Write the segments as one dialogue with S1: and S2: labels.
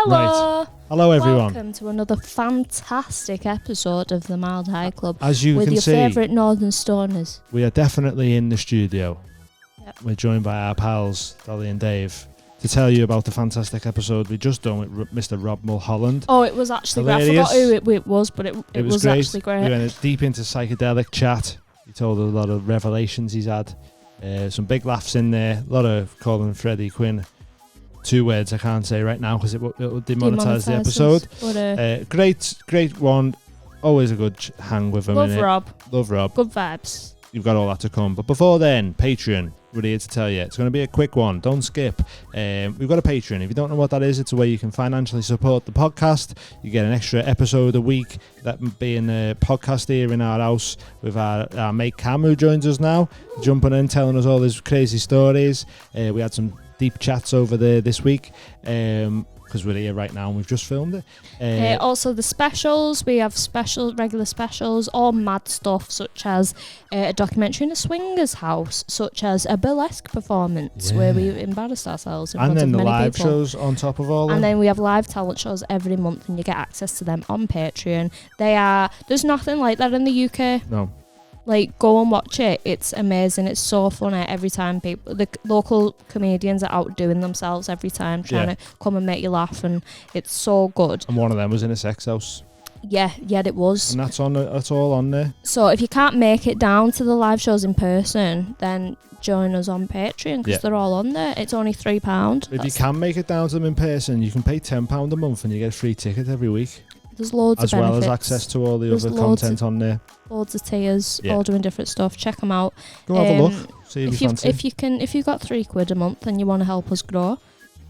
S1: Hello.
S2: Right. Hello, everyone.
S1: Welcome to another fantastic episode of the Mild High Club.
S2: As you
S1: with
S2: can
S1: your
S2: see,
S1: favourite Northern Stoners.
S2: we are definitely in the studio.
S1: Yep.
S2: We're joined by our pals, Dolly and Dave, to tell you about the fantastic episode we just done with Mr. Rob Mulholland.
S1: Oh, it was actually great. I
S2: Hilarious.
S1: forgot who it was, but it was
S2: great.
S1: actually great.
S2: We went deep into psychedelic chat. He told a lot of revelations he's had. Some big laughs in there. A lot of calling Freddie Quinn 2 words I can't say right now because it will demonetize the episode. Great one. Always a good hang with him.
S1: Love Rob.
S2: Love Rob.
S1: Good vibes.
S2: You've got all that to come. But before then, Patreon. We're here to tell you. It's going to be a quick one. Don't skip. We've got a Patreon. If you don't know what that is, it's a way you can financially support the podcast. You get an extra episode a week. That being a podcast here in our house with our mate Cam, who joins us now, jumping in, telling us all his crazy stories. We had some deep chats over there this week because we're here right now and we've just filmed it.
S1: Also the specials, we have regular specials, all mad stuff such as a documentary in a swingers house, such as a burlesque performance where we embarrassed ourselves in
S2: and
S1: front
S2: then
S1: of
S2: the
S1: many
S2: live
S1: people.
S2: shows on top of all
S1: And
S2: that.
S1: then we have live talent shows every month and you get access to them on Patreon. There's nothing like that in the UK.
S2: No.
S1: Like, go and watch it. It's amazing. It's so funny every time. The local comedians are outdoing themselves every time, trying to come and make you laugh, and it's so good.
S2: And one of them was in a sex house.
S1: Yeah, it was.
S2: And that's all on there.
S1: So if you can't make it down to the live shows in person, then join us on Patreon because they're all on there. It's only £3.
S2: If you can make it down to them in person, you can pay £10 a month and you get a free ticket every week.
S1: There's loads
S2: as
S1: of benefits.
S2: well as access to all the
S1: There's
S2: other
S1: loads
S2: content on there.
S1: Loads of tiers, all doing different stuff. Check them out.
S2: Go have a look. See if you fancy.
S1: If you've got £3 a month and you want to help us grow,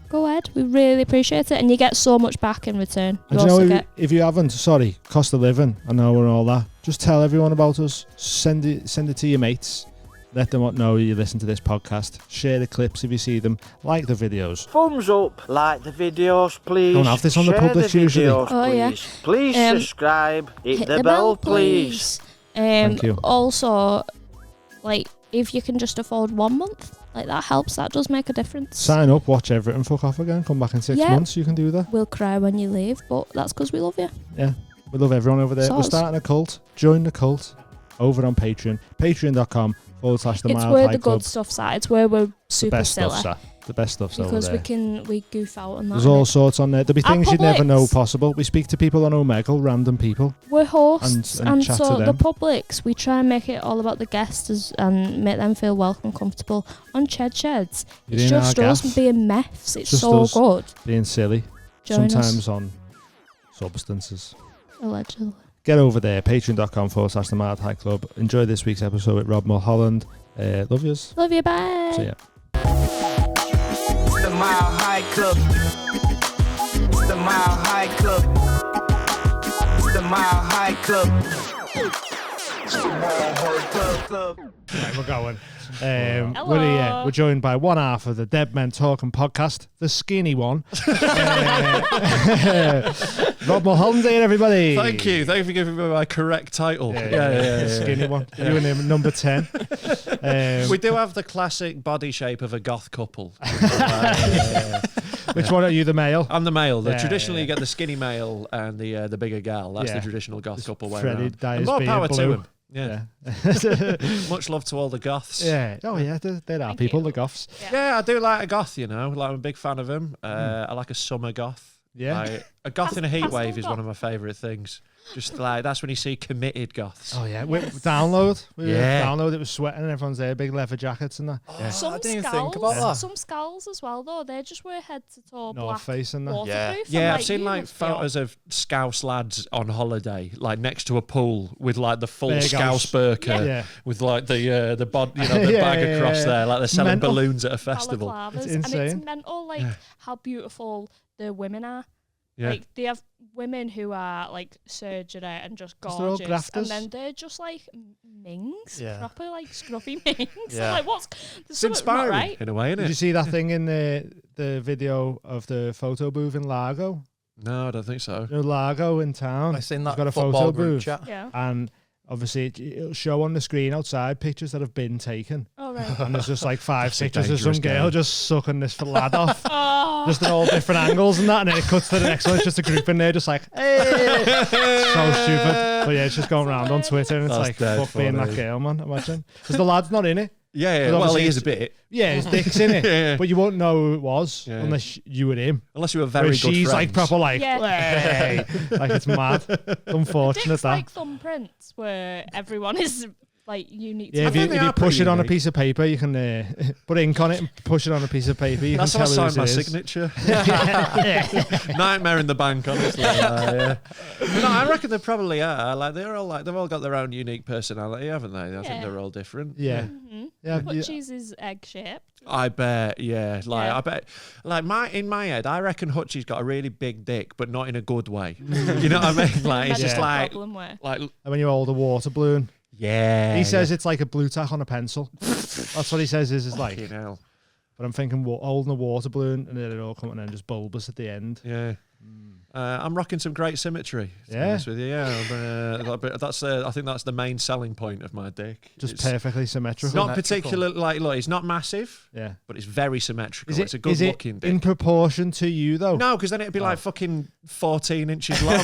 S1: go ahead. We really appreciate it, and you get so much back in return.
S2: And you know, if you haven't, cost of living, I know and all that. Just tell everyone about us. Send it to your mates. Let them know you listen to this podcast. Share the clips if you see them. Like the videos.
S3: Thumbs up, like the videos, please.
S2: Don't have this on the
S3: Share
S2: public usually.
S3: Videos,
S1: Oh,
S3: please.
S1: yeah.
S3: Please subscribe. Hit the bell, please.
S2: Thank you.
S1: Also, like, if you can just afford 1 month, like, that helps. That does make a difference.
S2: Sign up, watch everything, fuck off again. Come back in 6 months. You can do that.
S1: We'll cry when you leave, but that's because we love you.
S2: Yeah, we love everyone over there. We're starting a cult. Join the cult over on Patreon. Patreon.com/the
S1: It's
S2: Mild
S1: where
S2: High
S1: the
S2: Club.
S1: good stuff's at. It's where we're super silly.
S2: The best stuff's over
S1: because
S2: there.
S1: we goof out on that.
S2: There's all sorts on there. There'll be things you'd never know
S1: Publix.
S2: possible. We speak to people on Omegle, random people.
S1: We're hosts,
S2: and chat
S1: so
S2: to
S1: the
S2: them.
S1: Publix, we try and make it all about the guests and make them feel welcome, comfortable on Sheds.
S2: You're
S1: It's
S2: in
S1: just
S2: our
S1: us
S2: gaff.
S1: being meths. It's
S2: Just
S1: so
S2: us.
S1: good.
S2: Being silly.
S1: Join
S2: Sometimes
S1: us.
S2: on substances.
S1: Allegedly.
S2: Get over there. Patreon.com/the Mild High Club. Enjoy this week's episode with Rob Mulholland. Love yous.
S1: Love you, bye.
S2: See ya.
S3: It's the Mild High Club. It's the Mild High Club. It's the Mild High Club. It's the Mild High Club.
S2: Right, we're going. We're here. We're joined by one half of the Dead Men Talking podcast, the skinny one. Rob Mulholland here, everybody.
S4: Thank you for giving me my correct title.
S2: Yeah. Skinny one. You and him, number 10.
S4: We do have the classic body shape of a goth couple.
S2: Which one are you, the male?
S4: I'm the male.
S2: Yeah,
S4: Traditionally, you get the skinny male and the bigger gal. That's
S2: Yeah.
S4: the traditional goth couple way
S2: Freddie
S4: around.
S2: dyes
S4: And more
S2: beard
S4: power
S2: blue.
S4: to him. Yeah. Much love to all the goths.
S2: Yeah. Oh, yeah. There are people, the goths.
S4: Yeah, I do like a goth, you know. Like, I'm a big fan of him. I like a summer goth.
S2: Yeah.
S4: Like, a goth in a heat wave is
S1: goth.
S4: one of my favourite things. Just like, that's when you see committed goths.
S2: Oh, yeah. Download.
S4: Yeah.
S2: Download. It was sweating and everyone's there, big leather jackets and that.
S1: Some
S5: I didn't even
S1: skulls,
S5: think about that.
S1: Some skulls as well, though. They just wear head to toe
S2: North
S1: black
S2: Face and that.
S1: waterproof.
S4: Yeah,
S1: I'm
S4: I've seen
S1: you
S4: like
S1: must be on.
S4: photos of Scouse lads on holiday, like next to a pool with like the full
S2: Big
S4: Scouse
S2: house.
S4: burqa,
S2: Yeah.
S4: with like the bod, the bag across there, like they're selling
S2: Mental.
S4: balloons at a festival.
S1: Balaclavas.
S2: It's
S1: And
S2: insane.
S1: it's mental, like, how beautiful the women are.
S4: Yeah.
S1: Like, they have women who are, like, surgery and just
S2: They're all
S1: gorgeous.
S2: grafters.
S1: And then they're just, like, mings.
S5: Yeah.
S1: Proper, like, scruffy mings.
S5: Yeah.
S1: I'm like, there's
S4: It's
S1: something not
S4: inspiring
S1: right.
S4: in a way, isn't
S2: Did you
S4: it?
S2: see that thing in the video of the photo booth in Largo?
S4: No, I don't think so.
S2: You know, Largo in town.
S5: I seen
S2: It's
S5: that
S2: got a
S5: football
S2: photo
S5: group
S2: booth.
S5: chat.
S1: Yeah.
S2: And obviously it'll show on the screen outside pictures that have been taken.
S1: Oh, right.
S2: And there's just like 5
S4: That's a
S2: pictures of some
S4: dangerous
S2: girl
S4: game.
S2: just sucking this lad off.
S1: Oh,
S2: just at all different angles and that, and then it cuts to the next one. It's just a group in there, just like, hey, so stupid. But yeah, it's just going around on Twitter, and it's
S4: That's
S2: like,
S4: dead
S2: fuck being
S4: funny.
S2: that girl, man. Imagine because the lad's not in it.
S4: Yeah.
S2: But
S4: Well,
S2: obviously
S4: he is a
S2: it's-
S4: bit.
S2: Yeah, his dick's in it,
S4: Yeah.
S2: but you won't know who it was
S4: Yeah.
S2: unless you were him.
S4: Unless you were very
S2: Whereas
S4: good
S2: she's
S4: friends.
S2: like proper like,
S1: Yeah.
S2: hey, like it's mad. Unfortunate
S1: Dicks
S2: that.
S1: like thumbprints where everyone is like unique.
S2: Yeah,
S1: to
S2: if you,
S4: think they
S2: if you
S4: are
S2: push
S4: pretty
S2: it on a
S4: unique.
S2: piece of paper, you can put ink on it and push it on a piece of paper. You
S4: That's
S2: can
S4: how I
S2: tell who
S4: signed my
S2: it is.
S4: signature. Nightmare in the bank, honestly. Yeah. But no, I reckon they probably are. Like they've all got their own unique personality, haven't they? I think
S1: Yeah.
S4: they're all different.
S2: Yeah, yeah.
S1: But cheese is egg shaped.
S4: I bet, yeah. Like
S1: Yeah.
S4: I bet, like in my head, I reckon Hutchie's got a really big dick, but not in a good way. You know what I mean? Like it's just
S1: Medical
S4: like,
S1: problem where.
S4: like
S2: And when you hold a water balloon,
S4: yeah.
S2: he says it's like a blue tack on a pencil. That's what he says. Is like,
S4: Fucking hell.
S2: but I'm thinking holding a water balloon and then it all coming in just bulbous at the end.
S4: Yeah. I'm rocking some great symmetry. To be honest with you, yeah. That's I think that's the main selling point of my dick.
S2: Just
S4: It's
S2: perfectly symmetrical.
S4: not particularly like look. It's not massive,
S2: Yeah.
S4: but it's very symmetrical.
S2: Is it,
S4: It's a good
S2: is it
S4: looking dick.
S2: in proportion to you though?
S4: No, because then it'd be like fucking 14 inches long.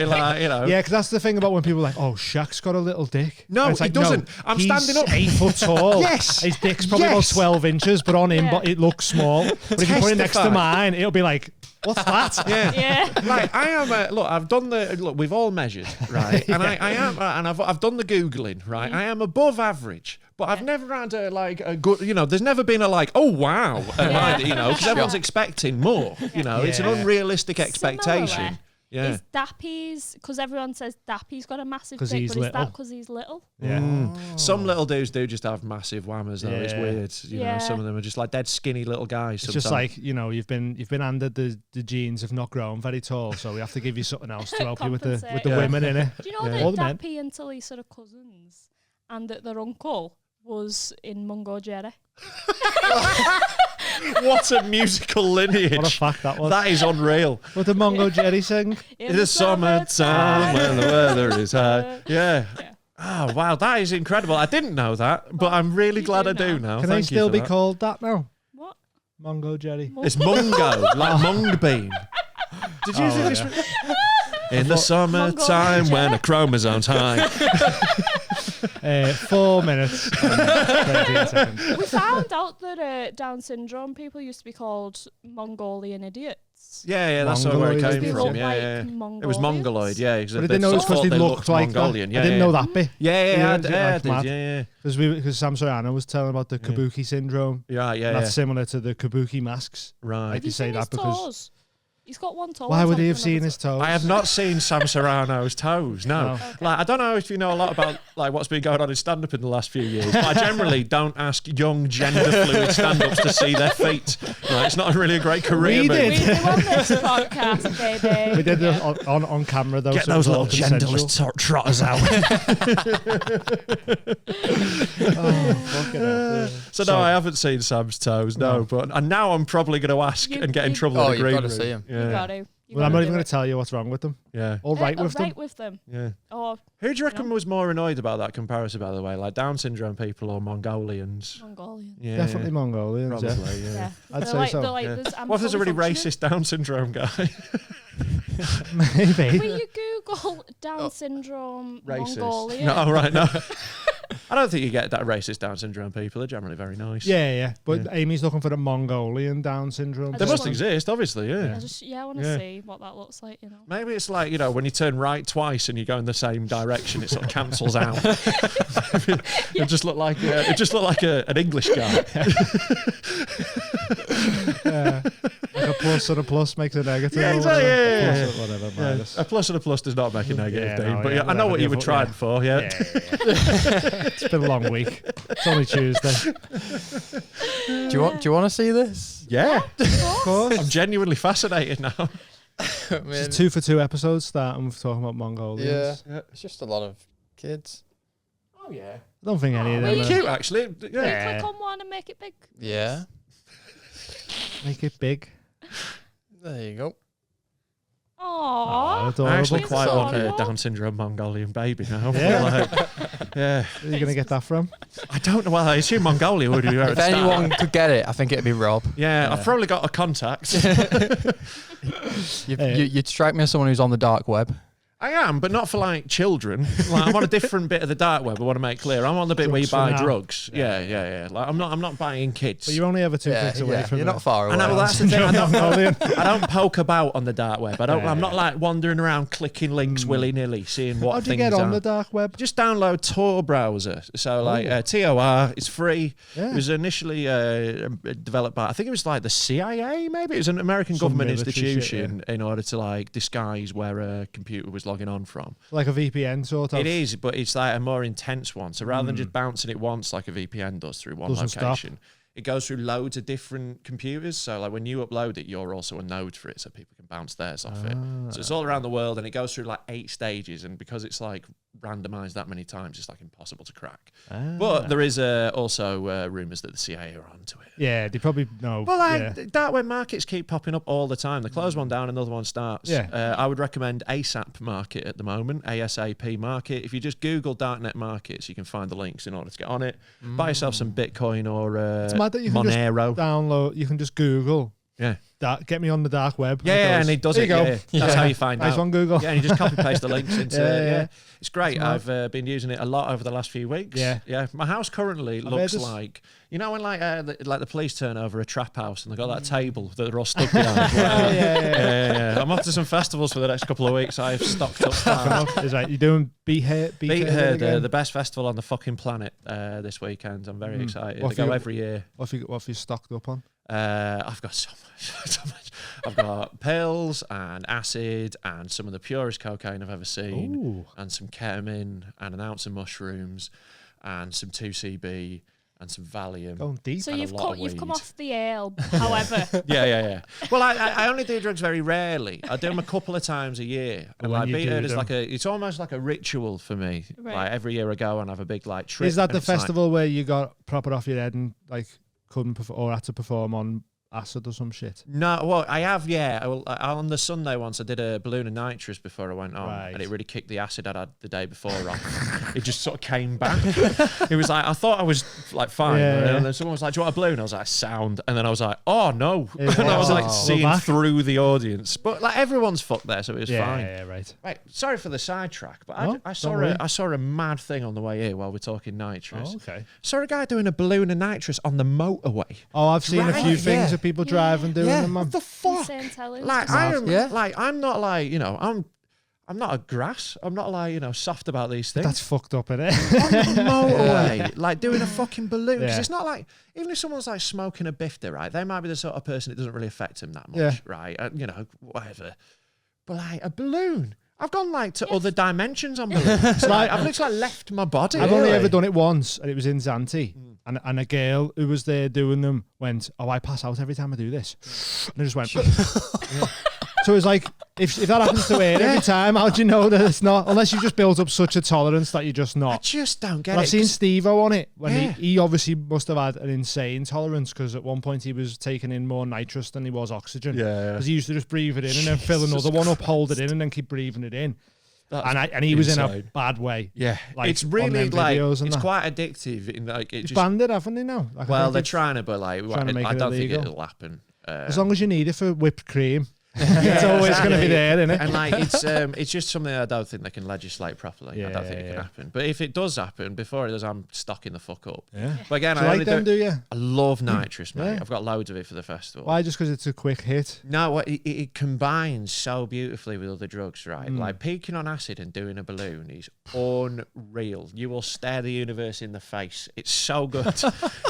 S4: Like, you know.
S2: Yeah, because that's the thing about when people are like, oh, Shaq's got a little dick.
S4: No,
S2: And it's
S4: he
S2: like,
S4: doesn't.
S2: No,
S4: I'm
S2: he's
S4: standing up.
S2: 8 foot tall.
S4: Yes.
S2: His dick's probably
S4: Yes.
S2: about 12 inches, but on him,
S1: Yeah.
S2: but it looks small. But if you put it next to
S4: Testify.
S2: mine, it'll be like, what's that?
S4: Yeah.
S1: Yeah.
S4: Like I am. Look, I've done the. Look, we've all measured, right? And I am, and I've done the googling, right? I am above average, but I've never had a good. You know, there's never been a like, oh wow, you know, because everyone's expecting more. You know, it's an
S2: Yeah.
S4: unrealistic expectation.
S1: Similarly,
S4: Yeah.
S1: Is Dappy's, because everyone says Dappy's got a massive
S2: 'Cause
S1: dick,
S2: he's
S1: but is
S2: little.
S1: that because he's little?
S2: Yeah.
S4: Some little dudes do just have massive whammers though. It's
S2: Yeah.
S4: weird. You know,
S1: Yeah.
S4: some of them are just like dead skinny little guys.
S2: It's just like, you know, you've been handed the genes of not growing very tall, so we have to give you something else to help you with the
S1: Compensate.
S2: the women in it.
S1: Do you know
S2: All the
S1: that
S2: men.
S1: Dappy and Tilly sort of cousins and that their uncle was in Mungo Jerry?
S4: what a musical lineage.
S2: What a fact that was.
S4: That is unreal.
S2: What did Mongo Jerry sing?
S4: In the summertime when the weather is high. Yeah.
S1: Yeah.
S4: Oh wow, that is incredible. I didn't know that, but I'm really
S1: you
S4: glad
S1: do
S4: I do
S1: now.
S4: now.
S2: Can they
S4: Thank you
S2: still
S4: for
S2: be
S4: that.
S2: called that now?
S1: What?
S2: Mongo Jerry.
S4: It's mungo, like mung bean. Did you think this? In the summertime when a chromosome's high.
S2: 4 minutes and 13 seconds.
S1: We found out that Down syndrome people used to be called Mongolian idiots.
S4: Yeah, that's where it
S2: Mongoloid
S4: came
S2: is
S4: from.
S2: it?
S4: Yeah,
S1: Like
S4: yeah. It was
S1: Mongolians?
S4: mongoloid. Yeah,
S2: But I didn't know it was because they looked like
S4: Mongolian.
S2: that.
S4: Yeah,
S2: I didn't
S4: yeah.
S2: know that bit.
S4: Yeah, yeah,
S2: Yeah,
S4: I
S2: like
S4: did.
S2: mad.
S4: Yeah,
S2: Because Sam Sorano was telling about the kabuki syndrome.
S4: yeah. Yeah,
S2: And
S4: yeah.
S2: that's similar to the kabuki masks.
S4: Right.
S2: Like
S1: Have you
S2: you say
S1: seen
S2: that
S1: his
S2: because
S1: toes? He's got one toe.
S2: why
S1: on
S2: would
S1: top
S2: he
S1: of
S2: have seen
S1: another
S2: his
S1: toe.
S2: toes?
S4: I have not seen Sam Serrano's toes. No, like I don't know if you know a lot about like what's been going on in stand-up in the last few years. But I generally don't ask young gender-fluid stand-ups to see their feet. Right, it's not really a great career
S2: We
S4: move.
S2: did.
S1: We do on this podcast, baby.
S2: We did it on camera though.
S4: Get
S2: so it
S4: those
S2: was all
S4: little
S2: consensual.
S4: genderless trotters out.
S2: Fucking hell.
S4: So no, I haven't seen Sam's toes. No, but and now I'm probably going to ask
S1: You-
S4: and get in
S1: you-
S4: trouble
S5: Oh,
S4: in the
S5: you've
S4: green
S5: gotta
S4: room.
S5: see 'em.
S1: You
S4: Yeah,
S1: got to.
S2: Well, I'm not even going to tell you what's wrong with them.
S4: yeah,
S2: All right with them.
S1: Right with them.
S4: yeah.
S1: Or
S4: Who do you reckon was more annoyed about that comparison? By the way, like Down syndrome people or Mongolians?
S1: Mongolian.
S4: Yeah,
S2: Definitely Mongolians. Yeah.
S4: probably. Yeah.
S1: Yeah.
S2: I'd
S1: They're
S2: say
S1: like,
S2: so.
S1: They're like,
S4: Yeah.
S1: there's, I'm
S4: What if there's a
S1: fully
S4: really
S1: functioning.
S4: racist Down syndrome guy?
S2: Maybe.
S1: Will you Google Down syndrome Mongolian?
S4: No, right, no. I don't think you get that racist Down syndrome people. They're generally very nice.
S2: Yeah. But
S4: Yeah.
S2: Amy's looking for the Mongolian Down syndrome.
S1: I
S4: They
S1: just
S4: must
S1: want-
S4: exist, obviously, yeah.
S1: I want to
S4: Yeah.
S1: see what that looks like, you know.
S4: Maybe it's like, you know, when you turn right twice and you go in the same direction, it sort of cancels out. It just looked like an English guy.
S2: Like a plus and a plus makes a negative.
S4: Yeah,
S2: or
S4: exactly,
S2: whatever.
S4: yeah,
S2: Plus
S4: yeah.
S2: or whatever.
S4: Yeah.
S2: Minus.
S4: A plus and a plus does not make a negative,
S2: Yeah,
S4: Dean.
S2: no,
S4: But
S2: yeah,
S4: yeah, I know
S2: whatever,
S4: what you were
S2: yeah.
S4: trying for, yeah.
S2: It's been a long week. It's only Tuesday.
S5: Do you want to see this?
S4: Yeah.
S2: Of course.
S4: I'm genuinely fascinated now.
S5: I mean,
S2: It's 2 for 2 episodes starting with talking about Mongolians.
S5: yeah, it's just a lot of kids.
S4: Oh, yeah.
S2: I don't think any of
S1: Oh,
S2: them
S1: really?
S2: are-
S4: Cute, actually.
S1: Will
S4: Yeah.
S1: you click on one and make it big?
S5: Yeah,
S2: make it big.
S5: there you go.
S1: Oh, Aww.
S2: adorable.
S4: I actually quite
S1: So
S4: want a
S1: adorable.
S4: Down syndrome Mongolian baby now.
S2: Yeah.
S4: Yeah.
S2: Where are you going to get that from?
S4: I don't know. Well, I assume Mongolia would be where
S5: If
S4: it started.
S5: anyone could get it, I think it'd be Rob.
S4: Yeah, I've probably got a contact.
S5: You'd strike me as someone who's on the dark web.
S4: I am, but not for like children. Like, I'm on a different bit of the dark web. I want to make clear. I'm on the bit where you
S2: Drugs for
S4: buy
S2: now.
S4: drugs. Yeah. Like I'm not buying kids.
S2: But you're only ever 2 clicks away from
S5: You're
S2: the-
S5: not far away.
S4: I know, well, that's the thing.
S2: Mongolian.
S4: I don't poke about on the dark web. I'm not
S2: Yeah.
S4: like wandering around clicking links willy nilly, seeing what
S2: How'd you
S4: things
S2: get on
S4: are.
S2: the dark web?
S4: Just download Tor browser. So like TOR, it's free.
S2: Yeah.
S4: It was initially developed by, I think it was like the CIA, maybe it was an American
S2: Some
S4: government
S2: military shit,
S4: institution in order to like disguise where a computer was logging on from.
S2: Like a VPN sort of.
S4: It is, but it's like a more intense one. So rather than just bouncing it once like a VPN does through one
S2: Doesn't stop.
S4: location, it goes through loads of different computers. So like when you upload it, you're also a node for it, so people can bounce theirs off it. So it's all around the world, and it goes through like 8 stages. And because it's like randomized that many times, it's like impossible to crack. But there is also rumors that the CIA are onto it.
S2: Yeah, they probably know.
S4: Well,
S2: yeah.
S4: dark web markets keep popping up all the time. They close one down, another one starts.
S2: Yeah.
S4: I would recommend ASAP market at the moment, ASAP market. If you just Google darknet markets, you can find the links in order to get on it. Buy yourself some Bitcoin or
S2: It's mad that you can just
S4: Monero.
S2: download. You can just Google.
S4: Yeah.
S2: Get me on the dark web.
S4: Yeah, and it does
S2: there
S4: it.
S2: You go.
S4: Yeah. That's how you find
S2: Nice
S4: out.
S2: one, Google.
S4: Yeah, and you just copy paste the links into
S2: Yeah.
S4: It's great.
S2: That's
S4: I've been using it a lot over the last few weeks.
S2: Yeah.
S4: My house currently
S2: heard
S4: looks
S2: this.
S4: like, you know when like the police turn over a trap house and they've got that table that they're all stuck behind. Yeah. I'm off to some festivals for the next couple of weeks. I've stocked up fast.
S2: Is right. You're doing Beat
S4: Beat
S2: Herd
S4: Herd,
S2: again?
S4: the best festival on the fucking planet this weekend. I'm very excited.
S2: What
S4: They
S2: have
S4: go
S2: you-
S4: every year.
S2: What have you stocked up on?
S4: I've got so much. I've got pills and acid and some of the purest cocaine I've ever seen,
S2: Ooh.
S4: and some ketamine and an ounce of mushrooms and some 2CB and some Valium.
S2: Going deep.
S1: So
S4: And a
S1: you've
S4: lot of
S1: you've come
S4: weed.
S1: off the ale, however.
S4: Yeah. Well, I only do drugs very rarely. I do them a couple of times a year.
S2: But
S4: And
S2: when
S4: like
S2: you
S4: Beat
S2: do
S4: Herd is
S2: them-
S4: like it's almost like a ritual for me.
S1: Right.
S4: Like every year I go and have a big like trip.
S2: Is that
S4: and
S2: the
S4: it's like-
S2: festival where you got proper off your head and like couldn't perform or had to perform on acid or some shit?
S4: No, well, I have, yeah. On the Sunday once, I did a balloon of nitrous before I went on,
S2: Right.
S4: and it really kicked the acid I'd had the day before off. It just sort of came back. It was like, I thought I was like fine,
S2: Yeah.
S4: and then someone was like, "Do you want a balloon?" I was like, "Sound," and then I was like, "Oh no,"
S2: Yeah.
S4: and I was like
S2: Oh.
S4: seeing
S2: We're back.
S4: through the audience. But like everyone's fucked there, so it was fine.
S2: Yeah, right.
S4: Right, sorry for the sidetrack, but
S2: No,
S4: I
S2: don't worry.
S4: saw a mad thing on the way here while we're talking nitrous.
S2: Oh, okay.
S4: Saw a guy doing a balloon of nitrous on the motorway.
S2: Oh, I've seen a few
S4: Right,
S2: things
S5: yeah.
S2: of people driving doing them, man.
S4: What the fuck?
S1: Insane talent.
S4: Like I am,
S5: Yeah.
S4: like I'm not like I'm not a grass. I'm not like soft about these things.
S2: That's fucked up, innit?
S4: On the motorway, like doing a fucking balloon. Because
S2: Yeah.
S4: it's not like even if someone's like smoking a bifter, right? They might be the sort of person it doesn't really affect them that much,
S2: Yeah.
S4: right? Whatever. But like a balloon. I've gone like to other dimensions on balloons. Like I've literally left my body.
S2: I've only
S4: Really.
S2: ever done it once, and it was in Zante. And a girl who was there doing them went, "Oh, I pass out every time I do this." And I just went. Yeah. So it's like, if that happens to her every time, how do you know that it's not? Unless you just built up such a tolerance that you're just
S4: I
S2: not.
S4: just don't get
S2: But
S4: it.
S2: I've seen
S4: 'cause-
S2: Steve-O on it when
S4: Yeah.
S2: he obviously must have had an insane tolerance because at one point he was taking in more nitrous than he was oxygen.
S4: Yeah.
S2: Because he used to just breathe it in and then fill another one up, hold it in, and then keep breathing it in.
S4: That's
S2: And he was in a
S4: insane.
S2: bad way.
S4: Yeah,
S2: like,
S4: it's
S2: on
S4: really
S2: them
S4: like
S2: videos and
S4: it's
S2: that.
S4: quite addictive. In like it
S2: It's
S4: just
S2: banned it, haven't they now? Like, I
S4: well,
S2: think
S4: they're
S2: it's-
S4: trying to, but like
S2: trying to make
S4: I
S2: it
S4: don't
S2: illegal.
S4: think it'll happen.
S2: As long as you need it for whipped cream. It's always going to be there, isn't it?
S4: And like it's just something I don't think they can legislate properly. I don't think it can happen. But if it does happen, before it does, I'm stocking the fuck up.
S2: Yeah.
S4: But again,
S2: Do you
S4: I
S2: like
S4: only
S2: them, do you?
S4: I love nitrous, mate.
S2: Yeah.
S4: I've got loads of it for the festival.
S2: Why? Just because it's a quick hit?
S4: No, it combines so beautifully with other drugs, right?
S2: Mm.
S4: Like peaking on acid and doing a balloon is unreal. You will stare the universe in the face. It's so good.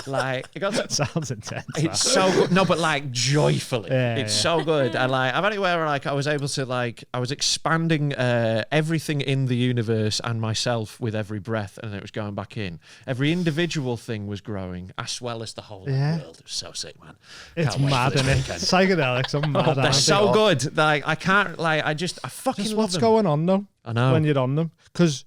S4: Like it got to,
S2: Sounds intense.
S4: it's so good. No, but like joyfully.
S2: Yeah,
S4: It's
S2: yeah.
S4: so good. And like I've had it where like I was able to like I was expanding everything in the universe and myself with every breath, and it was going back in. Every individual thing was growing as well as the whole
S2: Yeah.
S4: world. It was so sick, man.
S2: It's
S4: Can't wait for
S2: mad,
S4: this
S2: isn't it?
S4: weekend.
S2: Psychedelics are mad.
S4: They're
S2: aren't
S4: so
S2: they?
S4: good. Like I can't like I fucking
S2: Just
S4: love
S2: what's
S4: them.
S2: going on though
S4: I know.
S2: when you're on them? Because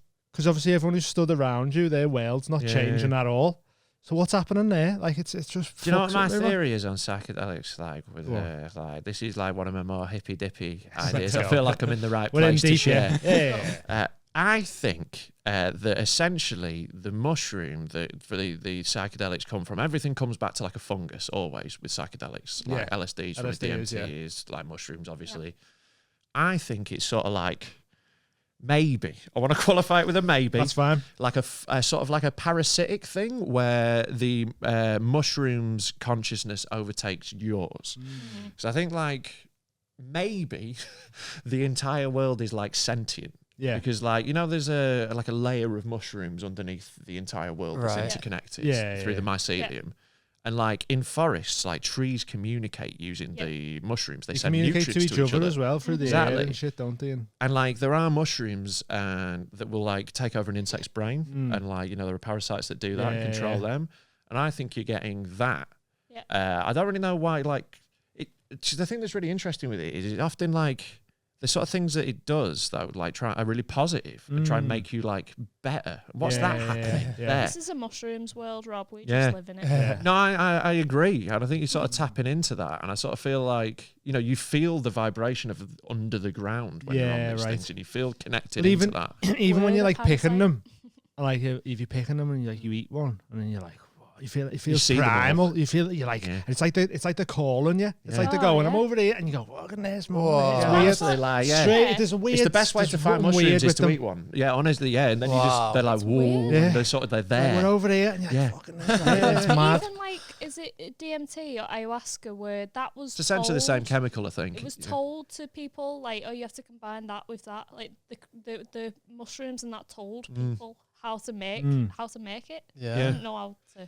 S2: obviously everyone who's stood around you, their world's not
S4: Yeah.
S2: changing at all. So what's happening there? Like it's just.
S4: Do you know what
S2: fucks
S4: my
S2: up everyone.
S4: theory is on psychedelics? Like with like this is like one of my more hippy dippy ideas. I
S2: Okay.
S4: feel like I'm in the right
S2: We're in
S4: place to
S2: deep,
S4: share.
S2: yeah.
S4: I think that essentially the mushroom that for the psychedelics come from, everything comes back to like a fungus always with psychedelics, like
S2: Yeah.
S4: LSDs from the
S2: LSDs,
S4: DMT
S2: yeah.
S4: is like mushrooms, obviously. I think it's sort of like maybe. I want to qualify it with a maybe.
S2: That's fine.
S4: Like a sort of like a parasitic thing where the mushroom's consciousness overtakes yours. So I think like maybe the entire world is like sentient.
S2: Yeah.
S4: Because like, you know, there's a layer of mushrooms underneath the entire world that's
S5: Right.
S4: interconnected
S2: Yeah,
S4: through
S2: yeah.
S4: the mycelium. And like in forests, like trees communicate using the mushrooms. They
S2: They
S4: send
S2: communicate
S4: nutrients
S2: to each other as well through the air
S4: Exactly.
S2: and shit, don't they? And
S4: And like there are mushrooms that will like take over an insect's brain, and like, you know, there are parasites that do that and control them. And I think you're getting that.
S1: Yeah.
S4: I don't really know why. Like the thing that's really interesting with it is it often like the sort of things that it does though, like are really positive and try and make you like better. What's that happening there?
S1: This is a mushrooms world, Rob. We
S4: Yeah.
S1: just live in it.
S4: No, I agree. And I think you're sort of tapping into that. And I sort of feel like, you know, you feel the vibration of under the ground when you're on these things, and you feel connected
S2: But
S4: into that.
S2: even when
S1: We're
S2: you're
S1: the
S2: like picking
S1: parasite.
S2: them, like if you're picking them and you like one and then you're like, it feels
S4: see them all.
S2: primal. You feel you're like it's like they're calling you. It's like they're going, I'm over here, and you go, look at this, man. It's
S5: Whoa.
S2: weird.
S4: Honestly, like, yeah.
S2: Straight, there's a weird.
S4: It's the best way to
S2: there's
S4: find
S2: something weird
S4: mushrooms is
S2: with
S4: to
S2: them.
S4: eat one. Yeah, honestly, yeah. And then they're like, whoa,
S1: weird.
S2: Yeah.
S4: and they're
S2: Like,
S4: there.
S2: we're over here, and you're
S4: Yeah.
S2: like, fucking this. It's
S1: But
S2: mad.
S1: even like, is it DMT or ayahuasca where that was
S4: It's essentially the same
S1: told-
S4: chemical, I think.
S1: It was
S4: Yeah.
S1: told to people like, oh, you have to combine that with that. Like the mushrooms and that told people how to make it.
S5: Yeah.
S1: They didn't know how to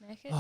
S1: make it.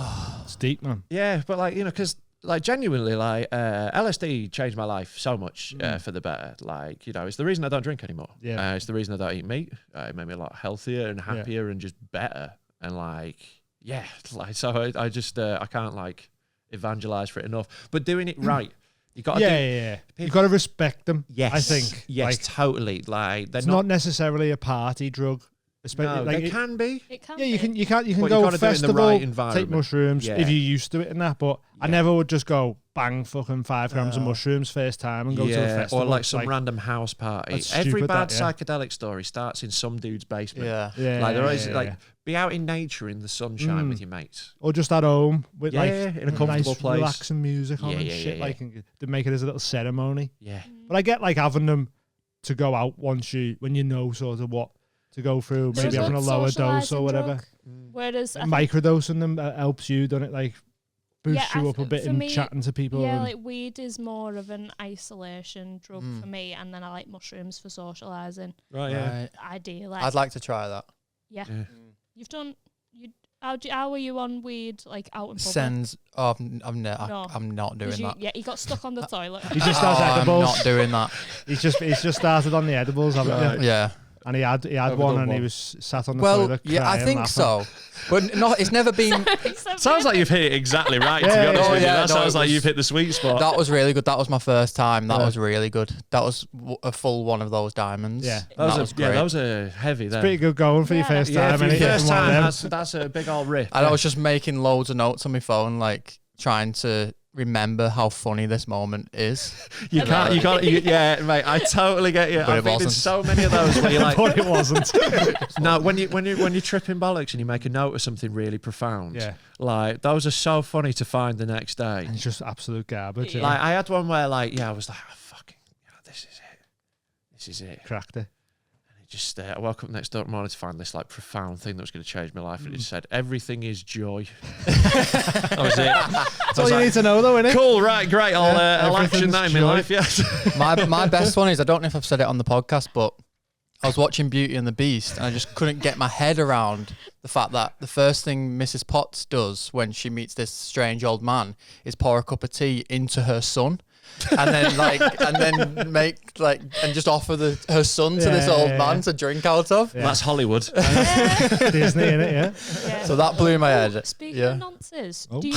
S2: It's deep, man.
S4: Yeah, but like, you know, because like genuinely, like LSD changed my life so much for the better. Like, you know, it's the reason I don't drink anymore.
S2: Yeah.
S4: It's the reason I don't eat meat. It made me a lot healthier and happier and just better. And like, yeah, like so I just I can't like evangelize for it enough. But doing it right, you got to
S2: Yeah. You got to respect them.
S4: Yes,
S2: I think.
S4: Yes,
S2: Like,
S4: totally. Like they're
S2: it's not necessarily a party drug. Especially
S4: No,
S2: like
S4: they can be.
S1: It can
S2: Yeah,
S1: be.
S2: you can
S4: But
S2: go
S4: you gotta do it in the
S2: festival,
S4: right
S2: take
S4: environment.
S2: mushrooms
S4: Yeah.
S2: if you're used to it and that. But I
S4: Yeah.
S2: never would just go bang fucking 5 grams of mushrooms first time and go to a festival.
S4: or like some random house party.
S2: That's
S4: Every
S2: stupid,
S4: bad
S2: that, yeah.
S4: psychedelic story starts in some dude's basement.
S5: Yeah.
S2: Yeah,
S4: Like they're always
S2: yeah,
S4: like
S2: yeah.
S4: be out in nature in the sunshine with your mates.
S2: Or just at home with
S4: Yeah,
S2: like
S4: in a comfortable
S2: nice,
S4: place.
S2: relaxing music on
S4: Yeah,
S2: and
S4: yeah,
S2: shit.
S4: yeah,
S2: Like and to make it as a little ceremony.
S4: Yeah.
S2: But I get like having them to go out when you know sort of what to go through.
S1: They're
S2: Maybe
S1: a
S2: having a
S1: good
S2: lower dose
S1: socialising
S2: or whatever.
S1: drug. Whereas I think,
S2: Microdosing them helps you, doesn't it? Like boosts
S1: Yeah,
S2: you up a bit
S1: for
S2: in
S1: me,
S2: chatting to people.
S1: yeah,
S2: and-
S1: like weed is more of an isolation drug for me, and then I like mushrooms for socialising.
S4: Right,
S5: Right.
S1: Ideally,
S5: I'd like to try that.
S1: yeah.
S4: Yeah.
S1: You've done. How were you on weed? Like out in public?
S5: Sends. Oh, I'm
S1: No.
S5: not doing
S1: 'Cause
S5: that.
S1: Yeah, he got stuck on the toilet.
S2: He just
S5: Oh,
S2: has
S5: I'm
S2: edibles.
S5: not doing that.
S2: He's just started on the edibles, haven't you?
S5: Yeah.
S2: And he had
S4: Overdone
S2: one, and he
S4: one.
S2: was sat on the
S5: Well,
S2: toilet.
S5: yeah, I
S2: crying,
S5: think
S2: laughing.
S5: so. But no, it's never been.
S4: Sounds like you've hit it exactly right, to
S2: Yeah,
S4: be honest
S2: yeah,
S4: with you.
S5: yeah,
S4: That
S5: no,
S4: sounds
S5: it
S4: like
S5: was-
S4: you've hit the sweet spot.
S5: That was really good. That was my first time. That
S2: Yeah.
S5: was really good. That was a full one of those diamonds.
S2: Yeah.
S4: That was
S5: great.
S4: those are heavy there.
S2: Pretty good going for your
S1: Yeah.
S2: first
S4: Yeah,
S2: time.
S4: for your
S2: innit?
S4: first
S2: One of
S4: time,
S2: them.
S4: that's a big old rip.
S5: And I was just making loads of notes on my phone, like trying to remember how funny this moment is.
S4: You can't. You got. Yeah, mate. I totally get you.
S5: But
S4: I've
S5: it
S4: been in
S5: wasn't.
S4: so many of those where you're like,
S2: But it wasn't.
S4: no. When you're tripping bollocks and you make a note of something really profound.
S2: Yeah.
S4: Like those are so funny to find the next day.
S2: And it's just absolute garbage.
S1: Yeah.
S2: Yeah.
S4: Like I had one where like I was like, oh, fucking, this is it. This is it.
S2: Cracked it.
S4: Just I woke up next morning to find this like profound thing that was going to change my life, and it said everything is joy. That was it.
S2: That's all you need to know, though, innit?
S4: Cool, right, great. I'll action
S2: everything's
S4: that in my
S2: joy.
S4: life. Yeah.
S5: My best one is, I don't know if I've said it on the podcast, but I was watching Beauty and the Beast and I just couldn't get my head around the fact that the first thing Mrs. Potts does when she meets this strange old man is pour a cup of tea into her son. And then make and just offer her son to this old man to drink out of.
S2: Yeah.
S4: That's Hollywood.
S2: Disney, innit? Yeah.
S1: Yeah.
S5: So that blew my head.
S1: Speaking
S5: Yeah.
S1: of nonsense,
S2: Oh.
S1: do you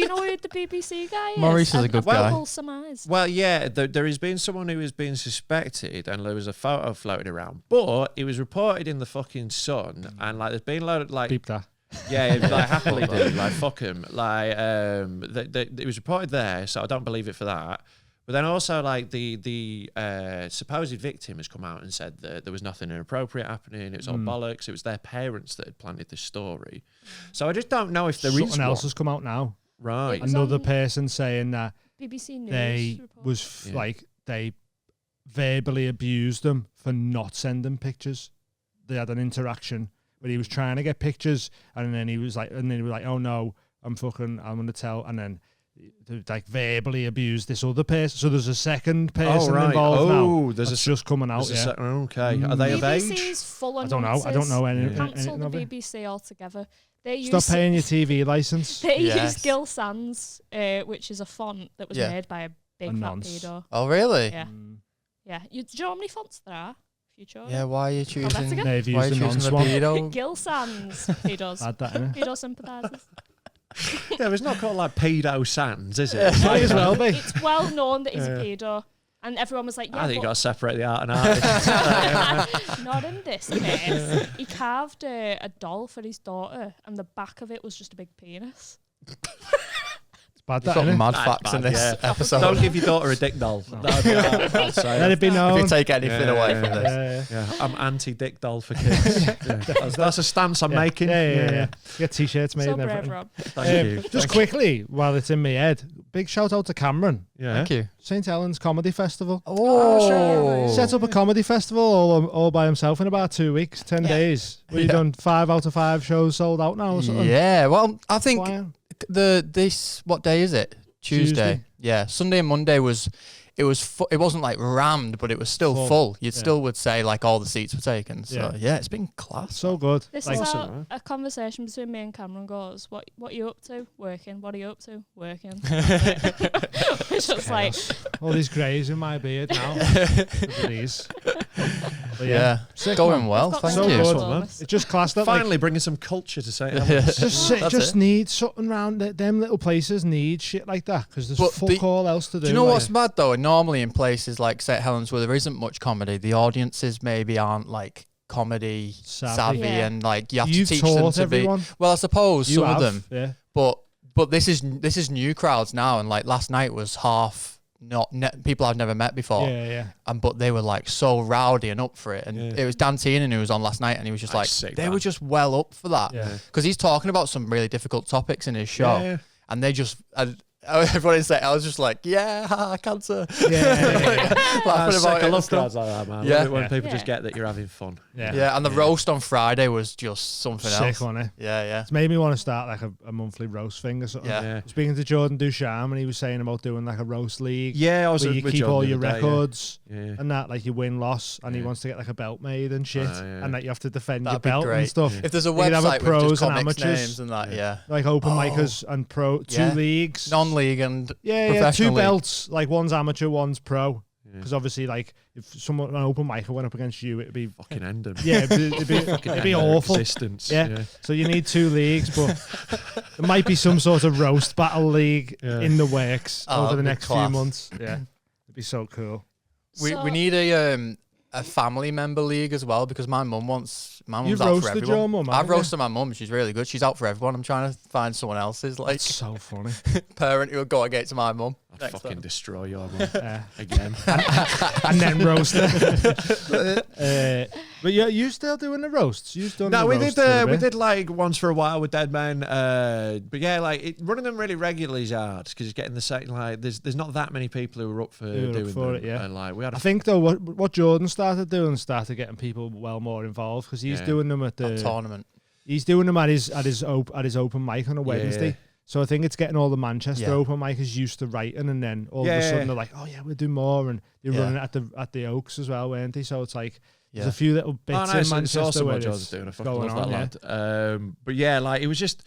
S1: know who the BBC guy is?
S5: Maurice is a good
S1: I've got
S5: guy.
S1: wholesome eyes.
S4: Well, yeah, there has been someone who has been suspected, and there was a photo floating around, but it was reported in the fucking Sun, and like there's been a load of like
S2: Beep that.
S4: Yeah, like happily do. Like fuck him. Like it was reported there, so I don't believe it for that. But then also like the supposed victim has come out and said that there was nothing inappropriate happening. It was all bollocks. It was their parents that had planted this story. So I just don't know if there is
S2: something else has come out now.
S4: Right.
S2: Another person saying that
S1: BBC News
S2: they
S1: report.
S2: was like they verbally abused them for not sending pictures. They had an interaction where he was trying to get pictures, and then he was like, oh no, I'm gonna tell, and then they like verbally abused this other person. So there's a second person involved now. That's just coming out. Yeah.
S4: Okay. Are they of age?
S1: BBC's full of
S2: I don't know any.
S1: Cancel the BBC altogether.
S2: Stop paying your TV license.
S1: They use Gill Sans, which is a font that was made by a big fat pedo.
S5: Oh, really?
S1: Yeah. Yeah. Do you know how many fonts there are?
S5: Yeah, why are you choosing?
S2: They've
S5: Why are
S2: used
S5: you
S2: the
S5: choosing
S2: nonce
S5: the
S2: one.
S5: pedo?
S1: Gill Sans pedos.
S2: Add that in.
S1: Pedo sympathisers.
S4: Yeah, it's not called like pedo sans, is it?
S2: Might as well be.
S1: It's well known that he's a pedo. And everyone was like, yeah,
S4: I think you got to separate the art and artist.
S1: not in this case. He carved a doll for his daughter, and the back of it was just a big penis.
S2: Bad
S5: You've
S2: that,
S5: got
S2: innit?
S5: mad facts in this episode.
S4: Don't give your daughter a dick doll.
S2: Let it be known.
S5: If you take anything away from this.
S4: Yeah, I'm anti-dick doll for kids. That's a stance I'm making.
S2: Yeah. Get t-shirts made
S1: So
S2: and
S1: brave,
S2: everything.
S1: Rob.
S4: Thank you.
S2: Just quickly, while it's in my head, big shout out to Cameron.
S4: Yeah.
S5: Thank you.
S2: St. Helens Comedy Festival.
S5: Oh,
S2: Set up a comedy festival all by himself in about 2 weeks, 10 days. We've done 5 out of 5 shows sold out now or something.
S5: Yeah, well, I think
S2: Why?
S5: what day is it? Tuesday. Yeah, Sunday and Monday it wasn't like rammed, but it was still full. You still would say like all the seats were taken. So yeah, it's been class.
S2: So good.
S1: This
S2: Like,
S1: is how a conversation between me and Cameron goes. What are you up to? Working. What are you up to? Working. It's just like
S2: all these greys in my beard now. Please. But
S5: yeah,
S2: sick,
S5: going
S2: man.
S5: well.
S1: Got
S5: Thank
S2: so
S5: you.
S2: good,
S1: man.
S2: It's just class that
S4: Finally bringing some culture to say
S2: just need something around them little places need shit like that because there's fuck all else to do.
S5: Do you know what's mad though? Normally in places like St. Helens where there isn't much comedy, the audiences maybe aren't like comedy savvy and like you have to teach them to
S2: everyone.
S5: be. Well, I suppose some of them.
S2: Yeah.
S5: But this is new crowds now, and like last night was half people I've never met before.
S2: Yeah.
S5: But they were like so rowdy and up for it, and it was Dan Tiernan who was on last night, and he was just like they were just well up for that because he's talking about some really difficult topics in his show, and they just. Everyone said, I was just like, cancer. Laughing about it.
S4: I love crowds like that, man.
S5: Yeah.
S4: I love it when people just get that you're having fun.
S5: Yeah, and the roast on Friday was just something else.
S2: Sick, wasn't it?
S5: Yeah.
S2: It's made me want to start like a monthly roast thing or something.
S5: Yeah.
S2: Speaking to Jordan Ducharme, and he was saying about doing like a roast league.
S4: Yeah, I was
S2: where you
S4: with
S2: keep
S4: Jordan
S2: all
S4: the
S2: your
S4: other day,
S2: records
S4: yeah.
S2: and that, like you win loss, and he wants to get like a belt made and shit, and that you have to defend
S5: That'd
S2: your
S5: be
S2: belt
S5: great.
S2: and stuff.
S5: If there's a
S2: You could have
S5: website with
S2: pros
S5: just
S2: and
S5: comics
S2: amateurs,
S5: names and that,
S2: like open micers and pro, 2 leagues,
S5: non-league and
S2: yeah, 2
S5: league.
S2: belts, like one's amateur, one's pro. Because obviously, like if someone an open micer went up against you, it'd be
S4: fucking end 'em.
S2: Yeah, it'd be awful.
S4: Existence.
S2: Yeah. So you need 2 leagues, but there might be some sort of roast battle league in the works over the next few months. Yeah, it'd be so cool.
S5: We need a family member league as well because my mum's
S2: You've
S5: out for
S2: roasted
S5: everyone.
S2: your mum,
S5: I've
S2: haven't you?
S5: roasted my mum. She's really good. She's out for everyone. I'm trying to find someone else's like
S2: That's so funny.
S5: parent who would go against my mum.
S4: I'd fucking destroy your mum again.
S2: and then roast it. But yeah, you still doing the roasts? You've done the
S4: we
S2: roasts
S4: did.
S2: for a
S4: We
S2: bit.
S4: did like once for a while with Dead Men. But yeah, like running them really regularly is hard because it's getting the same. Like, there's not that many people who are up for doing
S2: for
S4: them.
S2: it. Yeah,
S4: and like we had.
S2: I think though, what Jordan started doing started getting people well more involved because he's doing them at the
S5: tournament.
S2: He's doing them at his open mic on a Wednesday.
S4: Yeah.
S2: So I think it's getting all the Manchester open micers used to writing, and then all of a sudden they're like, "Oh yeah, we'll do more," and they're running it at the Oaks as well, weren't they? So it's like there's a few little bits in Manchester
S4: it's awesome
S2: where
S4: what Jordan's
S2: it's
S4: doing. I fucking
S2: going
S4: love
S2: on.
S4: that lad. But yeah, like it was just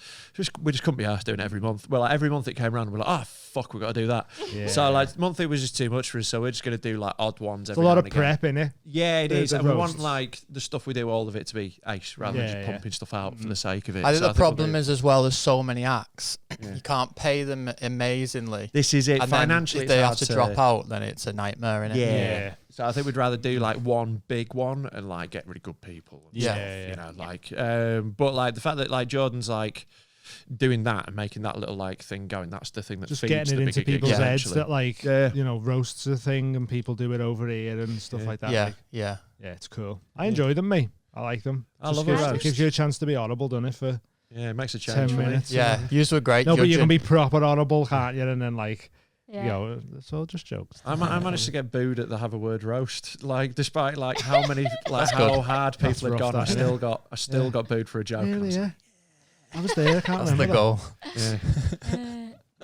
S4: we just couldn't be arsed doing it every month. Well, like every month it came around, we're like, oh fuck, we got to do that.
S2: Yeah.
S4: So like monthly was just too much for us, so we're just going to do like odd ones.
S2: It's
S4: Every
S2: a lot
S4: now
S2: of
S4: and again.
S2: prep, innit?
S4: Yeah, it
S2: The-
S4: is.
S2: the
S4: And we want
S2: roasts.
S4: like the stuff we do, all of it to be ace rather than
S2: Yeah,
S4: just
S2: yeah.
S4: pumping stuff out for the sake of it.
S5: I think
S4: So
S5: the problem
S4: we'll do-
S5: is as well, there's so many acts.
S4: Yeah.
S5: You can't pay them amazingly.
S4: this is it.
S5: And then
S4: Financially,
S5: if they
S4: it's
S5: have
S4: hard
S5: to drop out, then it's a nightmare, innit?
S4: Yeah. So I think we'd rather do like one big one and like get really good people. And
S5: Yeah.
S4: stuff,
S2: Yeah.
S4: You know, like, but like the fact that like Jordan's like doing that and making that little like thing going, that's the thing that
S2: Just
S4: feeds
S2: getting
S4: the
S2: it into
S4: bigger gigs,
S2: people's heads
S4: eventually.
S2: that like
S4: Yeah.
S2: you know, roasts a thing and people do it over here and stuff like that.
S5: Yeah,
S2: like,
S5: yeah.
S2: yeah, it's cool. I enjoy them, mate. I like them.
S4: I
S2: Just
S4: love
S2: gives,
S4: a
S2: it
S4: roast.
S2: gives you a chance to be audible, doesn't it? For
S4: Yeah, it makes a
S2: 10
S4: change. for me.
S2: minutes.
S5: Yeah, you were great.
S2: No, but you
S5: judging.
S2: can be proper audible, can't you? And then like,
S1: Yeah.
S2: you know, it's all just jokes.
S4: I managed to get booed at the Have a Word roast, like despite like how many like
S5: That's
S4: how
S5: good.
S4: hard
S2: That's
S4: people had
S2: rough,
S4: gone, I
S2: that,
S4: still
S2: Yeah.
S4: got booed for a joke. and I
S2: Really,
S4: was
S2: yeah.
S4: like,
S2: I was there. I can't
S5: That's the
S2: remember.
S5: goal.
S4: yeah.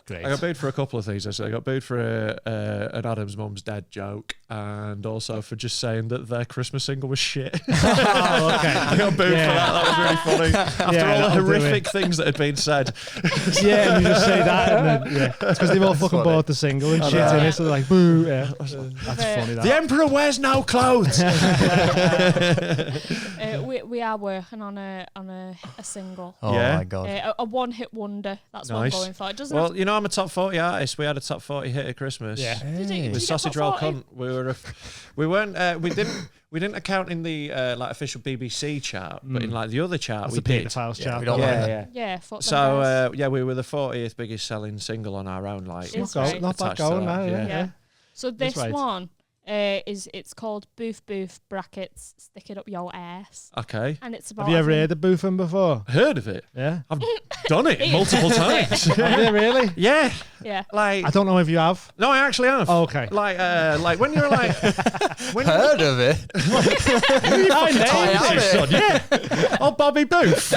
S2: Great.
S4: I got booed for a couple of things. Actually, I got booed for an Adam's mum's dead joke, and also for just saying that their Christmas single was shit.
S2: Oh, okay.
S4: I got booed for that. That was really funny. After all the
S2: that'll do
S4: horrific things that had been said.
S2: Yeah, and you just say that, and then, yeah, it's because they've all fucking
S5: funny.
S2: bought the single and shit in it, so they're like, boo, yeah. That's funny,
S4: The
S2: that.
S4: Emperor wears no clothes.
S1: We are working on a single.
S5: Oh
S4: Yeah.
S5: my god.
S1: A one-hit wonder. That's what I'm
S4: Nice.
S1: going for. It doesn't.
S4: Well, you know, I'm a top 40 artist. We had a top 40 hit at Christmas.
S2: Yeah.
S1: Did
S5: Hey.
S1: you
S4: With
S1: get
S4: Sausage
S1: top
S4: Roll
S1: 40?
S4: Cunt. We didn't account in the like official BBC chart, but in like the other chart
S2: That's
S4: we
S2: the
S4: did.
S2: pedophiles
S5: Yeah,
S2: chat.
S5: we don't
S4: Yeah,
S5: like that.
S4: yeah.
S1: Yeah, fuck them
S4: So
S1: guys.
S4: yeah, we were the 40th biggest selling single on our own. Like,
S1: It's
S2: Not,
S1: right.
S2: not bad
S4: attached to
S2: going,
S4: that,
S2: no,
S4: yeah.
S1: Yeah. So this
S2: right.
S1: one it's called Boof Boof brackets stick it up your ass,
S4: Okay.
S1: and it's about
S2: Have you ever
S1: having-
S2: heard of boofing before?
S4: Heard of it?
S2: Yeah.
S4: I've done it multiple times.
S2: Have you really?
S4: Yeah.
S1: Yeah.
S4: Like,
S2: I don't know if you have.
S4: no, I actually have.
S2: Oh, okay.
S4: Like when you're like, when
S5: Heard of it?
S2: I
S5: have it.
S4: son, yeah. Oh, Bobby Booth.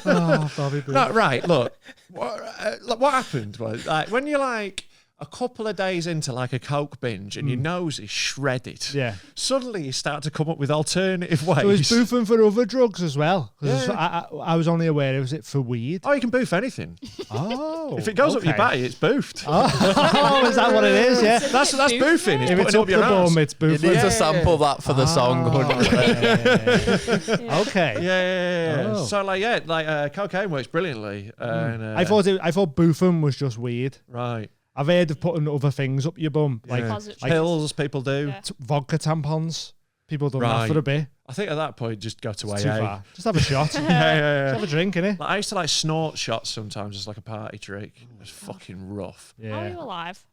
S2: Oh, Bobby Boo.
S4: No, right. Look, what happened was like when you're like a couple of days into like a coke binge and your nose is shredded.
S2: Yeah.
S4: Suddenly you start to come up with alternative ways.
S2: So is boofing for other drugs as well? 'Cause
S4: Yeah.
S2: I was only aware it was it for weed.
S4: Oh, you can boof anything.
S2: Oh.
S4: If it goes up your
S2: okay.
S4: batty, it's boofed.
S2: Oh, is that what it is? Yeah.
S4: That's boofing. It's
S2: If
S4: putting
S2: it's
S4: up
S2: up
S4: your
S2: the
S4: ass.
S2: bum, it's
S5: You
S2: boofing.
S5: need
S4: Yeah.
S5: to sample that for the song.
S1: Yeah.
S2: Okay.
S4: Yeah.
S2: Oh.
S4: So like cocaine works brilliantly. And,
S2: I thought boofing was just weed.
S4: right.
S2: I've heard of putting other things up your bum, like
S4: Yeah.
S1: Positive.
S4: Pills people do.
S1: Yeah.
S2: vodka tampons. People done
S4: Right.
S2: that for a bit.
S4: I think at that point just go to
S2: It's
S4: AA.
S2: too far. Just have a shot. Just
S4: Yeah.
S2: have a drink, innit?
S4: Like, I used to like snort shots sometimes as like a party trick. It was fucking rough.
S1: How are you
S2: Yeah.
S1: alive?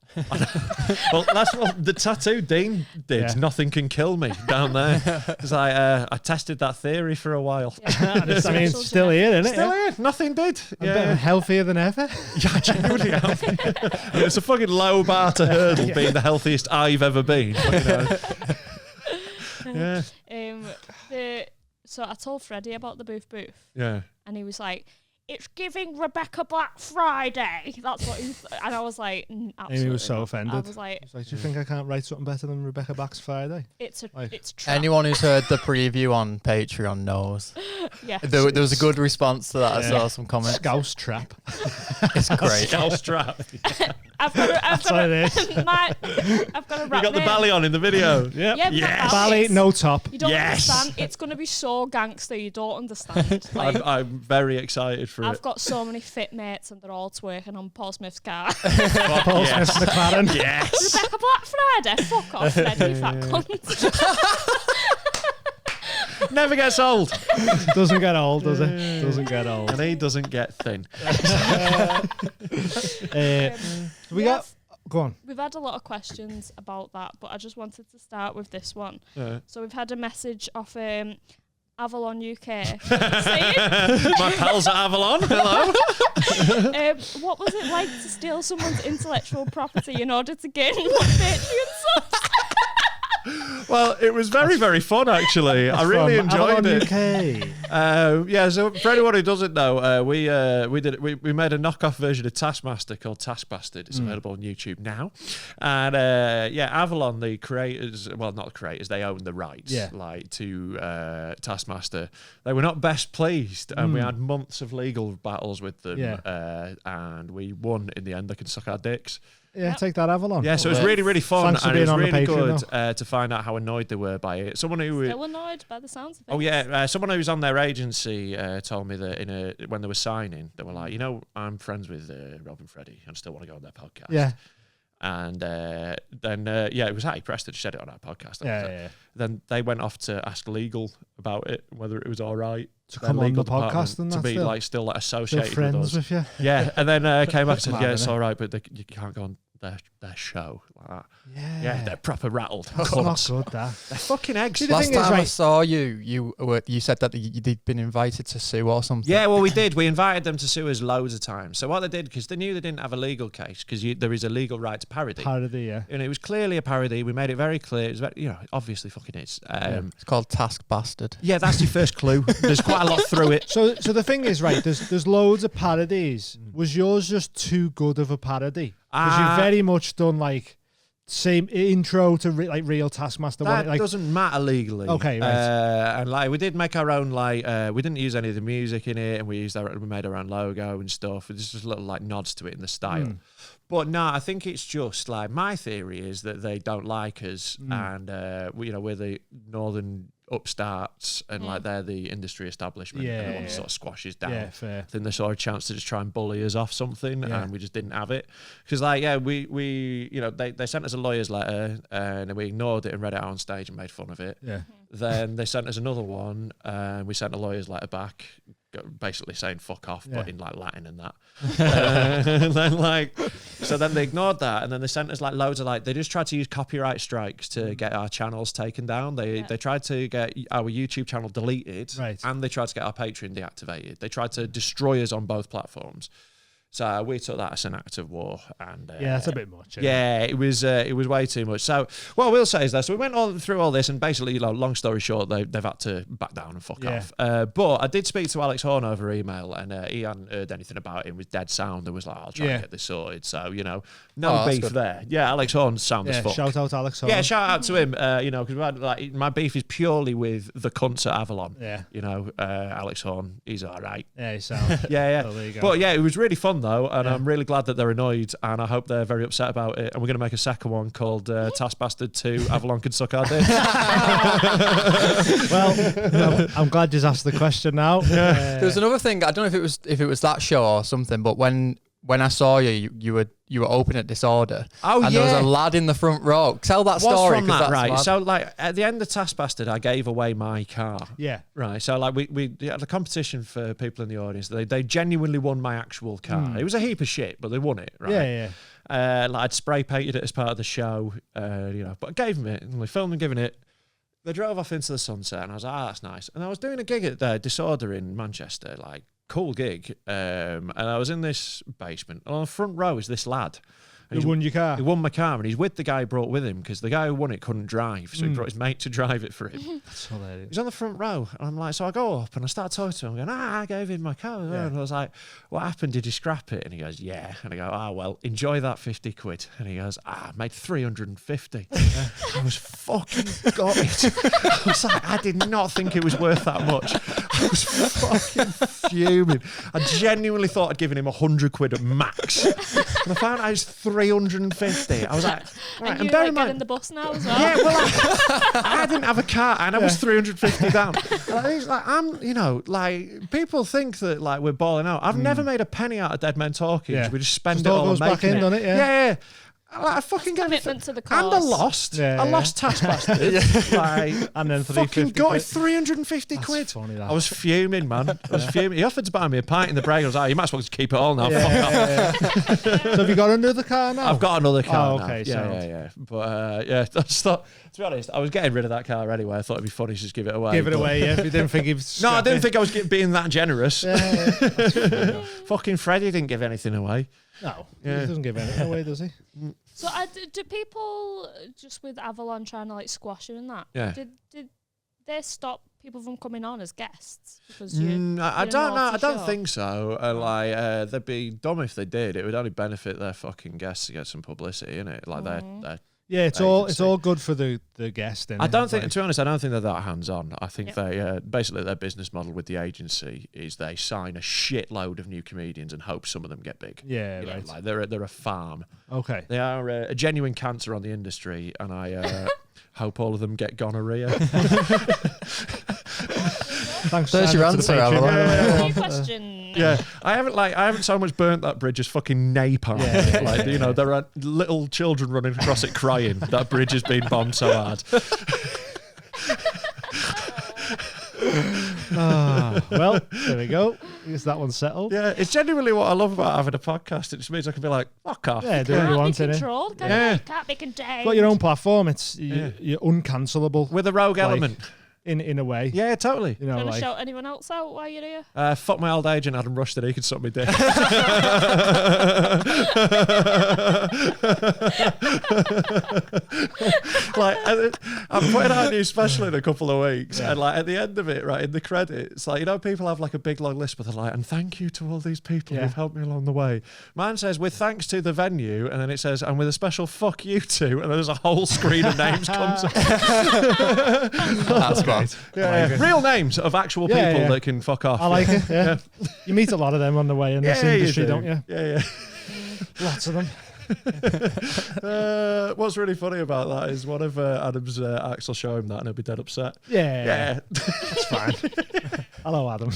S4: Well, that's what the tattoo Dean did.
S2: Yeah.
S4: Nothing can kill me down there. Because I tested that theory for a while.
S2: I mean, it's still here, isn't it?
S4: Still here. Nothing did.
S2: I'm better, healthier than ever.
S4: Yeah, I genuinely am. And it's a fucking low bar to hurdle being the healthiest I've ever been. But, you know. Yeah.
S1: So I told Freddie about the Boof Boof,
S4: Yeah.
S1: and he was like, "It's giving Rebecca Black Friday." That's what he and I was like, absolutely.
S2: Amy was so
S1: not."
S2: offended.
S1: I was like,
S2: It's like, do you think I can't write something better than Rebecca Black's Friday?
S1: "It's
S2: Like-
S1: it's trap."
S5: Anyone who's heard the preview on Patreon knows.
S1: Yeah.
S5: There was a good response to that. I
S2: Yeah.
S5: saw some comments.
S2: Scouse trap.
S5: It's great.
S4: Skull strap.
S1: I've got
S2: That's what it is.
S1: I've got a
S4: We
S1: rap
S4: got the
S1: name.
S4: belly on in the video.
S2: Yep.
S1: Yeah, we've got
S4: Yes.
S2: Ballet,
S1: It's-
S2: no top.
S1: You don't
S4: Yes.
S1: understand. It's going to be so gangster. You don't understand. Like,
S4: I'm very excited for
S1: I've
S4: it.
S1: got so many fit mates, and they're all twerking on Paul Smith's car.
S2: Paul
S4: Yes.
S2: Smith McLaren.
S4: Yes.
S1: Rebecca Black Friday. Fuck off, Freddie, you fat cunt.
S4: Never gets old.
S2: Doesn't get old, does it? Doesn't get old.
S4: And he doesn't get thin.
S2: We got. Go on.
S1: We've had a lot of questions about that, but I just wanted to start with this one.
S4: Yeah.
S1: So we've had a message off Avalon UK.
S4: My pals at Avalon. Hello.
S1: What was it like to steal someone's intellectual property in order to gain more Patreon subs?
S4: Well, it was very, very fun actually. I really
S2: From
S4: enjoyed
S2: Avalon
S4: it.
S2: UK.
S4: So for anyone who doesn't know, we made a knockoff version of Taskmaster called Taskmaster. It's available on YouTube now. And Avalon, the creators, well, not the creators, they own the rights to Taskmaster. They were not best pleased, and we had months of legal battles with them, and we won in the end. They could suck our dicks.
S2: Yeah, take that, Avalon.
S4: Yeah, so it was really, really fun.
S2: Thanks for
S4: and it
S2: being
S4: was
S2: on the
S4: really
S2: Patreon,
S4: good to find out how annoyed they were by it. Someone who
S1: Still annoyed by the sounds of it.
S4: Oh yeah, someone who was on their agency told me that when they were signing, they were like, I'm friends with Rob and Freddie, and still want to go on their podcast.
S2: Yeah.
S4: And then it was Hattie Preston said it on our podcast.
S2: Yeah.
S4: Then they went off to ask legal about it, whether it was all right
S2: to come on the podcast and
S4: to be still associated
S2: friends
S4: with us.
S2: With you.
S4: Yeah, and then came back and said, it's all right, but you can't go on their show like that. Yeah, they're proper rattled.
S2: That's not good, that.
S4: They're fucking eggs.
S5: Last time I saw you said that you'd been invited to sue or something.
S4: Yeah, well, we did. We invited them to sue us loads of times. So what they did, because they knew they didn't have a legal case, because there is a legal right to parody.
S2: Parody, yeah.
S4: And it was clearly a parody. We made it very clear. It was obviously fucking is.
S5: It's called Taskmaster.
S4: Yeah, that's your first clue. There's quite a lot through it.
S2: So the thing is, right, there's loads of parodies. Was yours just too good of a parody? Because you've very much done like same intro to real Taskmaster.
S4: That doesn't matter legally.
S2: Okay, right.
S4: And we did make our own we didn't use any of the music in it, and we made our own logo and stuff. There's just little nods to it in the style. But no, I think it's just my theory is that they don't like us, and we're the northern upstarts, and they're the industry establishment, and they want to sort of squash us down.
S2: Yeah, fair.
S4: I think they saw a chance to just try and bully us off something, and we just didn't have it. Because they sent us a lawyer's letter, and we ignored it and read it out on stage and made fun of it.
S2: Yeah.
S4: Then they sent us another one, and we sent a lawyer's letter back, basically saying fuck off, but in Latin and that. And then so then they ignored that, and then they sent us loads of they just tried to use copyright strikes to get our channels taken down. They tried to get our YouTube channel deleted, and they tried to get our Patreon deactivated. They tried to destroy us on both platforms. So we took that as an act of war, and
S2: that's a bit much.
S4: It was way too much. So what we'll say is that we went through all this, and basically, long story short, they've had to back down and fuck off. But I did speak to Alex Horn over email, and he hadn't heard anything about it. It was dead sound, and was like, "I'll try and get this sorted." So no beef there. Yeah, Alex Horn's sound as fuck.
S2: Shout out Alex Horn.
S4: Yeah, shout out to him. Because my beef is purely with the cunts at Avalon.
S2: Yeah.
S4: Alex Horn, he's all right.
S2: Yeah, he sounds.
S4: Yeah.
S2: So there you go.
S4: But yeah, it was really fun though, and I'm really glad that they're annoyed, and I hope they're very upset about it. And we're going to make a second one called Taskmaster 2 Avalon Can Suck Our Dicks.
S5: Well,
S2: I'm glad you asked the question now.
S5: There was another thing. I don't know if it was that show or something, but when I saw you were open at Disorder.
S4: Oh,
S5: and there was a lad in the front row. Tell that story.
S4: From that, right? Mad. So at the end of Taskmaster, I gave away my car.
S2: Yeah.
S4: Right. So we had a competition for people in the audience. They genuinely won my actual car. It was a heap of shit, but they won it. Right.
S2: Yeah.
S4: I'd spray painted it as part of the show. But I gave them it, and we filmed them giving it. They drove off into the sunset, and I was like, that's nice. And I was doing a gig at Disorder in Manchester, cool gig, and I was in this basement, and on the front row is this lad.
S2: He won your car?
S4: He won my car, and he's with the guy he brought with him, because the guy who won it couldn't drive, so he brought his mate to drive it for him.
S2: That's hilarious.
S4: He's on the front row, and I'm like, so I go up, and I start talking to him, going, I gave him my car. Yeah. And I was like, what happened? Did you scrap it? And he goes, yeah. And I go, well, enjoy that 50 quid. And he goes, I made 350. I was fucking gutted. I was like, I did not think it was worth that much. I was fucking fuming. I genuinely thought I'd given him 100 quid at max. And I found out it was 350. I was like, all right,
S1: and
S4: bear
S1: you're
S4: in mind,
S1: getting the bus now as well.
S4: yeah, well, I didn't have a car, and I was 350 down. People think that we're balling out. I've never made a penny out of Dead Men Talking.
S2: Yeah.
S4: We just spend
S2: Just
S4: it
S2: all
S4: all
S2: goes
S4: on
S2: back
S4: making
S2: in, doesn't it? Yeah.
S4: I fucking get
S1: commitment to the
S4: and
S1: cause.
S4: I lost.
S2: Yeah,
S4: I lost Taskmaster.
S2: And then
S4: fucking
S2: 350
S4: got
S2: quid.
S4: 350
S2: That's
S4: quid.
S2: funny, that.
S4: I was fuming, man. I was fuming. He offered to buy me a pint in the break. I was like, you might as well just keep it all now.
S2: Yeah.
S4: Fuck off.
S2: So have you got another car now?
S4: I've got another car
S2: Oh, okay,
S4: now. Yeah. But I just thought, to be honest, I was getting rid of that car anyway. I thought it'd be funny to just give it away.
S2: Give it away, yeah. If you didn't think he was
S4: No, I didn't think I was being that generous.
S2: Yeah.
S4: Fucking Freddie didn't give anything away.
S2: No,
S4: Yeah.
S2: he doesn't give anything away, does he?
S1: So do people just with Avalon trying to squash you and that?
S4: Yeah.
S1: Did they stop people from coming on as guests? Because you,
S4: I don't know. I don't
S1: show.
S4: think so. They'd be dumb if they did. It would only benefit their fucking guests to get some publicity, innit? Like they're
S2: Yeah, it's all good for the guest.
S4: I don't think, to be honest, I don't think they're that hands-on. I think they basically their business model with the agency is they sign a shitload of new comedians and hope some of them get big.
S2: Yeah, right.
S4: Like they're a farm.
S2: Okay.
S4: They are a genuine cancer on the industry, and I hope all of them get gonorrhea.
S2: Thanks.
S5: There's your answer,
S1: New question.
S4: Yeah, I haven't so much burnt that bridge as fucking napalm. There are little children running across it crying. That bridge has been bombed so hard.
S2: Well, there we go. I guess that one's settled.
S4: Yeah, it's genuinely what I love about having a podcast. It just means I can be like, fuck off.
S2: Yeah, do what you want, innit?
S1: Can't be contained.
S2: Got your own platform. It's you're uncancelable
S4: With a rogue element.
S2: in a way.
S4: Yeah, totally.
S2: You know,
S1: Do you want to
S2: like
S1: shout anyone else out while you're here?
S4: Fuck my old age and Adam Rush that he could suck me dick. Like, I'm putting out a new special in a couple of weeks, and like at the end of it, right in the credits, like people have like a big long list, but they're like, and thank you to all these people who've helped me along the way. Mine says with thanks to the venue, and then it says and with a special fuck you too, and there's a whole screen of names comes up.
S5: That's great.
S4: Yeah. Real names of actual people that can fuck off.
S2: I like it. Yeah. You meet a lot of them on the way in this industry, don't you?
S4: Yeah.
S2: Lots of them.
S4: What's really funny about that is one of Adam's acts will show him that and he'll be dead upset.
S2: Yeah. That's fine. Hello, Adam.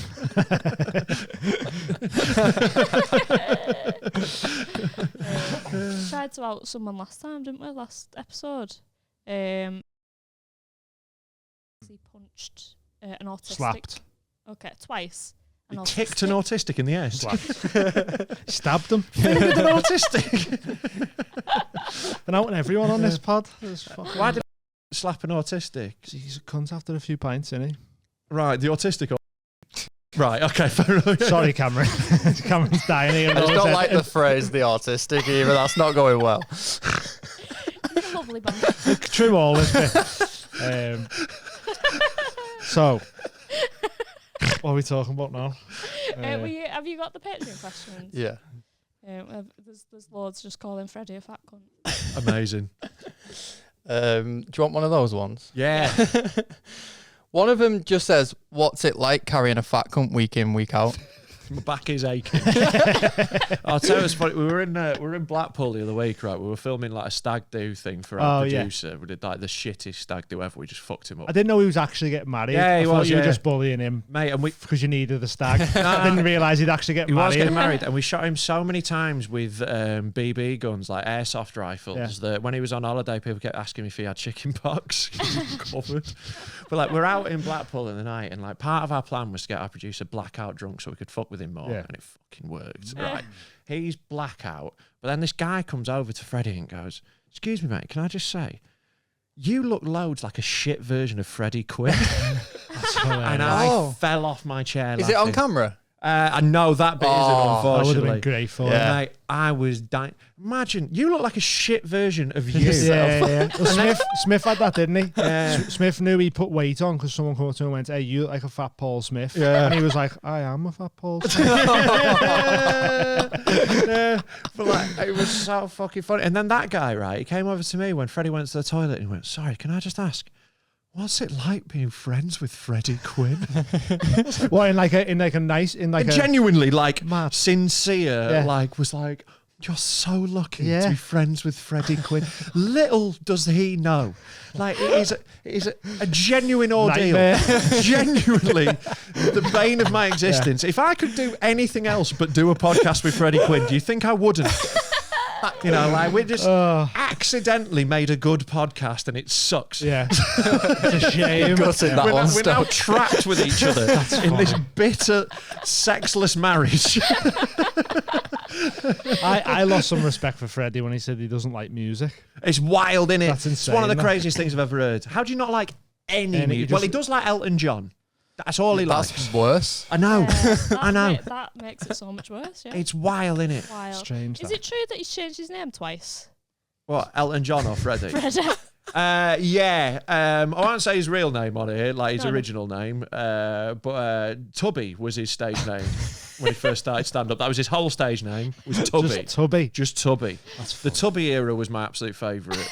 S1: Tried to out someone last time, didn't we? Last episode. He punched an autistic.
S2: Slapped.
S1: Okay, twice.
S4: He kicked an autistic in the ass.
S2: Stabbed him.
S4: Fingered an autistic.
S2: Been out on everyone on this pod.
S4: Why did he slap an autistic?
S2: He's a cunt after a few pints, isn't he?
S4: Right, the autistic. Right, okay, fair enough.
S2: Sorry, Cameron. Cameron's dying here.
S5: I just don't like the phrase the autistic either. That's not going well.
S1: It's a lovely band.
S2: Trim all this bit. So, what are we talking about now?
S1: Have you got the Patreon questions?
S5: Yeah.
S1: There's loads just calling Freddie a fat cunt.
S4: Amazing.
S5: Do you want one of those ones?
S4: Yeah.
S5: One of them just says, "What's it like carrying a fat cunt week in, week out?"
S4: My back is aching. I'll tell you what's funny. We were in Blackpool the other week, right? We were filming like a stag do thing for our producer. We did like the shittest stag do ever. We just fucked him up.
S2: I didn't know he was actually getting married.
S4: Yeah, he
S2: I thought
S4: was.
S2: You were just bullying him,
S4: mate, and
S2: because you needed the stag. I didn't realise he'd actually get married.
S4: He was getting married, and we shot him so many times with BB guns, like airsoft rifles, that when he was on holiday, people kept asking me if he had chicken pox. He was covered. But like, we're out in Blackpool in the night, and like part of our plan was to get our producer blackout drunk so we could fuck with him more, and it fucking worked. Right, he's blackout, but then this guy comes over to Freddie and goes, "Excuse me, mate, can I just say, you look loads like a shit version of Freddie Quinn." And I fell off my chair.
S5: Is it on camera?
S4: I know that bit isn't, unfortunately.
S2: That would have been great for him.
S4: Mate, I was dying. Imagine, you look like a shit version of you.
S2: Well, Smith had that, didn't he? Smith knew he put weight on because someone came up to him and went, "Hey, you look like a fat Paul Smith." And he was like, "I am a fat Paul Smith."
S4: But like, it was so fucking funny. And then that guy, right, he came over to me when Freddie went to the toilet and he went, "Sorry, can I just ask, what's it like being friends with Freddie Quinn?"
S2: What, in a
S4: genuinely like
S2: mad.
S4: Sincere, like was like, "You're so lucky to be friends with Freddie Quinn." Little does he know, like it is a genuine ordeal. Genuinely, the bane of my existence. If I could do anything else but do a podcast with Freddie Quinn, do you think I wouldn't? You know, like we just accidentally made a good podcast and it sucks.
S2: Yeah, it's a shame.
S4: We're now trapped with each other in this bitter, sexless marriage.
S2: I lost some respect for Freddie when he said he doesn't like music.
S4: It's wild, innit?
S2: That's insane.
S4: It's one of the craziest things I've ever heard. How do you not like any music? Well, he does like Elton John. That's all he likes.
S5: That's worse.
S4: I know. I know.
S1: That makes it so much worse. Yeah.
S4: It's wild, innit?
S1: Wild.
S2: Strange.
S1: Is it true that he's changed his name twice?
S4: What, Elton John or Freddie?
S1: Freddie.
S4: Yeah. I won't say his real name on here, like his
S1: No.
S4: original name, but Tubby was his stage name when he first started stand-up. That was his whole stage name, was Tubby.
S2: Just Tubby.
S4: Just Tubby.
S2: That's
S4: The Tubby era was my absolute favourite.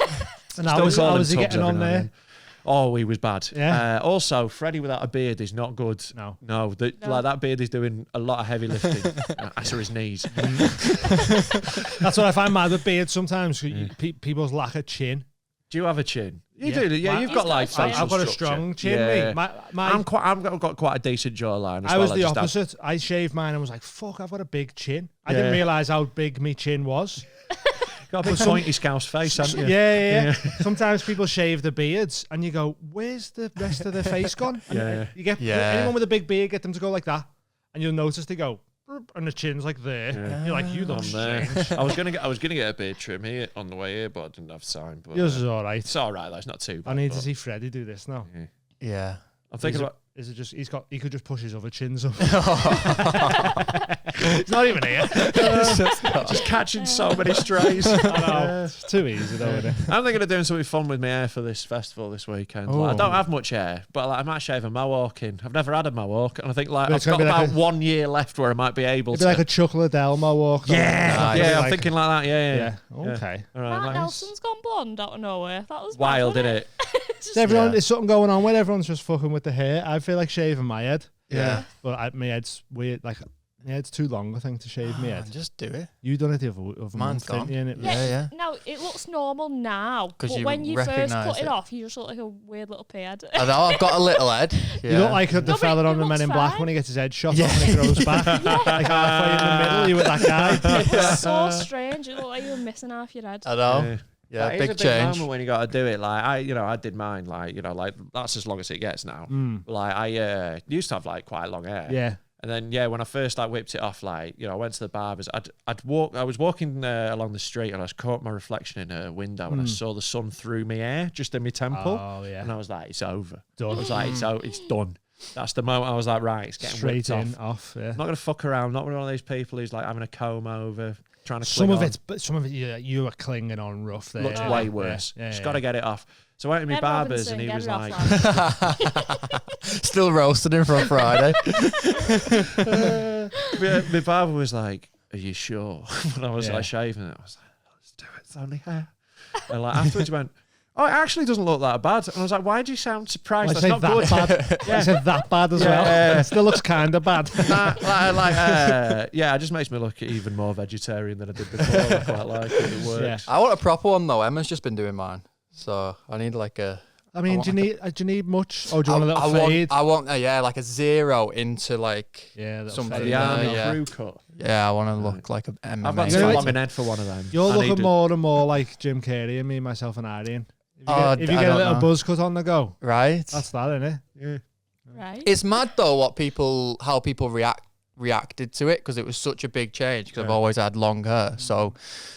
S2: And how was he getting on there?
S4: Oh, he was bad.
S2: Yeah.
S4: Also, Freddie without a beard is not good.
S2: No.
S1: No.
S4: Like that beard is doing a lot of heavy lifting. After his knees.
S2: That's what I find mad with beards sometimes. People's lack of chin.
S4: Do you have a chin? You
S2: Yeah.
S4: do. Yeah, you've got like facial
S2: I've got a
S4: structure.
S2: strong chin,
S4: Yeah.
S2: mate.
S4: I've got quite a decent jawline. As
S2: I was
S4: well.
S2: the
S4: just have-
S2: opposite. I shaved mine and was like, fuck, I've got a big chin. I
S4: Yeah.
S2: didn't realise how big my chin was.
S4: Got a big pointy scouse face, haven't you?
S2: Yeah. Sometimes people shave the beards and you go, where's the rest of their face gone? And
S4: Yeah.
S2: You get anyone with a big beard, get them to go like that. And you'll notice they go, "Burp," and the chin's like there.
S4: Yeah.
S2: You're like, you look
S4: I'm there.
S2: strange.
S4: I was gonna get a beard trim here on the way here, but I didn't have time. But
S2: Yours is all right.
S4: it's all right. That's not too bad.
S2: I need
S4: but
S2: to see Freddie do this now.
S5: Yeah.
S4: I'm thinking about.
S2: Is it just he could just push his other chins up? It's not even here.
S4: Just catching so many strays.
S2: I know. It's too easy though, isn't it?
S4: I'm thinking of doing something fun with my hair for this festival this weekend.
S2: Oh.
S4: Like, I don't have much hair, but like, I might shave a mohawk in. I've never had a mohawk, and I think like
S2: But
S4: I've
S2: it's gonna
S4: got
S2: be like
S4: about 1 year left where I might be able
S2: It'd
S4: to.
S2: be like a Chuck Liddell mohawk. though.
S4: yeah,
S2: It'd be
S4: I'm
S2: like-
S4: thinking like that. Yeah.
S2: Yeah. Okay.
S4: All right,
S1: Matt
S4: nice.
S1: Nelson's gone blonde out of nowhere. That was
S4: Wild,
S1: mad,
S4: isn't
S1: wasn't
S4: it?
S1: It's just-
S2: There's something going on where everyone's just fucking with the hair. I feel like shaving my head.
S5: Yeah.
S2: But my head's weird. Like, my head's too long, I think, to shave my head.
S5: Just do it.
S2: You done it the other
S5: Mine's
S2: month,
S5: gone.
S2: didn't you? And it was-
S5: Yeah.
S1: Now it looks normal now,
S5: 'Cause
S1: but
S5: you
S1: when you first
S5: recognise
S1: cut it
S5: it.
S1: off, you just look like a weird little pig.
S5: I know, I've got a little head. Yeah.
S2: You look like the
S1: but
S2: fella
S1: it
S2: on the Men
S1: looks
S2: in Black
S1: fine.
S2: when he gets his head shot
S5: Yeah.
S2: off and he throws back. Like halfway in the middle, you with that guy.
S1: It was so strange. It looked like you were missing half your head.
S5: I know.
S4: Yeah.
S5: Yeah,
S4: That is
S5: big
S4: a big
S5: change.
S4: moment when you got to do it. Like I did mine. Like that's as long as it gets now. Like I used to have like quite long hair.
S2: Yeah.
S4: And then when I first like whipped it off, like I went to the barbers. I was walking along the street and I caught my reflection in a window and I saw the sun through my hair, just in my temple.
S2: Oh, yeah.
S4: And I was like, it's over.
S2: Done.
S4: I was like, it's done. That's the moment I was like, right, it's getting
S2: Straight
S4: whipped
S2: in,
S4: off.
S2: off. Yeah.
S4: I'm not gonna fuck around. Not one of those people who's like having a comb over, trying to.
S2: Some
S4: cling
S2: of
S4: on.
S2: some of it, you are clinging on rough there.
S4: Looks
S2: Yeah.
S4: way worse.
S2: Yeah,
S4: Just
S2: yeah.
S4: got to get it off. So I went to my
S1: Ed
S4: barbers
S1: Robinson,
S4: and he
S1: get
S4: was
S1: it off,
S4: like,
S1: lad.
S5: Still roasting him from Friday.
S4: my barber was like, "Are you sure?" When I was
S2: Yeah.
S4: like shaving it, I was like, "Let's do it. It's only hair." And like afterwards, he went, "Oh, it actually doesn't look that bad." And I was like, "Why do you sound surprised?
S2: I
S4: That's
S2: say
S4: not
S2: that
S4: good."
S2: bad. I said that bad as well.
S4: Yeah.
S2: It still looks kind of bad.
S4: Yeah, it just makes me look even more vegetarian than I did before. I quite like it. It works.
S2: Yeah.
S5: I want a proper one though. Emma's just been doing mine, so I need like a.
S2: I mean, do you need much? Or do you want a little fade?
S5: I want like a 0 into like.
S2: Yeah, that'll
S5: something.
S2: fade.
S4: The army
S5: Yeah.
S4: crew cut.
S5: Yeah, I want to look like a MMA.
S4: I've got
S2: Yeah,
S4: too
S2: like-
S4: long an head for one of them.
S2: You're
S4: I
S2: looking
S4: needed-
S2: more and more like Jim Carrey and me, myself, and Arian. If you
S5: I
S2: get a
S5: don't
S2: little
S5: know.
S2: buzz cut on the go,
S5: right.
S2: that's that, isn't it?
S4: Yeah.
S1: Right.
S5: It's mad though how people reacted to it because it was such a big change because I've always had long hair. So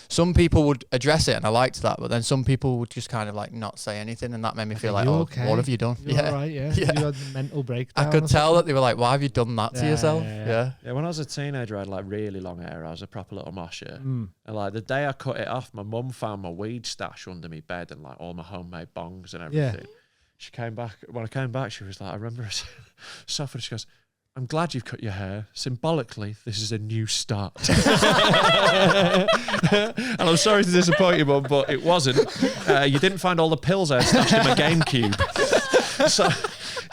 S5: some people would address it and I liked that, but then some people would just kind of like not say anything and that made me feel like,
S2: you
S5: oh,
S2: okay?
S5: what have you done?
S2: You're all right, yeah.
S5: Yeah.
S2: You had a mental breakdown.
S5: I could
S2: or
S5: tell that they were like, why have you done that to
S2: Yeah,
S5: yourself?
S2: yeah,
S5: Yeah.
S2: yeah.
S4: Yeah, when I was a teenager, I had like really long hair. I was a proper little mosher. And like the day I cut it off, my mum found my weed stash under my bed and like all my homemade bongs and
S2: Yeah.
S4: everything. She came back. When I came back, she was like, I remember her softened. She goes, "I'm glad you've cut your hair. Symbolically, this is a new start." And I'm sorry to disappoint you, Mum, but it wasn't. You didn't find all the pills I had stashed in my GameCube. So,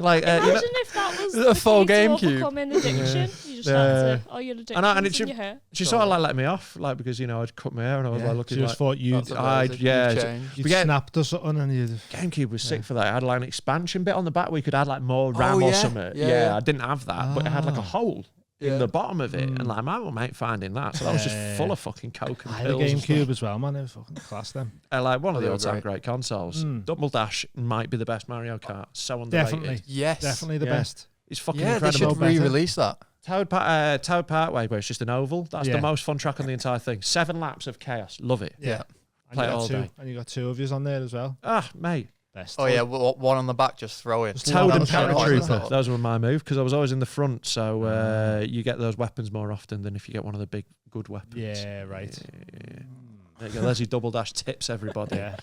S4: like,
S1: Imagine if that was
S5: A
S1: the
S5: full
S1: key to
S5: GameCube.
S1: overcoming addiction. You just had to, oh, your addiction
S4: and
S1: in your hair.
S4: she sort of like let me off, like because I'd cut my hair and I was
S2: Yeah.
S4: like
S2: She
S4: looking
S2: just
S4: like.
S2: thought you'd,
S5: That's amazing.
S4: yeah,
S5: You've
S4: so-
S5: changed.
S2: you'd
S4: yeah.
S2: snapped or something and you'd...
S4: GameCube was sick for that. It had like an expansion bit on the back where you could add like more RAM or
S5: yeah.
S4: something.
S5: Yeah,
S4: Yeah,
S5: yeah.
S4: I didn't have that, but it had like a hole in
S5: Yeah.
S4: the bottom of it, and like my mum ain't finding that, so that was just
S2: Yeah.
S4: full of fucking coke and
S2: I had a
S4: pills. and stuff.
S2: GameCube as well, man. It was fucking class then.
S4: Like one of
S5: Oh,
S4: the
S5: they were
S4: all-time
S5: great.
S4: great consoles. Double Dash might be the best Mario Kart. So underrated.
S2: Definitely.
S5: Yes.
S2: Definitely the
S4: Yeah.
S2: best.
S4: It's fucking
S5: Yeah, they
S4: incredible.
S5: should re-release that.
S4: Toad Parkway, where it's just an oval. That's
S2: Yeah.
S4: the most fun track on the entire thing. 7 laps of chaos. Love it.
S5: Yeah.
S2: And
S4: Play
S2: you
S4: it
S2: got
S4: all
S2: two,
S4: day.
S2: and you got 2 of yous on there as well.
S4: Ah, mate.
S2: Best.
S5: Oh yeah, one on the back, just throw it.
S4: Toad and
S2: That was quite nice,
S4: Paratrooper.
S2: wasn't
S4: Those were my move because I was always in the front, so you get those weapons more often than if you get one of the big good weapons.
S2: Yeah, right.
S4: Yeah. There you go. There's your Double Dash tips, everybody.
S2: Yeah.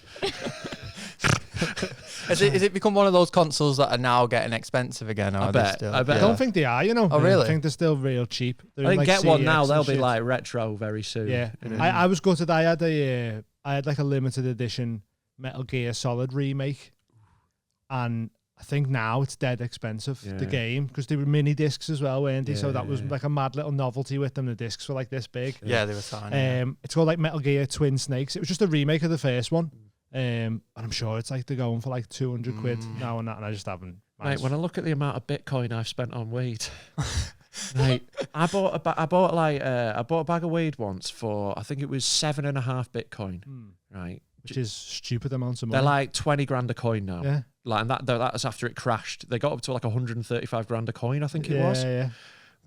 S5: Is it become one of those consoles that are now getting expensive again? Or
S4: I
S5: are they
S4: bet.
S5: still-
S4: I bet.
S2: I don't think they are, you know.
S5: Oh, really?
S2: I think they're still real cheap. They're
S4: I think
S2: like
S4: get one now,
S2: CEX
S4: they'll
S2: and
S4: be
S2: shit.
S4: like retro very soon.
S2: Yeah.
S4: you know?
S2: I was gutted. I had like a limited edition Metal Gear Solid remake, and I think now it's dead expensive, the
S4: Yeah.
S2: game, because they were mini discs as well, weren't they? So that was
S4: Yeah.
S2: like a mad little novelty with them. The discs were like this big.
S5: Yeah, they were tiny.
S2: It's called like Metal Gear Twin Snakes. It was just a remake of the first one. And I'm sure it's like they're going for like 200 quid now and that, and I just haven't.
S4: Mate, when I look at the amount of Bitcoin I've spent on weed, mate, I bought a bag of weed once for, I think it was 7.5 Bitcoin, right?
S2: Which is stupid amounts of money.
S4: They're like 20 grand a coin now.
S2: Yeah.
S4: Like, and that was after it crashed. They got up to like 135 grand a coin, I think it
S2: Yeah,
S4: was.
S2: yeah.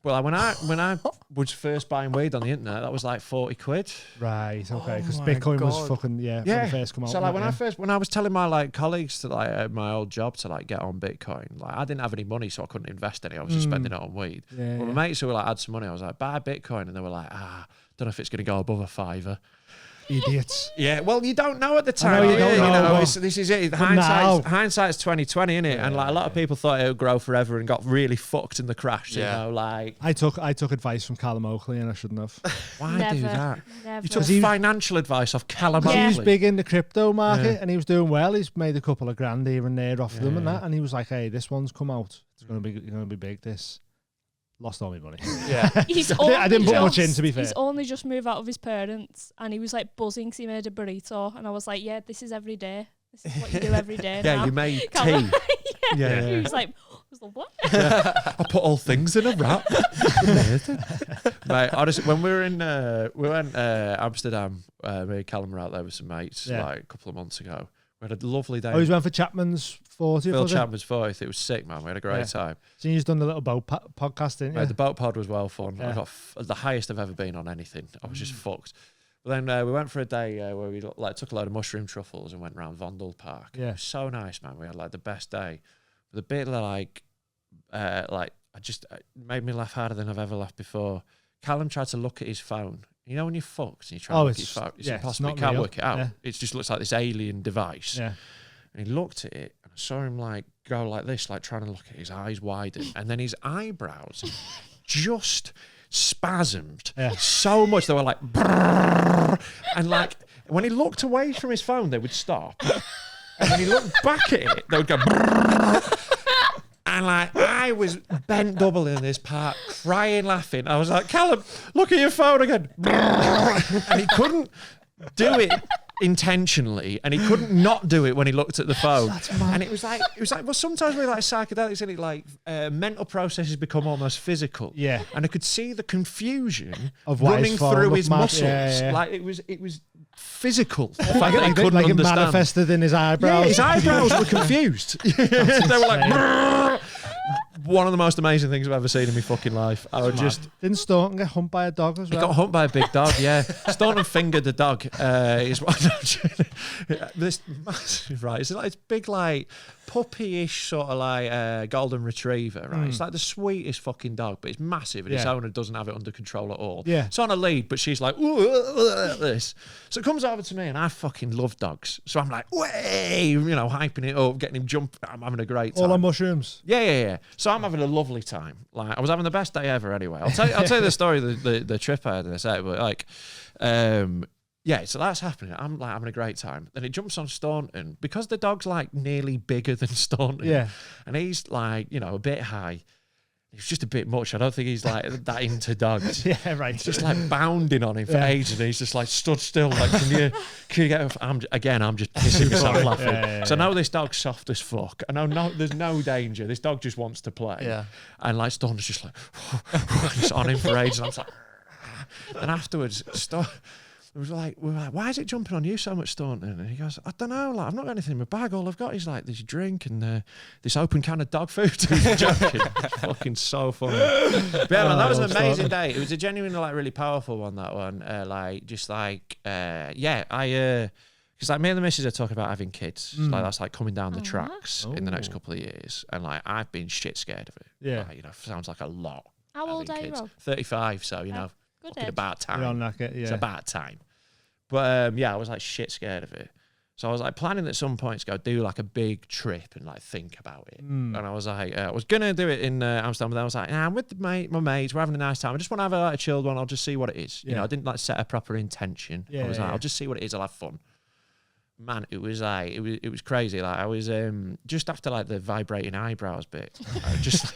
S4: But like when I was first buying weed on the internet, that was like 40 quid.
S2: Right, okay. Because
S5: my
S2: Bitcoin was
S5: God.
S2: fucking, when it first come out.
S4: So like
S2: yeah.
S4: when I was telling my like colleagues to like at my old job to like get on Bitcoin, like I didn't have any money, so I couldn't invest any. I was just spending it on weed.
S2: Yeah,
S4: But
S2: yeah.
S4: my mates who were like had some money, I was like, buy Bitcoin, and they were like, don't know if it's going to go above a $5.
S2: Idiots.
S4: Yeah, well, you don't know at the
S2: I
S4: time.
S2: know you don't know, but-
S4: this is it.
S2: now-
S4: Hindsight's 2020, isn't it? And like a lot of people thought it would grow forever and got really fucked in the crash.
S5: Yeah.
S4: You know, like
S2: I took advice from Callum Oakley and I shouldn't have.
S4: why
S1: Never.
S4: do that?
S1: Never.
S4: You took
S2: he was-
S4: financial advice off Callum
S2: He was
S4: Oakley.
S2: big in the crypto market
S4: Yeah.
S2: and he was doing well. He's made a couple of grand here and there off them and
S4: Yeah.
S2: that. And he was like, "Hey, this one's come out. It's gonna be big. This lost all my money."
S5: Yeah.
S1: He's
S2: I didn't put
S1: only
S2: much in, to be fair.
S1: He's only just moved out of his parents, and he was like buzzing 'cause he made a burrito, and I was like, "Yeah, this is every day. This is what you do every day."
S4: Yeah,
S1: now.
S4: you made
S1: Can't
S4: tea.
S1: yeah.
S4: Yeah.
S1: He was like, "Was the what?"
S4: I put all things in a wrap. Amazing. Mate, honestly, when we went Amsterdam, me and Callum were out there with some mates like a couple of months ago. We had a lovely day.
S2: Oh, he's went for Chapman's 40th.
S4: Phil
S2: was it?
S4: Chapman's 40th. It was sick, man. We had a great
S2: Yeah.
S4: time.
S2: So you've done the little boat podcast, didn't you?
S4: Mate, the boat pod was well fun.
S2: Yeah.
S4: I got the highest I've ever been on anything. I was just fucked. But then we went for a day where we like took a load of mushroom truffles and went round Vondel Park.
S2: Yeah.
S4: It was so nice, man. We had like the best day. But the bit like it made me laugh harder than I've ever laughed before. Callum tried to look at his phone. You know when you're fucked and you try to look at your phone, it's impossible. You
S2: not
S4: can't
S2: real.
S4: work it out.
S2: Yeah.
S4: It just looks like this alien device.
S2: Yeah.
S4: And he looked at it, and I saw him like go like this, like trying to look at his eyes widen, and then his eyebrows just spasmed so much they were like, brrr, and like when he looked away from his phone, they would stop, and when he looked back at it, they would go. Brrr. And like I was bent double in this park, crying, laughing. I was like, Callum, look at your phone again. And he couldn't do it intentionally, and he couldn't not do it when he looked at the phone. And it was like, well, sometimes with like psychedelics, isn't it, like mental processes become almost physical.
S2: Yeah.
S4: And I could see the confusion
S2: Of why
S4: running
S2: his phone
S4: through
S2: looked
S4: his
S2: mad.
S4: muscles.
S2: Yeah, yeah.
S4: Like it was physical. The fact that he couldn't
S2: like it
S4: understand.
S2: manifested in his eyebrows.
S4: Yeah, his eyebrows were confused. They were like, "Brrr." One of the most amazing things I've ever seen in my fucking life. I would just.
S2: Didn't Stork get humped by a dog as
S4: He
S2: well?
S4: got humped by a big dog, yeah. Staunton fingered the dog. Is what this massive, right? It's like this big, like puppy-ish sort of like golden retriever, right? It's like the sweetest fucking dog, but it's massive, and its owner doesn't have it under control at all.
S2: Yeah.
S4: It's on a lead, but she's like, this. So it comes over to me, and I fucking love dogs. So I'm like, way, hyping it up, getting him jump. I'm having a great time.
S2: All on mushrooms.
S4: Yeah. So I'm having a lovely time. Like I was having the best day ever. Anyway, I'll tell you the story of the trip I had in a sec. But like, so that's happening. I'm like having a great time. Then it jumps on Staunton because the dog's like nearly bigger than Staunton.
S2: Yeah.
S4: And he's like, a bit high. It's just a bit much. I don't think he's like that into dogs.
S2: Yeah, right.
S4: He's just like bounding on him for ages, and he's just like stood still. Like, can you get? I'm just pissing myself laughing.
S2: Yeah.
S4: So now this dog's soft as fuck. I know there's no danger. This dog just wants to play.
S5: Yeah.
S4: And like Storm's just like just on him for ages. And I'm just like, and afterwards, we were like, why is it jumping on you so much, Staunton? And he goes, I don't know, like I've not got anything in my bag. All I've got is like this drink and this open can of dog food. He's joking. Fucking so funny. But yeah, man, that was an amazing day. It was a genuinely like really powerful one. That one, because like me and the missus are talking about having kids. Like that's like coming down the tracks in the next couple of years, and like I've been shit scared of it.
S2: Yeah.
S4: Like, sounds like a lot.
S1: How old
S4: having
S1: are you,
S4: kids.
S1: Rob?
S4: 35. So
S1: Good
S4: fucking
S1: age.
S4: about time.
S2: You're on that,
S4: It's
S2: yeah.
S4: about time. But I was like shit scared of it. So I was like planning at some point to go do like a big trip and like think about it. And I was like, I was gonna do it in Amsterdam, but then I was like, nah, I'm with my mates, we're having a nice time. I just want to have a chilled one. I'll just see what it is. You know, I didn't like set a proper intention. I was like, I'll just see what it is. I'll have fun. Man, it was like it was crazy. Like I was just after like the vibrating eyebrows bit, I just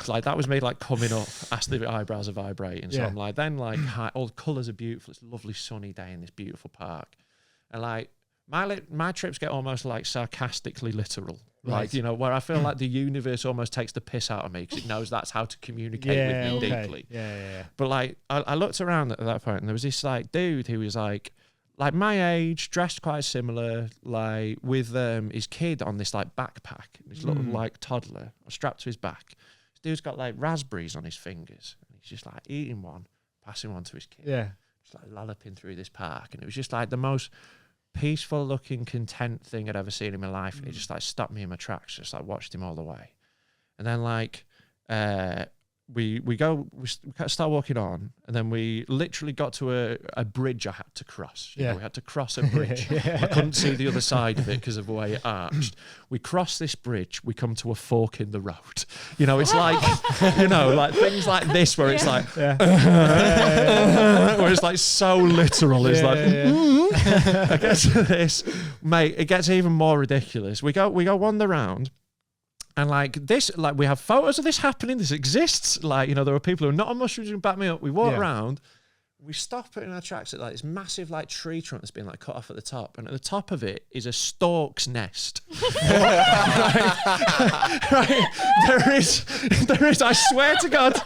S4: like that was me like coming up as the eyebrows are vibrating. So I'm like, then like all the colours are beautiful. It's a lovely sunny day in this beautiful park, and like my trips get almost like sarcastically literal. Like, you know, where I feel like the universe almost takes the piss out of me because it knows that's how to communicate with me deeply. But like I looked around at that point and there was this like dude who was like my age, dressed quite similar, like with his kid on this like backpack, this little like toddler strapped to his back. This dude's got like raspberries on his fingers and he's just like eating one, passing one to his kid. Just like lolloping through this park, and it was just like the most peaceful looking, content thing I'd ever seen in my life. And it just like stopped me in my tracks, just like watched him all the way. And then like we start walking on, and then we literally got to a bridge I had to cross. You know, we had to cross a bridge. I couldn't see the other side of it because of the way it arched. We cross this bridge, we come to a fork in the road. You know, it's like, you know, like things like this where it's like, where it's like so literal. It's like, I get to this, mate, it gets even more ridiculous. We go wander around. And like this, like we have photos of this happening. This exists. Like, you know, there are people who are not on mushrooms who back me up. We walk around. We stop in our tracks at like this massive like tree trunk that's been like cut off at the top, and at the top of it is a stork's nest. right. There is. I swear to God,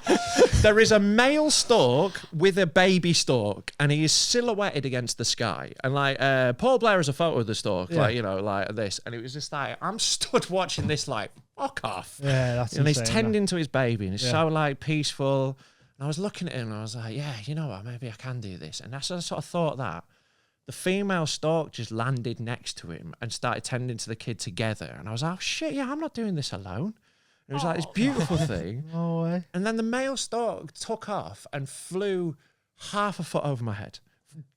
S4: there is a male stork with a baby stork, and he is silhouetted against the sky. And like Paul Blair has a photo of the stork, like, you know, like this, and it was just like I'm stood watching this like fuck off.
S2: Yeah, that's
S4: and
S2: insane,
S4: he's tending to his baby, and it's so like peaceful. I was looking at him and I was like, yeah, you know what, maybe I can do this. And that's I sort of thought that. The female stork just landed next to him and started tending to the kid together. And I was like, oh, shit, yeah, I'm not doing this alone. And it was like this beautiful thing.
S2: No way.
S4: And then the male stork took off and flew half a foot over my head.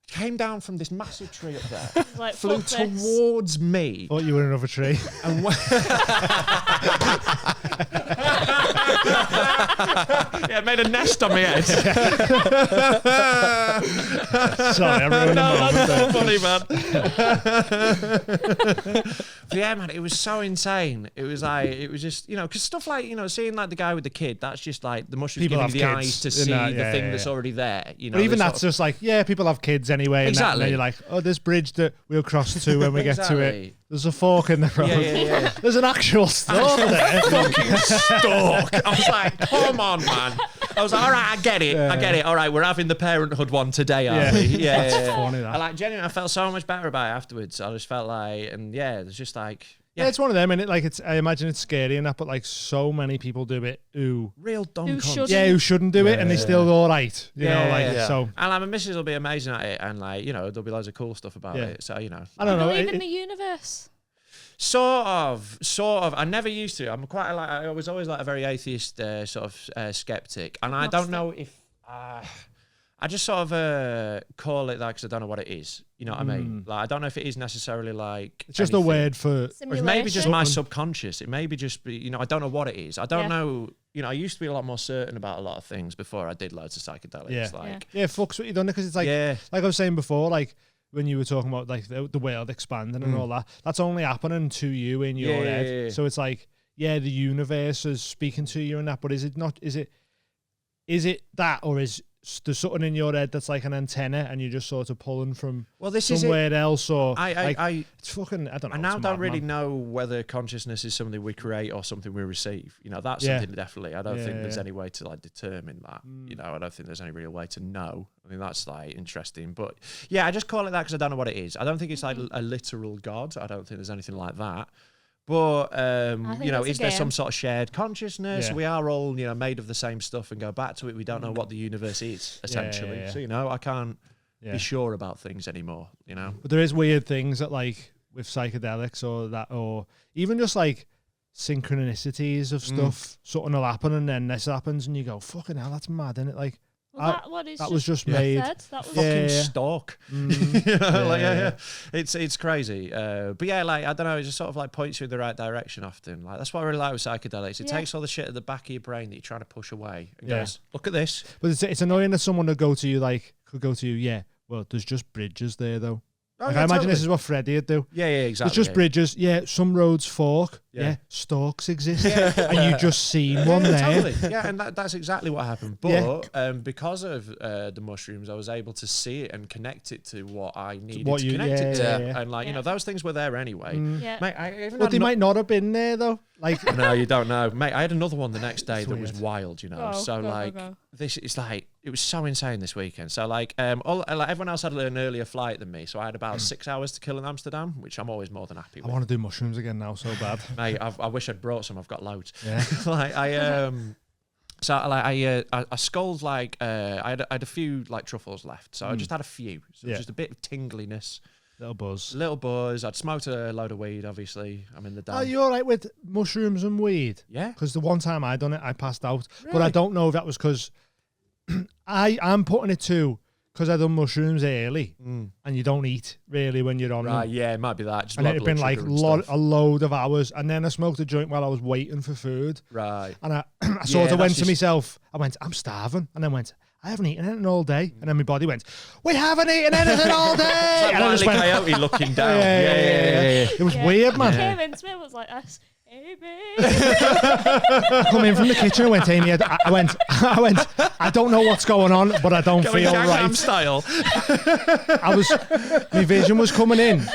S4: Came down from this massive tree up there,
S1: Like,
S4: flew towards me.
S2: Thought you were in another tree.
S4: And yeah, it made a nest on my head.
S2: Sorry, I ruined
S4: that's so funny, man. But yeah, man, it was so insane. It was like, it was just, you know, because stuff like, you know, seeing like the guy with the kid, that's just like the mushrooms
S2: People
S4: giving you the
S2: have kids,
S4: eyes to see the thing that's already there. You know,
S2: but even that's just like, yeah, people have kids anyway.
S4: Exactly.
S2: And then you're like, oh, this bridge that we'll cross to when we get to it. There's a fork in the road.
S4: Yeah.
S2: There's an actual stork there.
S4: Fucking stork. I was like, come on, man. I was like, all right, I get it. I get it. All right, we're having the parenthood one today, aren't we? Yeah.
S2: That's funny, that.
S4: I like, genuinely, I felt so much better about it afterwards. I just felt like, and yeah, it's just like,
S2: yeah, it's one of them, and I imagine it's scary and that, but like so many people do it who
S4: real dumb
S1: Who
S4: cunts.
S1: shouldn't.
S2: yeah, who shouldn't do it, and they still all right, you know, like so.
S4: And like, my missus will be amazing at it, and like, you know, there'll be loads of cool stuff about it. So, you know,
S2: I don't know.
S1: Believe in the universe.
S4: Sort of. I never used to. I'm quite like, I was always like a very atheist sort of skeptic, and I don't know if I just sort of call it that because I don't know what it is. You know what I mean? Like, I don't know if it is necessarily like
S2: It's just
S4: anything.
S2: a word for.
S4: Or it's maybe just my subconscious. It may be just be, you know, I don't know what it is. I don't know. You know, I used to be a lot more certain about a lot of things before I did loads of psychedelics.
S2: Yeah.
S4: Like,
S2: Yeah, fucks what you done because it's like, like I was saying before, like when you were talking about like the world expanding and all that, that's only happening to you in your head. So it's like, yeah, the universe is speaking to you and that, but is it not? Is it that, or is there's something in your head that's like an antenna and you're just sort of pulling from somewhere else, or it's fucking, I don't know.
S4: I now don't really know whether consciousness is something we create or something we receive. You know, that's something definitely. I don't think there's any way to like determine that. You know, I don't think there's any real way to know. I mean, that's like interesting, but yeah, I just call it that because I don't know what it is. I don't think it's like a literal God. I don't think there's anything like that. But, you know, is there some sort of shared consciousness? We are all, you know, made of the same stuff and go back to it. We don't know what the universe is, essentially. So, you know, I can't be sure about things anymore, you know?
S2: But there is weird things that, like, with psychedelics or that, or even just, like, synchronicities of stuff. Something will happen and then this happens and you go, fucking hell, that's mad, isn't it? Like, That was just
S1: you
S2: made.
S1: said. That was
S4: Fucking Stork. You know,
S2: Yeah.
S4: It's crazy. But yeah, like I don't know, it just sort of like points you in the right direction often. Like that's what I really like with psychedelics. It takes all the shit at the back of your brain that you're trying to push away and goes, look at this.
S2: But it's annoying that someone could go to you, yeah, well, there's just bridges there though.
S4: Oh,
S2: I imagine this is what Freddie would do.
S4: Yeah, exactly.
S2: There's just bridges. Yeah, some roads fork. Yeah, Storks exist. And you just seen one there.
S4: Totally. Yeah, and that's exactly what happened. But because of the mushrooms, I was able to see it and connect it to what I needed to connect it to. And like, you know, those things were there anyway.
S1: Yeah.
S4: Mate,
S2: But they might not have been there though. Like,
S4: no, you don't know. Mate, I had another one the next day that was wild, you know.
S1: Go.
S4: This is like, it was so insane this weekend. So like, everyone else had an earlier flight than me. So I had about 6 hours to kill in Amsterdam, which I'm always more than happy with.
S2: I want to do mushrooms again now so bad.
S4: Mate, I wish I'd brought some. I've got loads.
S2: Yeah.
S4: I sculled like I had a few like truffles left, so I just had a few. So just a bit of tingliness, little buzz. I'd smoked a load of weed. Obviously, I'm in the damn.
S2: Are you all right with mushrooms and weed?
S4: Yeah.
S2: Because the one time I done it, I passed out, but I don't know if that was because I'm putting it to. Because I done mushrooms early, and you don't eat really when you're on them.
S4: Yeah, it might be that. Just
S2: and it had been like a load of hours, and then I smoked a joint while I was waiting for food.
S4: Right.
S2: And I sort of went to myself. I went, I'm starving, and then went, I haven't eaten anything all day, and then my body went, we haven't eaten anything all day.
S4: And I just went, Coyote looking down. Yeah.
S2: It was weird, man.
S1: He came into me and was like this. Hey, babe.
S2: I come in from the kitchen and went, Amy, I went, I don't know what's going on, but I don't feel right.
S4: Style.
S2: My vision was coming in,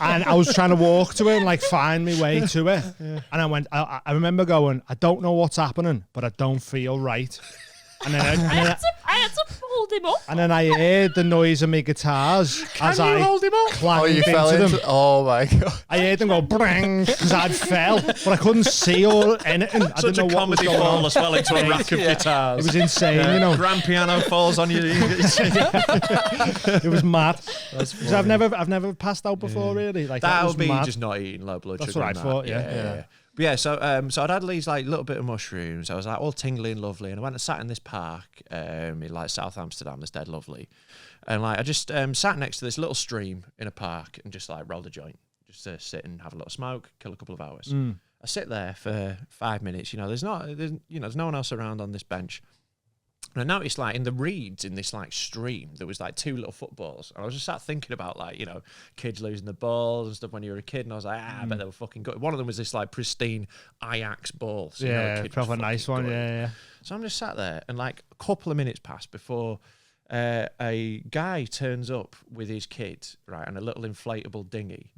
S2: and I was trying to walk to it and like find my way to it. And I went, I remember going, I don't know what's happening, but I don't feel right. And then I
S1: had to hold him up.
S2: And then I heard the noise of my guitars as I
S4: hold him up?
S2: clanged
S5: you fell
S2: into them.
S5: into. Oh my god!
S2: I heard them go brang because I'd fell, but I couldn't see or anything. I
S4: Such
S2: didn't know
S4: a
S2: what was
S4: comedy
S2: going
S4: fall
S2: on.
S4: as well into a rack of guitars.
S2: It was insane, you know.
S4: Grand piano falls on you.
S2: It was mad. Because I've never passed out before, really. Like
S4: that
S2: was
S4: would be
S2: mad.
S4: just not eating low blood sugar.
S2: That's what I thought. Yeah.
S4: But yeah, so I'd had these like little bit of mushrooms. I was like all tingly and lovely, and I went and sat in this park in like South Amsterdam. That's dead lovely, and like I just sat next to this little stream in a park and just like rolled a joint, just to sit and have a little smoke, kill a couple of hours. I sit there for 5 minutes. You know, there's no one else around on this bench. And I noticed, like, in the reeds in this, like, stream, there was, like, 2 little footballs. And I was just sat thinking about, like, you know, kids losing the balls and stuff when you were a kid. And I was like, I bet they were fucking good. One of them was this, like, pristine Ajax ball. So,
S2: Yeah,
S4: you know,
S2: proper nice one. Yeah.
S4: So I'm just sat there, and, like, a couple of minutes passed before a guy turns up with his kid, right, and a little inflatable dinghy.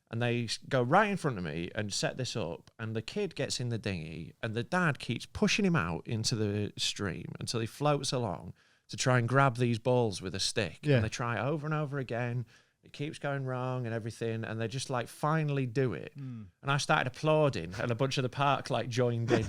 S4: And they go right in front of me and set this up, and the kid gets in the dinghy, and the dad keeps pushing him out into the stream until he floats along to try and grab these balls with a stick.
S2: Yeah.
S4: And they try over and over again. It keeps going wrong and everything, and they just like finally do it. And I started applauding, and a bunch of the park like joined in.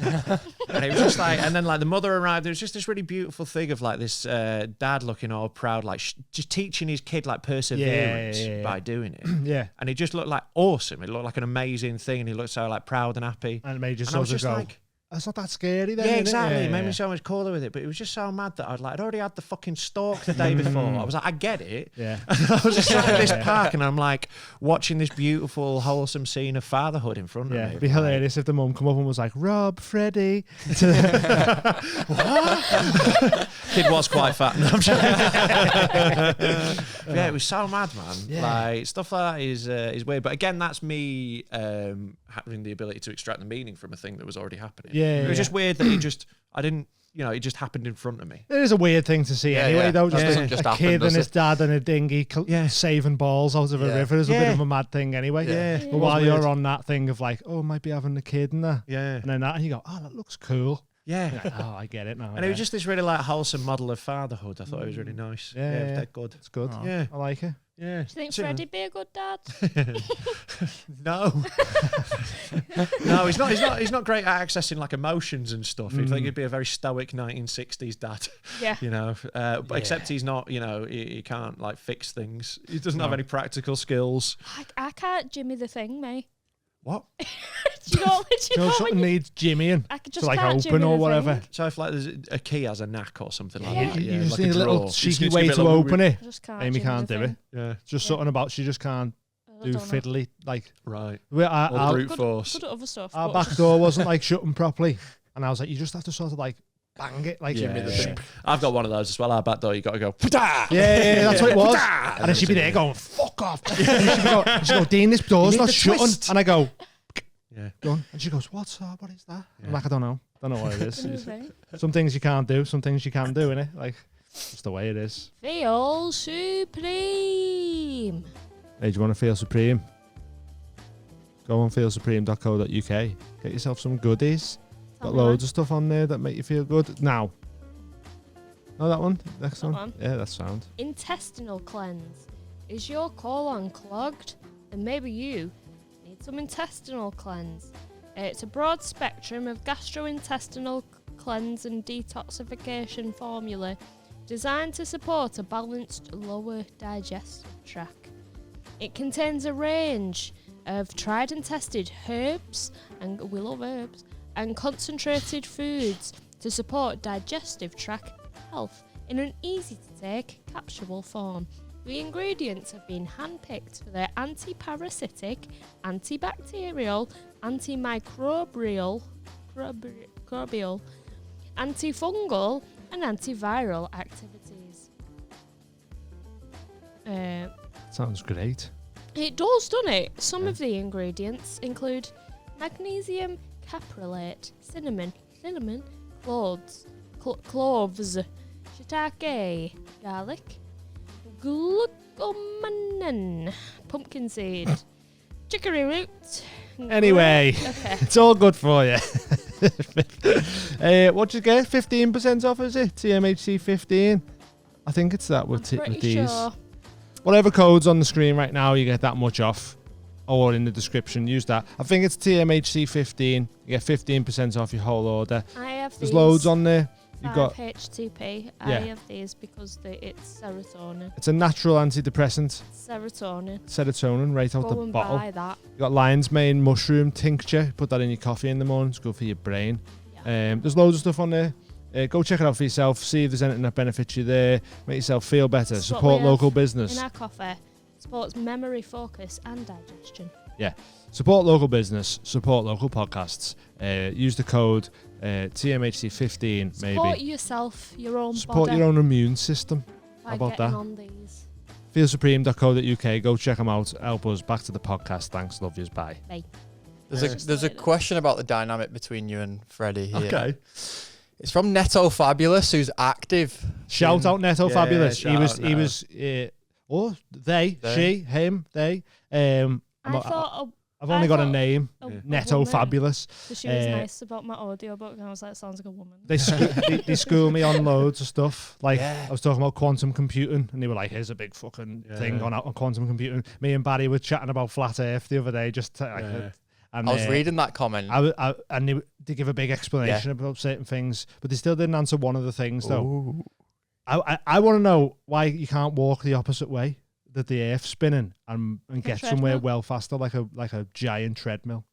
S4: And it was just like, and then like the mother arrived. There was just this really beautiful thing of like this dad looking all proud, like just teaching his kid like perseverance by doing it.
S2: Yeah.
S4: And it just looked like awesome. It looked like an amazing thing, and he looked so like proud and happy.
S2: And it made you
S4: And I was
S2: sort of
S4: just
S2: go,
S4: like,
S2: that's not that scary then.
S4: yeah,
S2: innit?
S4: exactly. It made me so much cooler with it. But it was just so mad that I'd already had the fucking Stork the day before. I was like, I get it.
S2: Yeah.
S4: And I was just sat at this park, and I'm like watching this beautiful, wholesome scene of fatherhood in front of me.
S2: Yeah, it'd be hilarious if the mum come up and was like, Rob, Freddie.
S4: Kid was quite fat. No, I'm yeah, it was so mad, man.
S2: Yeah.
S4: Like stuff like that is weird. But again, that's me having the ability to extract the meaning from a thing that was already happening.
S2: Yeah,
S4: it was just weird that it just happened in front of me.
S2: It is a weird thing to see anyway, though.
S5: That
S2: Just
S5: doesn't
S2: a
S5: just happen,
S2: kid
S5: does
S2: and his
S5: it?
S2: dad and a dinghy saving balls out of a river is a bit of a mad thing anyway.
S4: Yeah.
S2: But while you're on that thing of like, oh, might be having a kid and that.
S4: Yeah.
S2: And then that, and you go, oh, that looks cool.
S4: Yeah.
S2: You're like, oh, I get it now.
S4: And it was just this really like wholesome model of fatherhood. I thought it was really nice.
S2: Yeah,
S4: it was dead good.
S2: It's good.
S4: Yeah.
S2: I like it.
S4: Yeah.
S1: Do you think Freddie'd be a good dad?
S4: No. No, he's not great at accessing like emotions and stuff. I think he'd be a very stoic 1960s dad.
S1: Yeah.
S4: You know, but except he's not, you know, he can't like fix things. He doesn't have any practical skills.
S1: I can't Jimmy the thing, mate.
S4: What?
S1: Do you know when
S2: something needs jimmying
S1: I could
S2: to
S1: just
S2: like
S1: can't
S2: open
S1: jimmy
S2: or
S1: the
S2: whatever.
S1: thing.
S4: So if like there's a key has a knack or something like
S1: Yeah.
S4: that.
S2: You just
S4: like
S2: need a little
S4: drawer.
S2: cheeky
S4: It's
S2: way
S4: gonna
S2: to
S4: be like,
S2: open it.
S1: I just can't
S2: Amy
S1: jimmy
S2: can't
S1: the
S2: do it.
S1: thing.
S4: Yeah.
S2: Just
S1: Yeah.
S2: something about she just can't
S1: I
S2: do
S1: don't know.
S2: fiddly. Like
S4: Right.
S2: our
S4: Or brute force.
S1: Good at other stuff.
S2: our
S1: but
S2: back
S1: just-
S2: door wasn't like shutting properly, and I was like, you just have to sort of like bang it, like
S4: Yeah.
S2: the thing.
S4: I've got one of those as well. Our back door, you got to go.
S2: Yeah, that's what it was.
S4: And
S2: And then she'd be there going, "Fuck off!" And she'd go, "Dean, this door's
S4: You need
S2: not
S4: the
S2: shutting."
S4: twist.
S2: And I go,
S4: Yeah.
S2: "Done." And she goes, "What is that?" I'm like, "I don't know what it is."
S1: Another thing.
S2: Some things you can't do, some things you can do, innit? Like, it's the way it is.
S1: Feel supreme.
S2: Hey, do you want to feel supreme? Go on feelsupreme.co.uk. Get yourself some goodies.
S1: Tell
S2: Got
S1: me
S2: loads of stuff on there that make you feel good. Now. Oh, that one? Next
S1: That
S2: one?
S1: one.
S2: Yeah, that's sound.
S1: Intestinal cleanse. Is your colon clogged? Then maybe you need some intestinal cleanse. It's a broad spectrum of gastrointestinal cleanse and detoxification formula designed to support a balanced lower digestive tract. It contains a range of tried and tested herbs, and we love herbs, and concentrated foods to support digestive tract health in an easy-to-take capsule form. The ingredients have been handpicked for their anti-parasitic, antibacterial, antimicrobial, antifungal, and antiviral activities.
S2: Sounds great.
S1: It does, doesn't it? Some of the ingredients include magnesium caprylate, cinnamon, cloves, shiitake, garlic, glucomannan, pumpkin seed, chicory root.
S2: Anyway,
S1: Okay.
S2: it's all good for you. What you get? 15% off, is it? TMHC 15. I think it's that
S1: I'm
S2: with
S1: pretty
S2: these.
S1: sure.
S2: Whatever code's on the screen right now, you get that much off. Or in the description, use that. I think it's TMHC 15. You get 15% off your whole order.
S1: I have
S2: There's
S1: these.
S2: loads on there. You've got.
S1: 5-HTP. I
S2: Yeah.
S1: have these because it's serotonin.
S2: It's a natural antidepressant.
S1: Serotonin.
S2: Serotonin right out
S1: Go
S2: the
S1: and
S2: bottle.
S1: buy that.
S2: You got lion's mane mushroom tincture. Put that in your coffee in the morning. It's good for your brain.
S1: Yeah.
S2: There's loads of stuff on there. Go check it out for yourself. See if there's anything that benefits you there. Make yourself feel better.
S1: That's what
S2: Support
S1: we have
S2: local business.
S1: In our coffee, supports memory, focus, and digestion.
S2: Support local business. Support local podcasts. Use the code TMHC15
S1: Support
S2: maybe.
S1: yourself, your own
S2: Support
S1: body.
S2: your own immune system.
S1: by
S2: How about
S1: getting
S2: that?
S1: on these.
S2: Feelsupreme.co.uk. Go check them out. Help us. Back to the podcast. Thanks. Love yous. Bye.
S5: There's a question about the dynamic between you and Freddie here.
S2: Okay.
S5: It's from Netto Fabulous, who's active.
S2: Shout out Netto
S4: Yeah,
S2: Fabulous.
S4: shout
S2: He
S4: out Netto.
S2: was they, she, him, they. I've only got a
S1: thought
S2: name.
S1: a
S2: Netto
S1: woman,
S2: Fabulous.
S1: So she was
S2: Uh,
S1: nice about my audiobook, and I was like, sounds like a woman.
S2: They school me on loads of stuff. Like
S5: Yeah.
S2: I was talking about quantum computing, and they were like, "Here's a big fucking thing on quantum computing." Me and Barry were chatting about flat Earth the other day. And
S5: I was reading that comment.
S2: and they give a big explanation about certain things, but they still didn't answer one of the things though.
S5: Ooh.
S2: I want to know why you can't walk the opposite way, that the Earth's spinning and get somewhere
S1: treadmill?
S2: well faster, like a giant treadmill.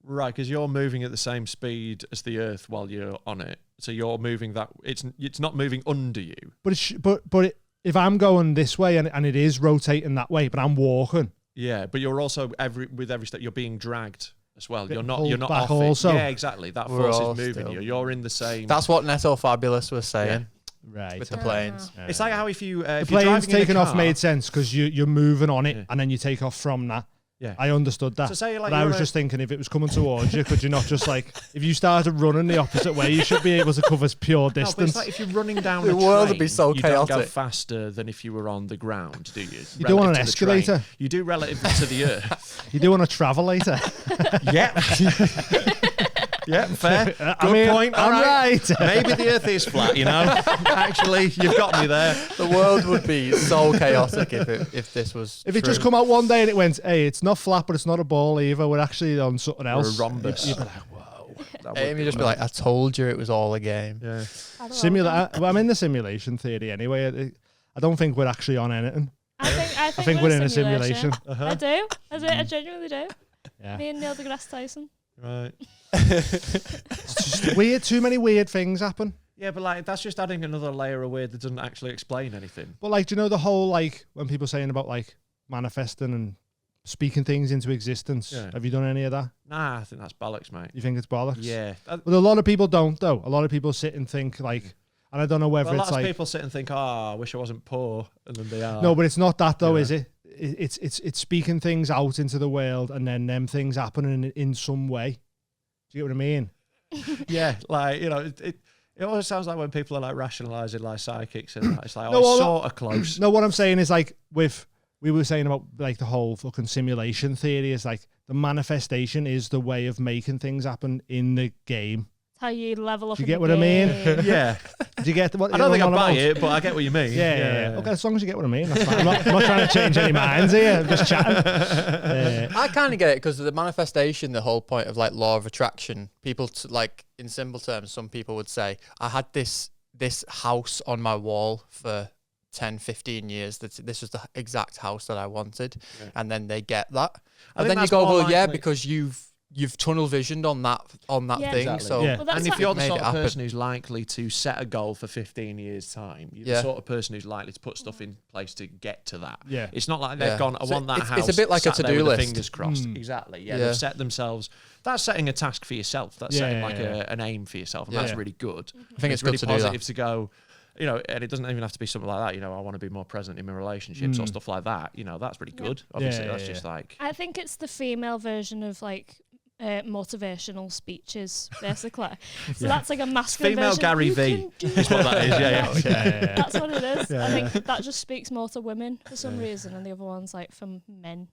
S4: Right, because you're moving at the same speed as the Earth while you're on it. So you're moving that. It's not moving under you.
S2: But if I'm going this way and it is rotating that way, but I'm walking.
S4: Yeah, but you're also with every step you're being dragged as well.
S2: Bit
S4: You're not
S2: pulled
S4: off
S2: back
S4: it.
S2: also.
S4: Yeah, exactly. That
S5: We're
S4: force
S5: all
S4: is moving
S5: still-
S4: you. You're in the same.
S5: That's what Netto Fabulous was saying
S2: Right.
S5: with the planes.
S4: It's like how if you
S2: The
S4: if you're
S2: plane's
S4: driving in a
S2: taking off
S4: car-
S2: made sense because you're moving on it
S4: Yeah.
S2: and then you take off from that.
S4: Yeah.
S2: I understood that.
S4: So say like
S2: but I
S4: you're
S2: was just thinking if it was coming towards you, could you not just like, if you started running the opposite way, you should be able to cover pure
S4: No, but
S2: distance.
S4: it's like if you're running down
S5: The
S4: a
S5: world would
S4: train,
S5: be so
S4: you don't go
S5: chaotic.
S4: faster than if you were on the ground, do you?
S2: You do on an
S4: Relative to the train.
S2: escalator.
S4: You do relative to the Earth.
S2: You do want to travel later.
S4: Yeah. Yeah, fair. Good
S2: I mean,
S4: point. All
S2: I'm right.
S4: Maybe the Earth is flat, you know. Actually, you've got me there.
S5: The world would be so chaotic if this was
S2: If it
S5: true.
S2: just come out one day and it went, hey, it's not flat, but it's not a ball either. We're actually on something
S4: Or a
S2: else.
S4: rhombus.
S2: You'd be like, whoa.
S4: That would
S5: Amy
S4: be
S5: just be like, I told you it was all a game.
S4: yeah.
S1: I don't know.
S2: Well, I'm in the simulation theory anyway. I don't think we're actually on anything.
S1: I think
S2: I think we're in a simulation.
S1: I do. I genuinely do.
S2: Yeah.
S1: Me and Neil deGrasse Tyson.
S4: Right.
S2: It's just weird. Too many weird things happen.
S4: Yeah, but like that's just adding another layer of weird that doesn't actually explain anything.
S2: But like, do you know the whole like when people saying about like manifesting and speaking things into existence?
S4: Yeah.
S2: Have you done any of that?
S4: Nah, I think that's bollocks, mate.
S2: You think it's bollocks?
S4: Yeah.
S2: Well, a lot of people don't though. A lot of people sit and think like, and I don't know whether
S4: Well, a
S2: it's
S4: lot
S2: like
S4: of people sit and think, "Oh, I wish I wasn't poor," and then they are.
S2: no, but it's not that though,
S4: Yeah.
S2: is it? It's speaking things out into the world and then them things happening in some way. Do you get what I mean?
S4: Yeah, like it always sounds like when people are like rationalising like psychics and that, it's like,
S2: No,
S4: it's
S2: well,
S4: sort of close.
S2: No, what I'm saying is like we were saying about like the whole fucking simulation theory is like the manifestation is the way of making things happen in the game.
S1: It's how you level up.
S2: Do you
S1: in
S2: get
S1: the
S2: what I mean?
S1: game.
S4: Yeah,
S2: Do you get what
S4: I don't think I
S2: what I'm
S4: buy
S2: on
S4: it, but I get what you mean.
S2: Yeah. Okay, as long as you get what I mean, that's fine. I'm not trying to change any minds here. I'm just chatting.
S5: I kind of get it because the manifestation, the whole point of like law of attraction, people like in simple terms, some people would say, I had this house on my wall for 10, 15 years. This was the exact house that I wanted. Yeah. And then they get that. And then you go, well, yeah, because you've tunnel visioned on that
S1: Yeah.
S5: thing.
S4: Exactly.
S5: So
S2: Yeah.
S1: Well, that's
S4: and if
S1: what-
S4: you're the
S5: Made
S4: sort
S5: it
S4: of
S5: happen.
S4: person who's likely to set a goal for 15 years' time, you're the sort of person who's likely to put stuff in place to get to that.
S2: Yeah.
S4: It's not like they've gone, I
S5: So
S4: want that
S5: it's
S4: house.
S5: a bit like a
S4: sat there
S5: to-do
S4: with the
S5: list.
S4: Fingers crossed. Exactly. Yeah,
S5: Yeah.
S4: they've set themselves. That's setting a task for yourself. That's setting like an aim for yourself, and that's
S2: Yeah.
S4: really good.
S5: I think it's
S4: really
S5: good to do
S4: positive
S5: that.
S4: to go. And it doesn't even have to be something like that. I want to be more present in my relationships or stuff like that. That's really good. Obviously, that's just like.
S1: I think it's the female version of like motivational speeches, basically. So that's like a masculine
S4: Female
S1: version.
S4: Gary
S1: You
S4: V
S1: can do
S4: is what that is. Yeah.
S2: Yeah.
S1: That's what it is. I think that just speaks more to women for some reason, and the other one's like for men,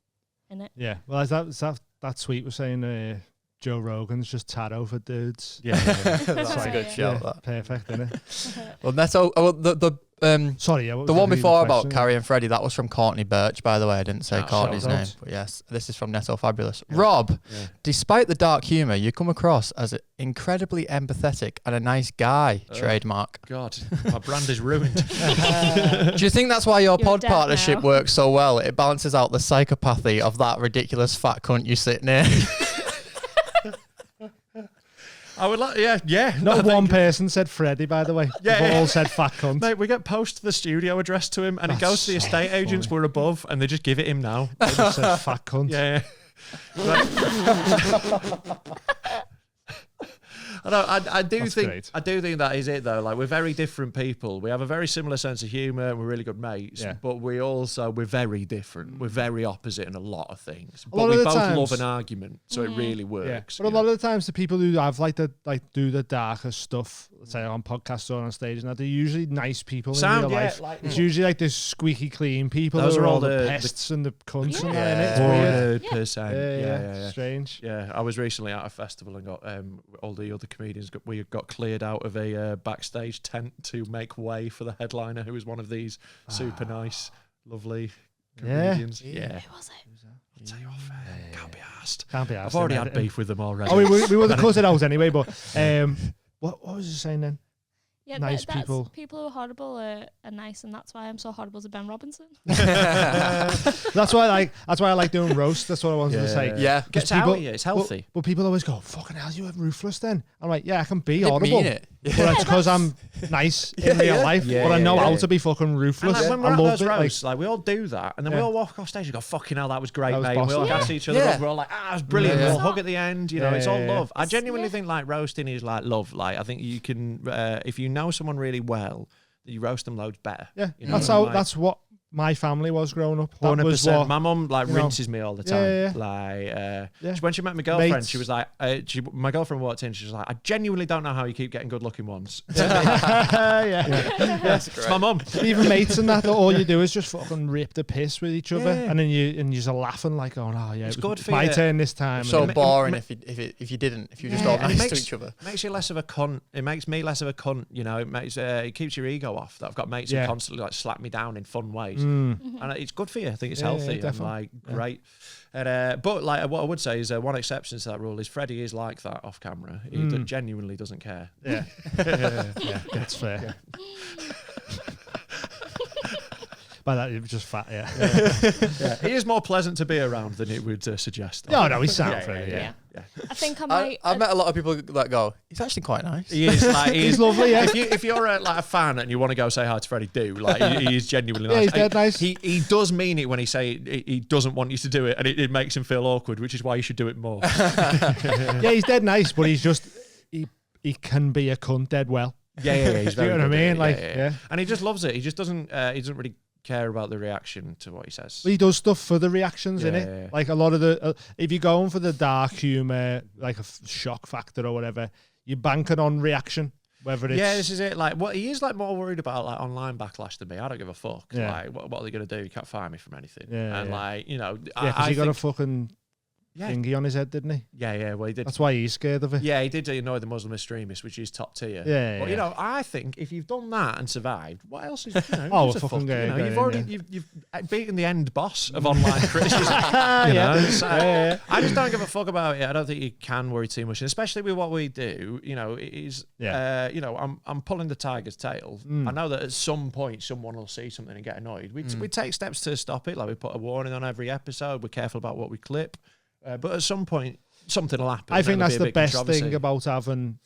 S1: innit?
S2: Yeah. Well, is that tweet was saying Joe Rogan's just tarot for dudes.
S4: Yeah.
S5: That's a
S1: Yeah.
S5: good shout.
S2: Yeah,
S5: That.
S2: perfect, isn't it?
S5: Well, that's all. Oh, the
S2: Sorry, yeah. What
S5: The
S2: was
S5: one
S2: the
S5: before about
S2: question?
S5: Carrie and Freddie, that was from Courtney Birch, by the way. I didn't say
S4: Oh,
S5: Courtney's
S2: shout
S5: name,
S2: out.
S5: but yes, this is from Netto Fabulous. Rob, despite the dark humour, you come across as incredibly empathetic and a nice guy. Trademark.
S4: God, my brand is ruined.
S5: Do you think that's why your
S1: You're
S5: pod
S1: dead
S5: partnership
S1: now.
S5: works so well? It balances out the psychopathy of that ridiculous fat cunt you sit near.
S4: I would like, yeah.
S2: Not one person said Freddie, by the way.
S4: Yeah.
S2: They've all said fat cunt.
S4: Mate, we get post the studio address to him, and it
S2: That's
S4: goes to the
S2: so
S4: estate agents
S2: funny.
S4: we're above, and they just give it him now.
S2: They just said fat cunt.
S4: Yeah. I do
S2: That's
S4: think
S2: great.
S4: I do think that is it though. Like we're very different people. We have a very similar sense of humour and we're really good mates.
S2: Yeah.
S4: But we're very different. We're very opposite in a lot of things.
S2: lot
S4: But we
S2: of the
S4: both
S2: times-
S4: love an argument, so it really
S2: Yeah.
S4: works.
S2: But a lot of the times the people who have do the darker stuff, say on podcasts or on stage, and that they're usually nice people
S4: Sound,
S2: in real
S4: yeah,
S2: life.
S4: like-
S2: It's usually like the squeaky clean people.
S4: Those
S2: who
S4: are
S2: are
S4: all
S2: all the
S4: the-
S2: pests and the cunts and
S1: Yeah.
S2: that, innit? It's weird.
S4: 100%. Yeah.
S2: Strange.
S4: Yeah, I was recently at a festival and got all the other comedians. We got cleared out of a backstage tent to make way for the headliner, who was one of these super nice, lovely
S2: Yeah.
S4: comedians. Yeah,
S1: Who was it?
S4: I'll tell you off. Can't be asked.
S2: Can't be arsed.
S4: I've already
S2: innit?
S4: had beef with them already.
S2: Oh, we would have cut it out anyway, but what was you saying then?
S1: Yeah,
S2: Nice
S1: that's
S2: people.
S1: People who are horrible are nice, and that's why I'm so horrible to Ben Robinson.
S2: That's why I like doing roast. That's what I wanted to say.
S5: Yeah.
S2: Because
S4: Gets out of you, it's healthy.
S2: But people always go, fucking hell, you have ruthless then. I'm like, yeah, I can be
S5: Didn't
S2: horrible.
S5: mean it.
S2: But it's because I'm nice in real life.
S4: Yeah,
S2: but I know
S4: yeah,
S2: how
S4: yeah.
S2: to be fucking
S4: And
S2: ruthless.
S4: like, when we're
S2: I
S4: at
S2: love
S4: those
S2: it.
S4: roasts, like we all do that, and then we
S2: Yeah.
S4: all walk off stage and go, "Fucking hell, that was great,
S2: That was
S4: mate." We all
S2: boss.
S4: gas each other
S5: Yeah.
S4: up. We're all like, "Ah, it was brilliant."
S5: Yeah.
S4: We'll hug at the end. It's all
S2: Yeah, yeah.
S4: love. I genuinely think like roasting is like love. Like I think you can, if you know someone really well, you roast them loads better.
S2: Yeah,
S4: You know,
S2: that's how.
S4: like-
S2: That's what my family was growing up. That was
S4: 100%.
S2: what.
S4: My mum like
S2: you know.
S4: rinses me all the time.
S2: Yeah,
S4: Like
S2: Yeah.
S4: when she met my girlfriend,
S2: Mates.
S4: she was like, my girlfriend walked in. She was like, I genuinely don't know how you keep getting good-looking ones.
S2: yeah.
S5: That's
S4: It's my mum.
S2: Even mates and that, all you do is just fucking rip the piss with each other,
S4: Yeah.
S2: and then you're just laughing like, oh no, yeah,
S4: It's
S2: it was
S4: good for
S2: my
S4: you.
S2: turn this time.
S5: So
S2: And-
S5: boring if you didn't, if you just all
S4: and it
S5: nice to
S4: makes-
S5: each other.
S4: Makes you less of a cunt. It makes me less of a cunt. It makes it keeps your ego off. That I've got mates
S2: Yeah.
S4: who constantly like slap me down in fun ways,
S2: Mm.
S4: and it's good for you. I think it's
S2: Yeah,
S4: healthy and
S2: definitely.
S4: like great. And but like what I would say is one exception to that rule is Freddie is like that off camera. He genuinely doesn't care.
S2: Yeah, yeah, that's fair. By that, it was just fat. Yeah.
S4: Yeah. He is more pleasant to be around than it would suggest.
S2: No, he's sound for it.
S1: Yeah.
S4: Yeah.
S1: I think I might.
S5: I've met a lot of people that go, he's actually quite nice.
S4: He is like
S2: He's lovely. Yeah.
S4: If you're a fan and you want to go say hi to Freddie, do like he is genuinely nice.
S2: Yeah, he's dead nice.
S4: He does mean it when he say he doesn't want you to do it, and it makes him feel awkward, which is why you should do it more.
S2: Yeah, he's dead nice, but he's just he can be a cunt dead well.
S4: Yeah. He's very
S2: You know what I
S4: good at
S2: mean?
S4: it,
S2: Like,
S4: yeah.
S2: yeah.
S4: And he just loves it. He just doesn't really care about the reaction to what he says.
S2: But he does stuff for the reactions,
S4: Yeah,
S2: innit?
S4: yeah.
S2: Like a lot of the, if you're going for the dark humour, like a shock factor or whatever, you're banking on reaction. Whether it's
S4: Yeah, this is it. Like, what he is like more worried about like online backlash than me. I don't give a fuck.
S2: Yeah.
S4: Like, what are they gonna do? You can't fire me from anything.
S2: Yeah,
S4: and
S2: yeah.
S4: like, you know,
S2: yeah, because he got a
S4: think-
S2: fucking thingy on his head, didn't he?
S4: yeah. Well, he did.
S2: That's why he's scared of it.
S4: Yeah, he did annoy the Muslim extremists, which is top tier.
S2: Yeah,
S4: But
S2: yeah.
S4: you know, I think if you've done that and survived, what else is? You know,
S2: Oh,
S4: who's a
S2: fucking
S4: fuck,
S2: go-
S4: you know,
S2: go
S4: you've
S2: in,
S4: already
S2: yeah.
S4: you've beaten the end boss of online criticism. You know, so I just don't give a fuck about it. I don't think you can worry too much, and especially with what we do. You know, it is.
S2: Yeah.
S4: You know, I'm pulling the tiger's tail. I know that at some point someone will see something and get annoyed. We take steps to stop it. Like we put a warning on every episode. We're careful about what we clip. But at some point, something will happen.
S2: I think
S4: There'll
S2: that's
S4: be a
S2: the
S4: big
S2: best
S4: controversy.
S2: thing about having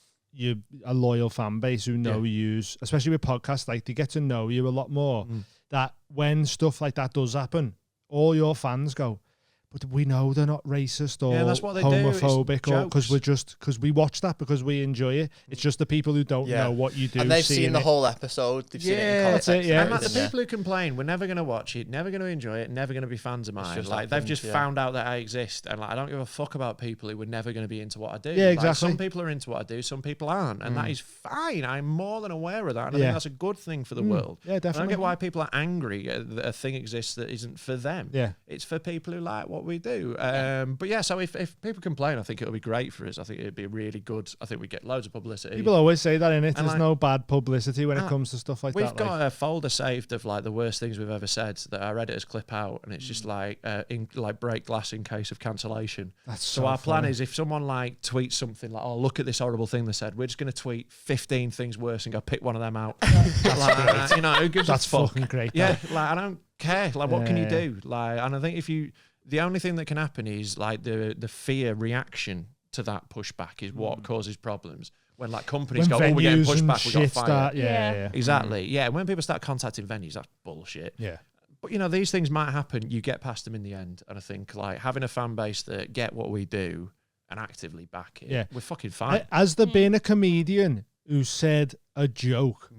S2: a loyal fan base who know you, especially with podcasts, like they get to know you a lot more. That when stuff like that does happen, all your fans go, but we know they're not racist or
S4: that's what they do. It's
S2: homophobic, or
S4: jokes.
S2: because we watch that because we enjoy it. It's just the people who don't
S5: Yeah.
S2: know what you do.
S5: And they've
S2: seeing
S5: seen the
S2: it.
S5: whole episode. They've seen it in
S4: Yeah,
S5: context.
S2: that's it, yeah.
S4: And like the
S5: everything,
S4: people who complain, we're never going to watch it, never going to enjoy it, never going to be fans of mine.
S5: just
S4: Like they've
S5: happened,
S4: just
S5: yeah.
S4: found out that I exist, and like I don't give a fuck about people who were never going to be into what I do.
S2: Yeah,
S4: Like,
S2: exactly.
S4: some people are into what I do, some people aren't, and that is fine. I'm more than aware of that, and I
S2: Yeah.
S4: think that's a good thing for the world.
S2: Yeah,
S4: I don't
S2: definitely.
S4: get why people are angry that a thing exists that isn't for them.
S2: Yeah.
S4: It's for people who like what we do. But yeah, so if people complain, I think it'll be great for us. I think it'd be really good. I think we get loads of publicity.
S2: People always say that, innit? There's
S4: like-
S2: no bad publicity when it
S4: No,
S2: comes to stuff like
S4: We've
S2: that.
S4: got a folder saved of like the worst things we've ever said that our editors clip out, and it's just like break glass in case of cancellation.
S2: That's
S4: So
S2: so
S4: our plan
S2: funny.
S4: is if someone like tweets something like, "Oh, look at this horrible thing they said," we're just going to tweet 15 things worse and go pick one of them out. Like, you know, who gives
S2: That's
S4: a fuck?
S2: fucking great.
S4: Yeah,
S2: that.
S4: like I don't care. Like, what can you
S2: Yeah.
S4: do? Like, and I think the only thing that can happen is like the fear reaction to that pushback is what causes problems. When like companies
S2: When
S4: go, "Oh, we're getting
S2: venues and
S4: pushback, we got
S2: shit
S4: fired."
S2: start, yeah,
S1: Yeah.
S2: yeah.
S4: Exactly. Yeah. When people start contacting venues, that's bullshit.
S2: Yeah.
S4: But you know, these things might happen. You get past them in the end, and I think like having a fan base that get what we do and actively back it.
S2: Yeah.
S4: We're fucking fine.
S2: Has there been a comedian who said a joke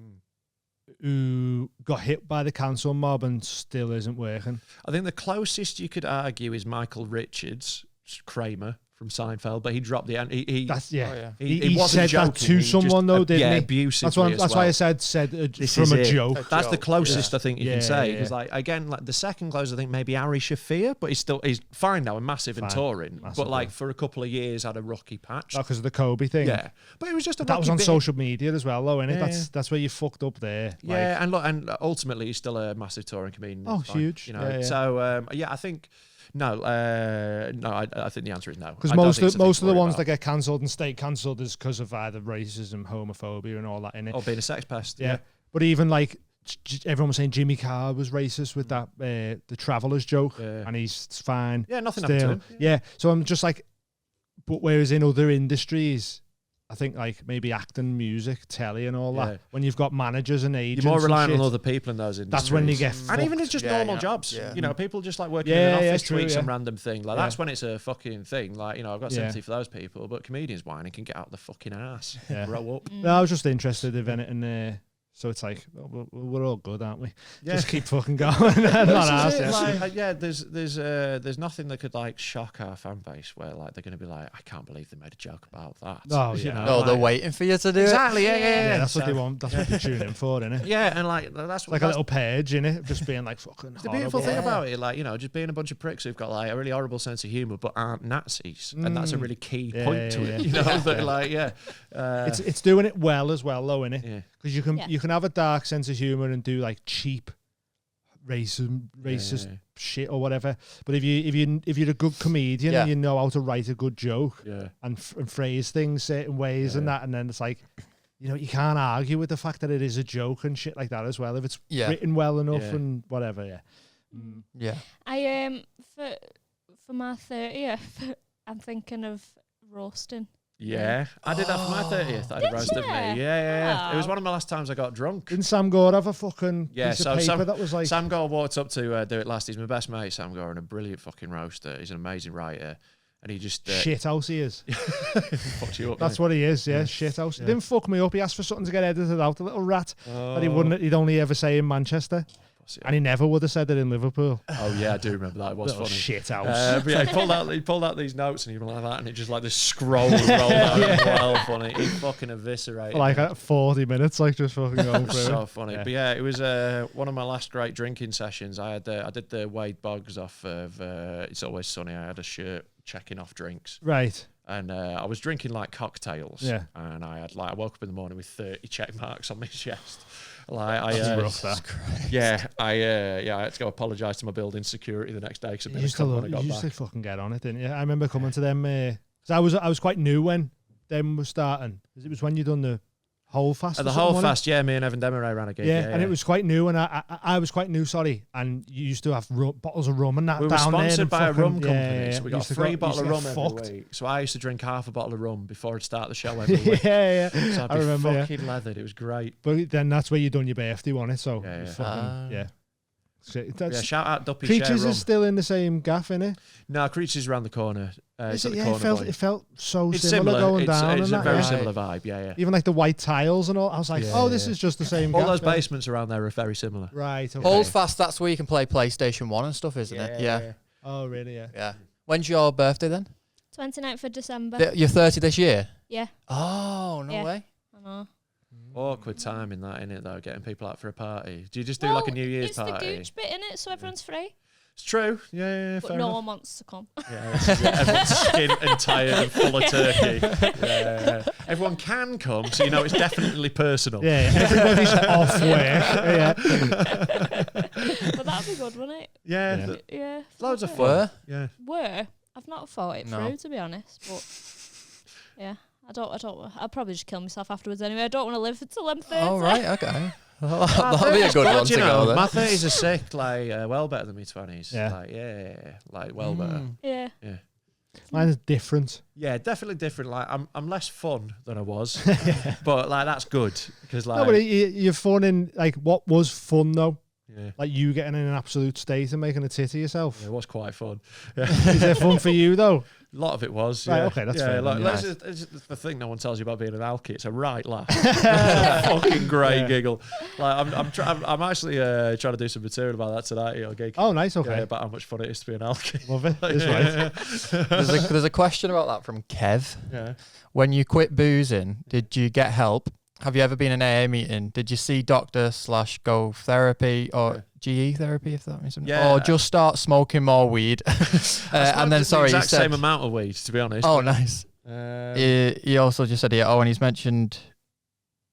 S2: who got hit by the cancel mob and still isn't working?
S4: I think the closest you could argue is Michael Richards, Kramer from Seinfeld, but he dropped the end.
S2: That's yeah.
S5: Oh, yeah.
S2: He
S4: wasn't
S2: said that
S4: joking,
S2: to
S4: he
S2: someone
S4: just,
S2: though, didn't
S4: yeah,
S2: he?
S4: abusively
S2: That's why.
S4: as
S2: That's why I
S4: well.
S2: said
S4: This
S2: from
S4: is
S2: a
S4: it.
S2: joke.
S4: That's the
S5: joke,
S4: closest
S5: yeah.
S4: I think you
S2: Yeah,
S4: can say.
S2: yeah.
S4: Because like again, like the second closest, I think maybe Ari Shafir, but he's fine now and massive and
S2: Fine.
S4: touring.
S2: Massive,
S4: but like
S2: yeah.
S4: for a couple of years had a rocky patch.
S2: Because of the Kobe thing.
S4: Yeah, but it was just a
S2: That was
S4: rocky
S2: on
S4: bit.
S2: social media as well, though, innit?
S4: Yeah.
S2: That's where you fucked up there.
S4: Yeah,
S2: Like,
S4: and look, and ultimately he's still a massive touring comedian.
S2: Oh,
S4: It's fine,
S2: huge.
S4: You know,
S2: Yeah, yeah.
S4: so I think no. I think the answer is no.
S2: because
S4: I don't
S2: most
S4: think it's
S2: of
S4: a thing
S2: most
S4: to
S2: of the
S4: worry
S2: ones
S4: about.
S2: that get cancelled and stay cancelled is because of either racism, homophobia, and all that in it.
S4: or being a sex pest.
S2: Yeah. But even like everyone was saying Jimmy Carr was racist with that the Travellers joke,
S4: Yeah.
S2: and he's fine.
S4: Yeah, nothing happened to
S2: Still,
S4: him.
S2: yeah. So I'm just like, but whereas in other industries, I think like maybe acting, music, telly, and all
S4: Yeah.
S2: that, when you've got managers and agents,
S4: You're more
S2: and
S4: reliant on
S2: shit,
S4: other people in those industries.
S2: that's when you get
S4: And
S2: fucked.
S4: even it's just
S5: Yeah,
S4: normal
S5: yeah.
S4: jobs.
S5: Yeah.
S4: You know, people just like working
S2: Yeah,
S4: in an
S2: yeah,
S4: office,
S2: true,
S4: tweet some
S2: yeah.
S4: random thing. Like
S2: Yeah.
S4: that's when it's a fucking thing. Like, you know, I've got
S2: Yeah.
S4: sympathy for those people, but comedians whining can get out the fucking ass.
S2: Yeah.
S4: Grow up.
S2: No, I was just interested if anything. So it's like we're all good, aren't we?
S4: Yeah.
S2: Just keep fucking going. Not
S4: This is
S2: ours,
S4: it,
S2: yeah.
S4: like, yeah, there's nothing that could like shock our fan base where like they're gonna be like, I can't believe they made a joke about that.
S2: Oh,
S4: You
S2: yeah.
S4: know,
S5: No,
S4: like-
S5: they're waiting for you to do it.
S4: Exactly, yeah.
S2: Yeah, that's what
S4: So-
S2: they want. That's what they tune in for, isn't it?
S4: Yeah, and like that's what
S2: Like a
S4: that's
S2: little page, innit? Just being like fucking.
S4: the beautiful
S2: horrible.
S4: thing
S5: Yeah.
S4: about it, like, you know, just being a bunch of pricks who've got like a really horrible sense of humour but aren't Nazis, and that's a really key
S2: Yeah,
S4: point to
S2: yeah,
S4: it.
S2: yeah.
S4: You know,
S2: Yeah.
S4: that like, yeah,
S2: It's doing it well as well, though, innit?
S4: yeah.
S2: Because you can
S1: Yeah.
S2: you can have a dark sense of humor and do like cheap racist
S4: Yeah.
S2: shit or whatever. But if you're a good comedian
S5: Yeah.
S2: and you know how to write a good joke
S4: Yeah.
S2: and phrase things certain ways and
S4: Yeah.
S2: that, and then it's like you can't argue with the fact that it is a joke and shit like that as well. If it's written well enough and whatever,
S5: Yeah.
S1: I for my 30th, I'm thinking of roasting.
S4: Yeah, I did that for my 30th. I roasted me. Yeah. It was one of my last times I got drunk.
S2: Didn't Sam Gore have a fucking piece of paper that was like...
S4: Sam Gore walked up to do it last. He's my best mate, Sam Gore, and a brilliant fucking roaster. He's an amazing writer. And he just...
S2: shithouse he is.
S4: Fucked you up,
S2: That's what he is, shithouse. He didn't fuck me up. He asked for something to get edited out, a little rat that he'd only ever say in Manchester. And he never would have said it in Liverpool.
S4: Oh yeah, I do remember that. It was funny.
S2: Shit house.
S4: But yeah, he pulled out these notes and he went like that, and it just like this scroll rolled out as well. Funny. He fucking eviscerated.
S2: For like 40 minutes, like just fucking going through.
S4: So funny. Yeah. But yeah, it was one of my last great drinking sessions. I did the Wade Boggs off of It's Always Sunny. I had a shirt checking off drinks.
S2: Right.
S4: And I was drinking like cocktails.
S2: Yeah.
S4: And I woke up in the morning with 30 check marks on my chest.
S2: That's rough, that.
S4: I had to go apologise to my building security the next day because
S2: You used to fucking get on it, didn't you? I remember coming to them because I was quite new when them was starting. It was when you done the whole fast.
S4: The whole fast, yeah. Me and Evan Demaray ran a gig.
S2: Yeah, and it was quite new, and I was quite new. Sorry, and you used to have bottles of rum and that.
S4: We were
S2: down
S4: sponsored
S2: there
S4: by a rum company, so we got a free bottle of rum
S2: fucked.
S4: every week. So I used to drink half a bottle of rum before I'd start the show every week.
S2: yeah.
S4: So I'd
S2: I
S4: be
S2: remember.
S4: Fucking leathered. It was great.
S2: But then that's where you done your birthday, wasn't it? So
S4: Shout out Duppy
S2: Creatures
S4: Share
S2: is still in the same gaff, innit?
S4: No, Creatures around the corner.
S2: Is
S4: at
S2: it?
S4: the
S2: Yeah,
S4: corner
S2: it felt so
S4: it's
S2: similar going down.
S4: It's
S2: and
S4: a
S2: that,
S4: very
S2: yeah.
S4: similar vibe. Yeah.
S2: Even like the white tiles and all. I was like, this is just the same.
S4: All
S2: gaff,
S4: those
S2: yeah.
S4: basements around there are very similar.
S2: Right. Okay.
S5: Holdfast, that's where you can play PlayStation 1 and stuff, isn't it? Yeah.
S2: Oh, really? Yeah.
S5: Yeah. When's your birthday then?
S1: 29th of December.
S5: You're 30 this year?
S1: Yeah.
S5: Oh, no way.
S1: I know.
S4: Awkward time in that, innit, though, getting people out for a party. Do you just do like a New Year's
S1: it's
S4: party?
S1: It's the gooch bit, innit, so everyone's free.
S4: It's true. Yeah,
S1: But
S4: fair
S1: no
S4: enough.
S1: one wants to come.
S4: Everyone's skint and tired and full of turkey. Yeah. Everyone can come, so you know it's definitely personal.
S2: Yeah, everybody's off work. Yeah.
S1: But that'd be good, wouldn't it?
S4: Yeah.
S1: Yeah.
S4: Loads of
S5: Were?
S4: fun. Yeah.
S1: I've not thought it through, to be honest, but yeah. I don't. I'll probably just kill myself afterwards anyway. I don't want to live until I'm 30.
S5: Oh, right, okay. That'll be a good one to
S4: you know,
S5: go then.
S4: my 30s are sick, like well better than my 20s.
S2: Yeah.
S4: Like well better.
S1: Yeah.
S2: Mine's different.
S4: Yeah, definitely different. Like I'm less fun than I was, but like that's good because like
S2: No, but you're fun in like what was fun though.
S4: yeah,
S2: Like you getting in an absolute state and making a tit of yourself.
S4: it was quite fun.
S2: Is it fun for you though?
S4: A lot of it was.
S2: Right,
S4: Yeah.
S2: okay, that's
S4: yeah,
S2: fair
S4: like,
S2: then,
S4: it's just the thing no one tells you about being an alky. It's a right laugh. It's a fucking great giggle. Like I'm actually trying to do some material about that tonight at your gig.
S2: Oh, nice. Okay.
S4: Yeah, about how much fun it is to be an alky.
S2: Love it. It's right.
S5: There's a question about that from Kev.
S4: Yeah.
S5: When you quit boozing, did you get help? Have you ever been in an AA meeting? Did you see doctor/go therapy or GE therapy, if that means something?
S4: Yeah.
S5: Or just start smoking more weed? And then, sorry,
S4: the
S5: you
S4: exact
S5: said,
S4: same amount of weed, to be honest.
S5: oh, nice. He also just said here, and he's mentioned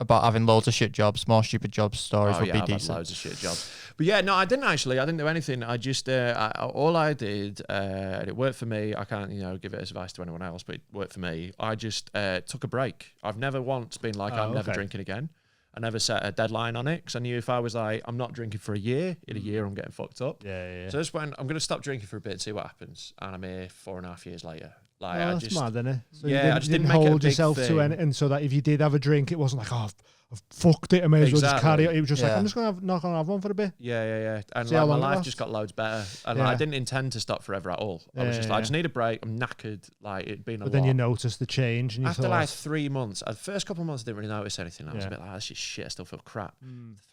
S5: about having loads of shit jobs, more stupid jobs, stories would be
S4: I've had
S5: decent.
S4: loads of shit jobs. But yeah, no, I didn't do anything. I just, all I did, and it worked for me. I can't, give it as advice to anyone else, but it worked for me. I just took a break. I've never once been like, I'm never drinking again. I never set a deadline on it because I knew if I was like, I'm not drinking for a year, in a year I'm getting fucked up.
S2: Yeah.
S4: So I just went, I'm going to stop drinking for a bit and see what happens. And I'm here 4.5 years later. Like,
S2: Oh,
S4: I
S2: that's
S4: just,
S2: mad, isn't it? So
S4: yeah, I just didn't make it a
S2: hold
S4: big
S2: yourself
S4: thing.
S2: to anything, so that if you did have a drink, it wasn't like, oh, I've fucked it. I may as well just carry it. It was just like,
S5: Yeah.
S2: I'm just not gonna have one for a bit.
S4: Yeah. And
S2: See how
S4: like, my
S2: long it
S4: life
S2: lasts.
S4: just got loads better. And
S2: Yeah.
S4: like, I didn't intend to stop forever at all. I was just like, I just need a break. I'm knackered. Like, it'd been a
S2: But
S4: lot.
S2: then you noticed the change, and you
S4: After
S2: thought,
S4: like 3 months, the first couple of months I didn't really notice anything. I was
S2: Yeah.
S4: a bit like, oh, this is shit, I still feel crap.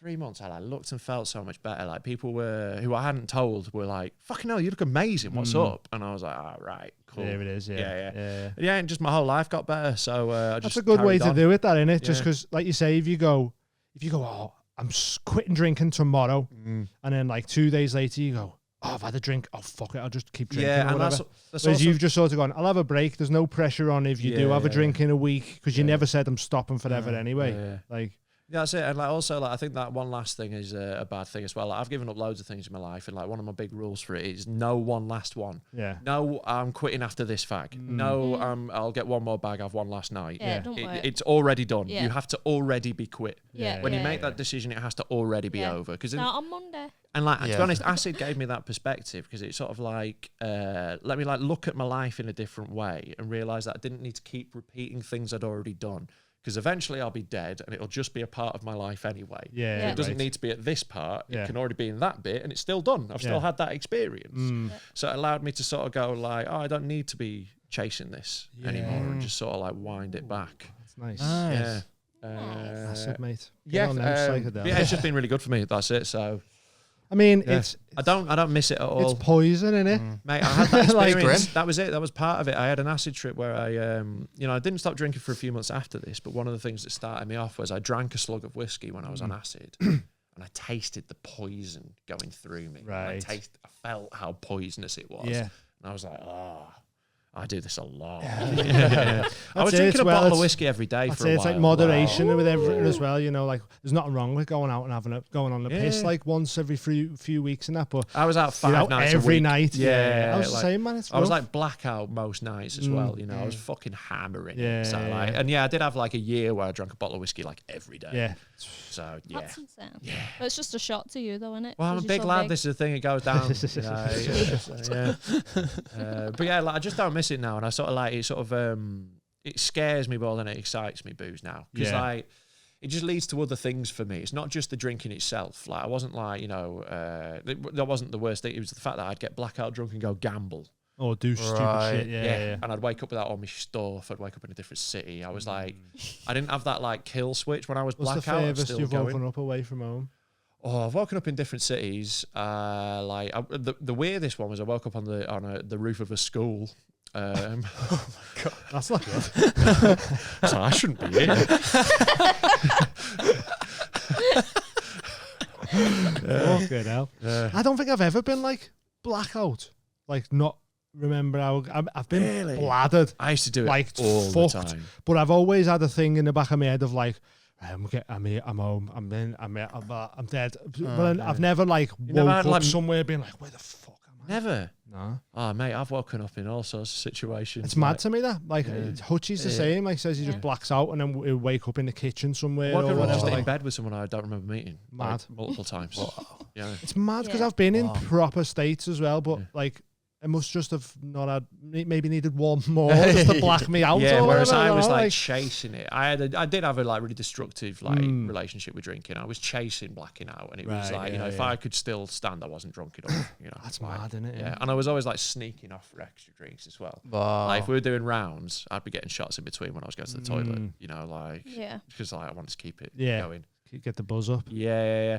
S4: 3 months, I like looked and felt so much better. Like people who I hadn't told were like, fucking hell, you look amazing. What's up? And I was like, oh, right, cool.
S2: there it is.
S4: Yeah, and just my whole life got better. So I just
S2: That's a good way
S4: carried
S2: to
S4: on.
S2: do it, that, innit? Just
S4: Yeah.
S2: because, like you say, if you go, oh, I'm quitting drinking tomorrow, and then like 2 days later you go, oh, I've had a drink. Oh, fuck it, I'll just keep drinking.
S4: Yeah,
S2: or
S4: and
S2: whatever.
S4: that's
S2: Whereas
S4: also,
S2: you've just sort of gone, I'll have a break. There's no pressure on if you do have a drink in a week because you never said I'm stopping forever anyway.
S4: Yeah.
S2: Like,
S4: Yeah, that's it. And like also, like I think that one last thing is a bad thing as well. Like, I've given up loads of things in my life, and like one of my big rules for it is no one last one.
S2: Yeah.
S4: No, I'm quitting after this fag. No, I'll get one more bag. I've one last night.
S1: Yeah, don't work.
S4: It's already done.
S1: Yeah.
S4: You have to already be quit.
S1: Yeah.
S4: When you make that decision, it has to already be over. Because
S1: Not on Monday.
S4: and like to be honest, acid gave me that perspective because it sort of like let me like look at my life in a different way and realize that I didn't need to keep repeating things I'd already done. Because eventually I'll be dead and it'll just be a part of my life anyway.
S2: Yeah.
S4: It doesn't need to be at this part.
S2: Yeah.
S4: It can already be in that bit and it's still done. I've still had that experience. So it allowed me to sort of go like, oh, I don't need to be chasing this anymore and just sort of like wind it back.
S2: That's nice.
S4: Yeah.
S2: Acid, mate. Get
S4: Yeah,
S2: on them psychedelics.
S4: yeah, it's just been really good for me. That's it. So
S2: I mean,
S4: yeah.
S2: it's
S4: I don't miss it at all.
S2: it's poison, innit?
S4: Mate, I had that
S2: Like
S4: experience.
S5: grim.
S4: That was it. That was part of it. I had an acid trip where I, I didn't stop drinking for a few months after this. But one of the things that started me off was I drank a slug of whiskey when I was on acid, and I tasted the poison going through me.
S2: Right.
S4: I felt how poisonous it was.
S2: Yeah.
S4: And I was like, oh, I do this a lot.
S2: Yeah.
S4: I was
S2: That's it,
S4: drinking a
S2: well,
S4: bottle of
S2: it's-
S4: whiskey every day
S2: That's
S4: for a
S2: it.
S4: while.
S2: It's like moderation with everything as well. You know, like there's nothing wrong with going out and going on the piss
S4: Yeah.
S2: like once every few weeks and that. But
S4: I was out
S2: you know,
S4: 5 nights
S2: every
S4: a week.
S2: night.
S4: Yeah,
S2: I was the
S4: like-
S2: same, man. It's
S4: I was
S2: rough.
S4: like blackout most nights as well. You know, I was fucking hammering.
S2: Yeah,
S4: it. So
S2: yeah,
S4: like,
S2: yeah.
S4: and yeah, I did have like a year where I drank a bottle of whiskey like every day.
S2: yeah.
S4: So yeah.
S1: That's insane. Yeah. But it's just a shot to you, though, isn't it?
S4: Well, I'm a big lad. This is the thing. It goes down. You know, yeah. But yeah, like I just don't miss it now, and I sort of like it. Sort of it scares me more than it excites me. Booze now, because
S2: Yeah.
S4: like it just leads to other things for me. It's not just the drinking itself. Like I wasn't like that wasn't the worst thing. It was the fact that I'd get blackout drunk and go gamble.
S2: Or do stupid
S5: Right.
S2: shit. Yeah.
S4: And I'd wake up without all my stuff. I'd wake up in a different city. I was like, I didn't have that like kill switch when I was
S2: What's the
S4: blackout. I was
S2: furthest
S4: still
S2: you've
S4: going.
S2: woken up away from home?
S4: Oh, I've woken up in different cities. The weirdest one was I woke up on the roof of a school.
S2: That's not good.
S4: So I shouldn't be here.
S2: Fucking hell. I don't think I've ever been like blackout. Like not remember how I've been
S4: Really?
S2: bladdered.
S4: I used to do it
S2: Like
S4: all the
S2: fucked.
S4: time.
S2: But I've always had a thing in the back of my head of like, I'm here, I'm home, I'm dead. But I've never like
S4: never
S2: woke
S4: had,
S2: up
S4: like,
S2: somewhere being like, where the fuck am I?
S4: Never.
S2: No.
S4: Oh, mate, I've woken up in all sorts of situations.
S2: It's mad to me that like Hutchie's the same. Like says he just blacks out and then he'll wake up in the kitchen somewhere
S4: Woken
S2: or
S4: up
S2: whatever.
S4: just in
S2: Like,
S4: bed with someone I don't remember meeting. Like,
S2: Mad.
S4: multiple times. Yeah.
S2: it's mad because
S1: Yeah.
S2: I've been in proper states as well, but like I must just have not had maybe needed one more just to black me out.
S4: Yeah,
S2: or
S4: whereas
S2: whatever,
S4: I
S2: you
S4: was
S2: know,
S4: like chasing it. I did have a like really destructive like relationship with drinking. I was chasing blacking out, and it was
S2: Right,
S4: like if I could still stand, I wasn't drunk enough.
S2: that's
S4: like,
S2: mad, isn't it?
S4: Yeah, and I was always like sneaking off for extra drinks as well.
S5: Wow.
S4: Like if we were doing rounds, I'd be getting shots in between when I was going to the toilet. You know, like
S1: Yeah.
S4: because like I wanted to keep it
S2: Yeah.
S4: going.
S2: Get the buzz up.
S4: Yeah.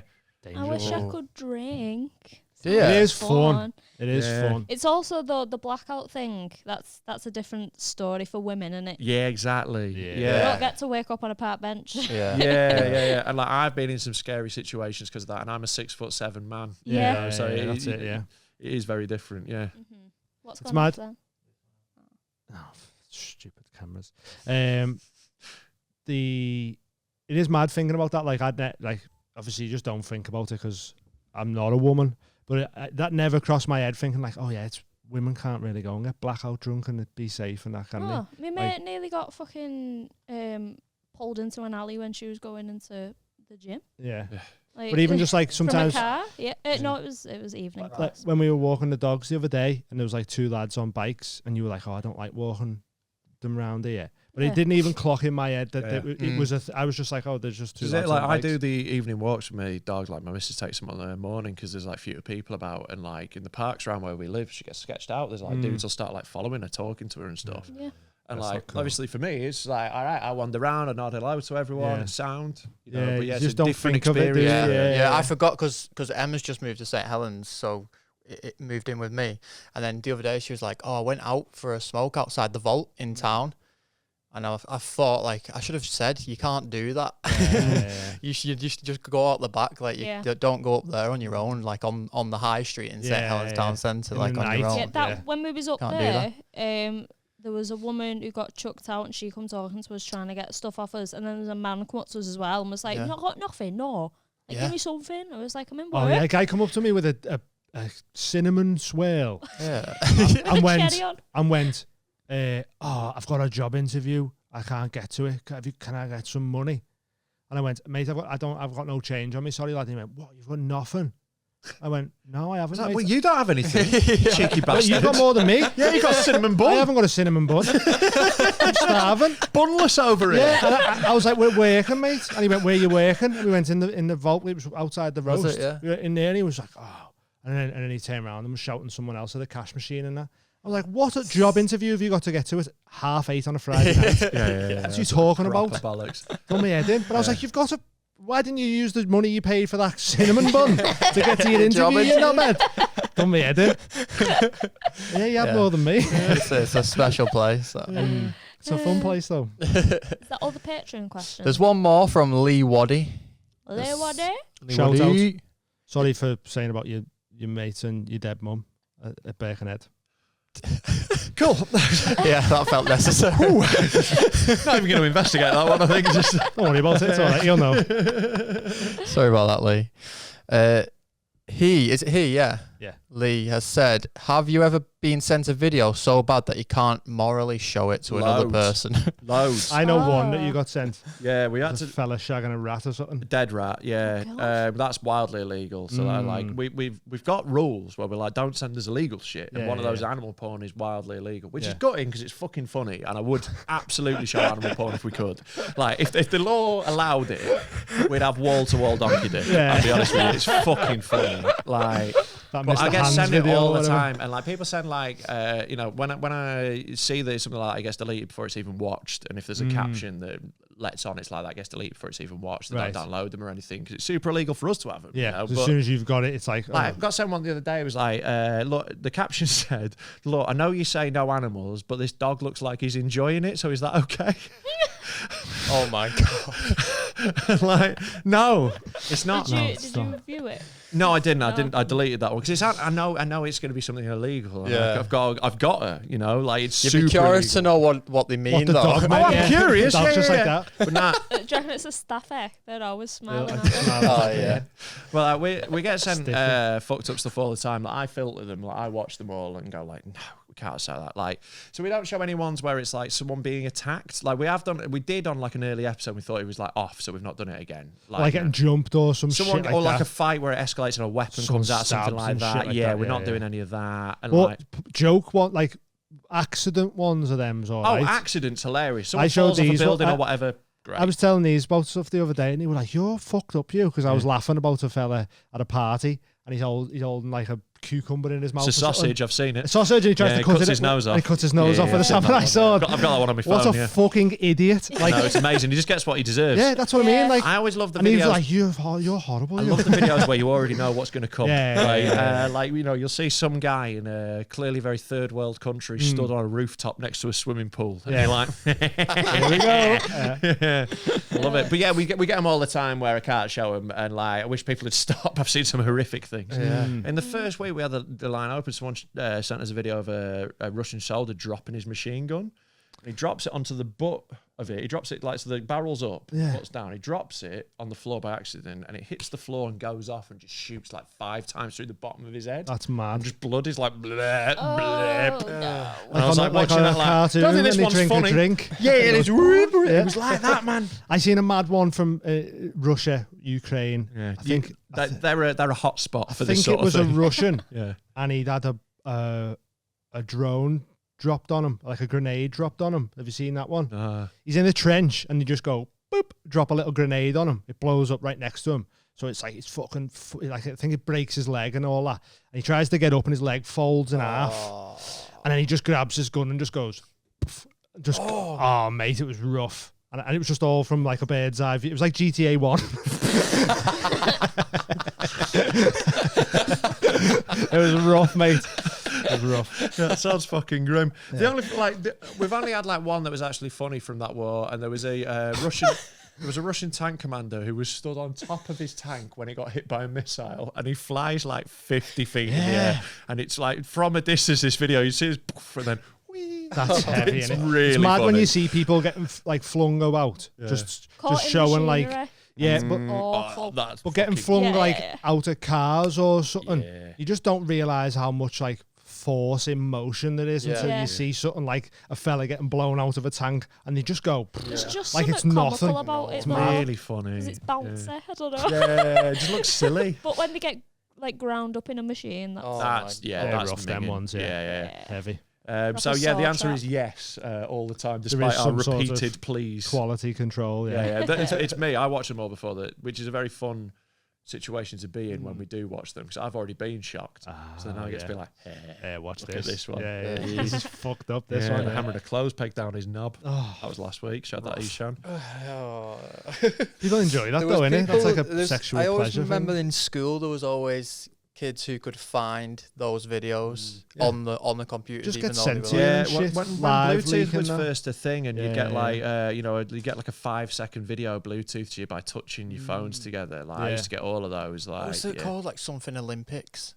S1: I wish I could drink.
S5: Yeah.
S2: It is fun. It is
S4: Yeah.
S2: fun.
S1: It's also the blackout thing. That's a different story for women, isn't it?
S4: Yeah, exactly.
S2: Yeah.
S1: You
S4: Yeah.
S1: don't get to wake up on a park bench.
S5: Yeah.
S4: Yeah. And like I've been in some scary situations because of that, and I'm a 6'7" man.
S1: Yeah.
S4: So
S2: that's it. Yeah.
S4: it is very different. Yeah.
S1: What's
S2: It's
S1: going on
S2: mad.
S1: then?
S2: Oh, stupid cameras. It is mad thinking about that. Like obviously you just don't think about it because I'm not a woman, but that never crossed my head thinking like, oh yeah, it's women can't really go and get blackout drunk and be safe and that kind of
S1: Oh, my mate nearly got fucking pulled into an alley when she was going into the gym.
S2: yeah.
S1: Like,
S2: But even just like
S1: from
S2: sometimes
S1: a car. Yeah. No, it was evening
S2: like
S1: class.
S2: when we were walking the dogs the other day and there was like two lads on bikes and you were like, oh, I don't like walking them around here. But
S1: Yeah.
S2: it didn't even clock in my head that
S4: Yeah.
S2: it was I was just like, oh, there's just two
S4: Is
S2: lads
S4: it like
S2: on
S4: I
S2: bikes.
S4: do the evening walks with my dogs? Like my missus takes them on in the morning because there's like fewer people about, and like in the parks around where we live, she gets sketched out. There's like dudes will start like following her, talking to her and stuff.
S1: Yeah.
S4: And
S2: That's
S4: like
S2: not cool.
S4: obviously for me, it's like all right, I wander around, I nod hello to everyone,
S2: Yeah.
S4: it's sound. You know,
S2: Yeah,
S4: but
S2: you
S4: yeah, it's
S2: just
S4: a
S2: don't
S4: different
S2: think of it, do you?
S4: experience.
S5: Yeah, I forgot because Emma's just moved to St Helens, so it moved in with me. And then the other day she was like, "Oh, I went out for a smoke outside the vault in town," and I thought like I should have said you can't do that. You should just go out the back, like you don't go up there on your own, like on the high street in St Helens town centre,
S2: In
S5: like
S2: the
S5: on your
S2: night.
S5: own.
S1: Yeah, when we was up
S5: Can't do
S1: there, there was a woman who got chucked out and she come talking to us trying to get stuff off us, and then there's a man come up to us as well and was like, not got nothing, no. Like, give me something. I was like, I'm in work.
S2: Oh, yeah, a guy come up to me with a cinnamon swirl.
S5: Yeah.
S2: and
S1: cherry on.
S2: went, I've got a job interview. I can't get to it. Can I get some money? And I went, mate, I've got no change on me. Sorry, lad. And he went, what? You've got nothing? I went, no, I haven't.
S4: Well, you don't have anything, cheeky bastard.
S2: You've got more than me.
S4: Yeah, you got a cinnamon bun.
S2: I haven't got a cinnamon bun. I'm starving.
S4: Bunless over here.
S2: Yeah, and I was like, we're working, mate. And he went, where are you working? And we went in the vault. It was outside the roast.
S5: Was it, yeah?
S2: We were in there, and he was like, oh. And then he turned around and was shouting someone else at the cash machine and that. I was like, what a job interview have you got to get to at 8:30 on a Friday night?
S4: Yeah.
S2: What's you talking about?
S4: Bollocks.
S2: Done my head in. But I was like, you've got to... Why didn't you use the money you paid for that cinnamon bun to get to your interview, you knobhead? Done me head in. Yeah, you had more than me.
S5: Yeah, it's a special place.
S2: It's a fun place, though.
S1: Is that all the Patreon questions?
S5: There's one more from Lee Waddy.
S1: Lee Waddy?
S2: Shout out. Sorry for saying about your mates and your dead mum at Birkenhead.
S4: Cool.
S5: Yeah, that felt necessary.
S4: Not even going to investigate that one, I think. Just
S2: don't worry about it. It's all right. You'll know.
S5: Sorry about that, Lee. Yeah. Lee has said, have you ever been sent a video so bad that you can't morally show it to another person?
S4: Loads.
S2: I know one that you got sent.
S4: Yeah, we had
S2: a fella shagging a rat or something.
S4: A dead rat, yeah. That's wildly illegal. So we've got rules where we're like, don't send us illegal shit. And one of those animal porn is wildly illegal, which is gutting because it's fucking funny. And I would absolutely show animal porn if we could. Like, if the law allowed it, we'd have wall-to-wall donkey dick. Yeah. I'll be honest with you, it's fucking funny. Like... But I get sent it all the time, and like people send like when I see that something like that, it gets deleted before it's even watched, and if there's a caption that lets on, it's like that gets deleted before it's even watched. They don't download them or anything because it's super illegal for us to have them. Yeah,
S2: as soon as you've got it, it's like.
S4: I got sent one the other day. It was like, look, the caption said, "Look, I know you say no animals, but this dog looks like he's enjoying it. So is that okay?"
S5: Oh my god!
S4: Like, no, it's not.
S1: Did you review it?
S4: No, I didn't. I deleted that one because I know it's going to be something illegal.
S5: Yeah,
S4: like, I've got to, like
S5: You'd be curious to know what they mean, though.
S4: I'm curious.
S2: Yeah, just like that.
S4: But nah.
S1: Do you reckon it's a staffy? They're always smiling.
S5: Oh yeah.
S4: Well, we get sent fucked up stuff all the time. Like, I filter them. Like, I watch them all and go like, no, we can't say that. Like, so we don't show any ones where it's like someone being attacked. Like we did on like an early episode. We thought it was like off, so we've not done it again.
S2: Like getting jumped or some shit like
S4: or like
S2: that.
S4: a fight where it escalates and a weapon comes out, something like that. We're not doing any of that. And
S2: like joke one, like accident ones of them's all right.
S4: Accidents hilarious. Someone falls off a building or whatever. Great.
S2: I was telling these about stuff the other day, and he was like, "You're fucked up, you," because I was laughing about a fella at a party, and he's holding like a cucumber in his mouth.
S4: It's a sausage. I've seen it.
S2: A sausage, and he tries to cut his nose off. He cuts his nose off with a samurai sword.
S4: I've got that one on my phone.
S2: What a fucking idiot! Like,
S4: no, it's amazing. He just gets what he deserves.
S2: Yeah, that's what I mean. Like,
S4: I always love the
S2: videos. And
S4: videos.
S2: He's like, "You're horrible."
S4: I love the videos where you already know what's going to come. Like you'll see some guy in a clearly very third world country stood on a rooftop next to a swimming pool, and you're like, "Here we go." I love it. But yeah, we get them all the time where I can't show them, and like I wish people would stop. I've seen some horrific things. In the first week we had the line open, someone sent us a video of a Russian soldier dropping his machine gun. He drops it onto the butt of it. He drops it like so the barrel's up, butts down. He drops it on the floor by accident, and it hits the floor and goes off and just shoots like 5 times through the bottom of his head.
S2: That's mad.
S4: And just blood is like bleh, bleh.
S1: No.
S4: And I was like watching that like, don't think this one's funny. Yeah, it is. It was like that, man.
S2: I seen a mad one from Russia, Ukraine.
S4: Yeah.
S2: I think
S4: they're a hot spot for this sort
S2: of thing. I think it was a Russian.
S4: Yeah.
S2: And he'd had a drone dropped on him, like a grenade dropped on him. Have you seen that one? He's in the trench and you just go, boop, drop a little grenade on him. It blows up right next to him. So it's like, it's fucking, like I think it breaks his leg and all that. And he tries to get up and his leg folds in half. And then he just grabs his gun and just goes, just, oh mate, it was rough. And it was just all from like a bird's eye view. It was like GTA 1. It was rough, mate. It was rough.
S4: Yeah, that sounds fucking grim. Yeah. The only we've only had like one that was actually funny from that war, and there was a Russian. There was a Russian tank commander who was stood on top of his tank when it got hit by a missile, and he flies like 50 feet in the air, and it's like from a distance. This video, you see his poof, and then whee,
S2: That's heavy,
S4: It's
S2: innit?
S4: really
S2: It's mad when
S4: funny.
S2: you see people getting like flung about, just
S1: Caught in
S2: showing like,
S1: machinery.
S2: yeah,
S1: That's
S2: but
S1: awful.
S4: That's
S2: but getting
S4: fucking-
S2: flung
S1: Yeah,
S2: like
S1: yeah.
S2: out of cars or something,
S4: Yeah.
S2: you just don't realise how much like force in motion there is until
S1: Yeah.
S2: you see something like a fella getting blown out of a tank, and you just go,
S1: There's just
S2: like
S1: something
S2: it's nothing.
S1: comical about
S4: It's
S1: it, though,
S4: really funny.
S1: because it's bouncy. I don't know.
S4: Yeah, it just looks silly.
S1: But when they get like ground up in a machine, that's
S5: Oh,
S4: That's
S2: They're
S4: that's
S2: rough, them
S4: minging.
S2: ones, yeah.
S1: yeah.
S2: heavy
S4: So
S1: Proper
S4: yeah, the
S1: saw
S4: answer
S1: trap.
S4: is yes all the time,
S2: is
S4: despite our
S2: some sort of
S4: repeated pleas.
S2: quality control.
S4: Yeah. It's me. I watch them all before that, which is a very fun situation to be in when we do watch them, because I've already been shocked. So now I get to be like, hey,
S2: watch
S4: look at this one.
S2: Yeah, he's fucked up. This
S4: yeah,
S2: one.
S4: hammering a clothes peg down his knob.
S2: Oh,
S4: That was last week. Showed that Ishan.
S2: people enjoy that
S5: There
S2: though,
S5: was
S2: innit? That's like a
S5: there's-
S2: sexual
S5: I always
S2: pleasure
S5: remember
S2: thing.
S5: in school there was always kids who could find those videos
S2: Yeah.
S5: on the computers,
S2: Just
S5: even
S2: get
S5: though
S2: sent
S5: they
S2: to
S5: were
S2: you.
S5: like,
S4: Yeah,
S2: and
S4: when,
S2: shit,
S4: when
S2: live
S4: Bluetooth
S2: leaking
S4: was
S2: that.
S4: first a thing, and you
S2: Yeah,
S4: get
S2: yeah.
S4: like, you get like a 5-second video Bluetooth to you by touching your phones together. Like I
S2: Yeah.
S4: used to get all of those.
S5: what
S4: Like,
S5: was it
S4: yeah.
S5: called? Like something Olympics.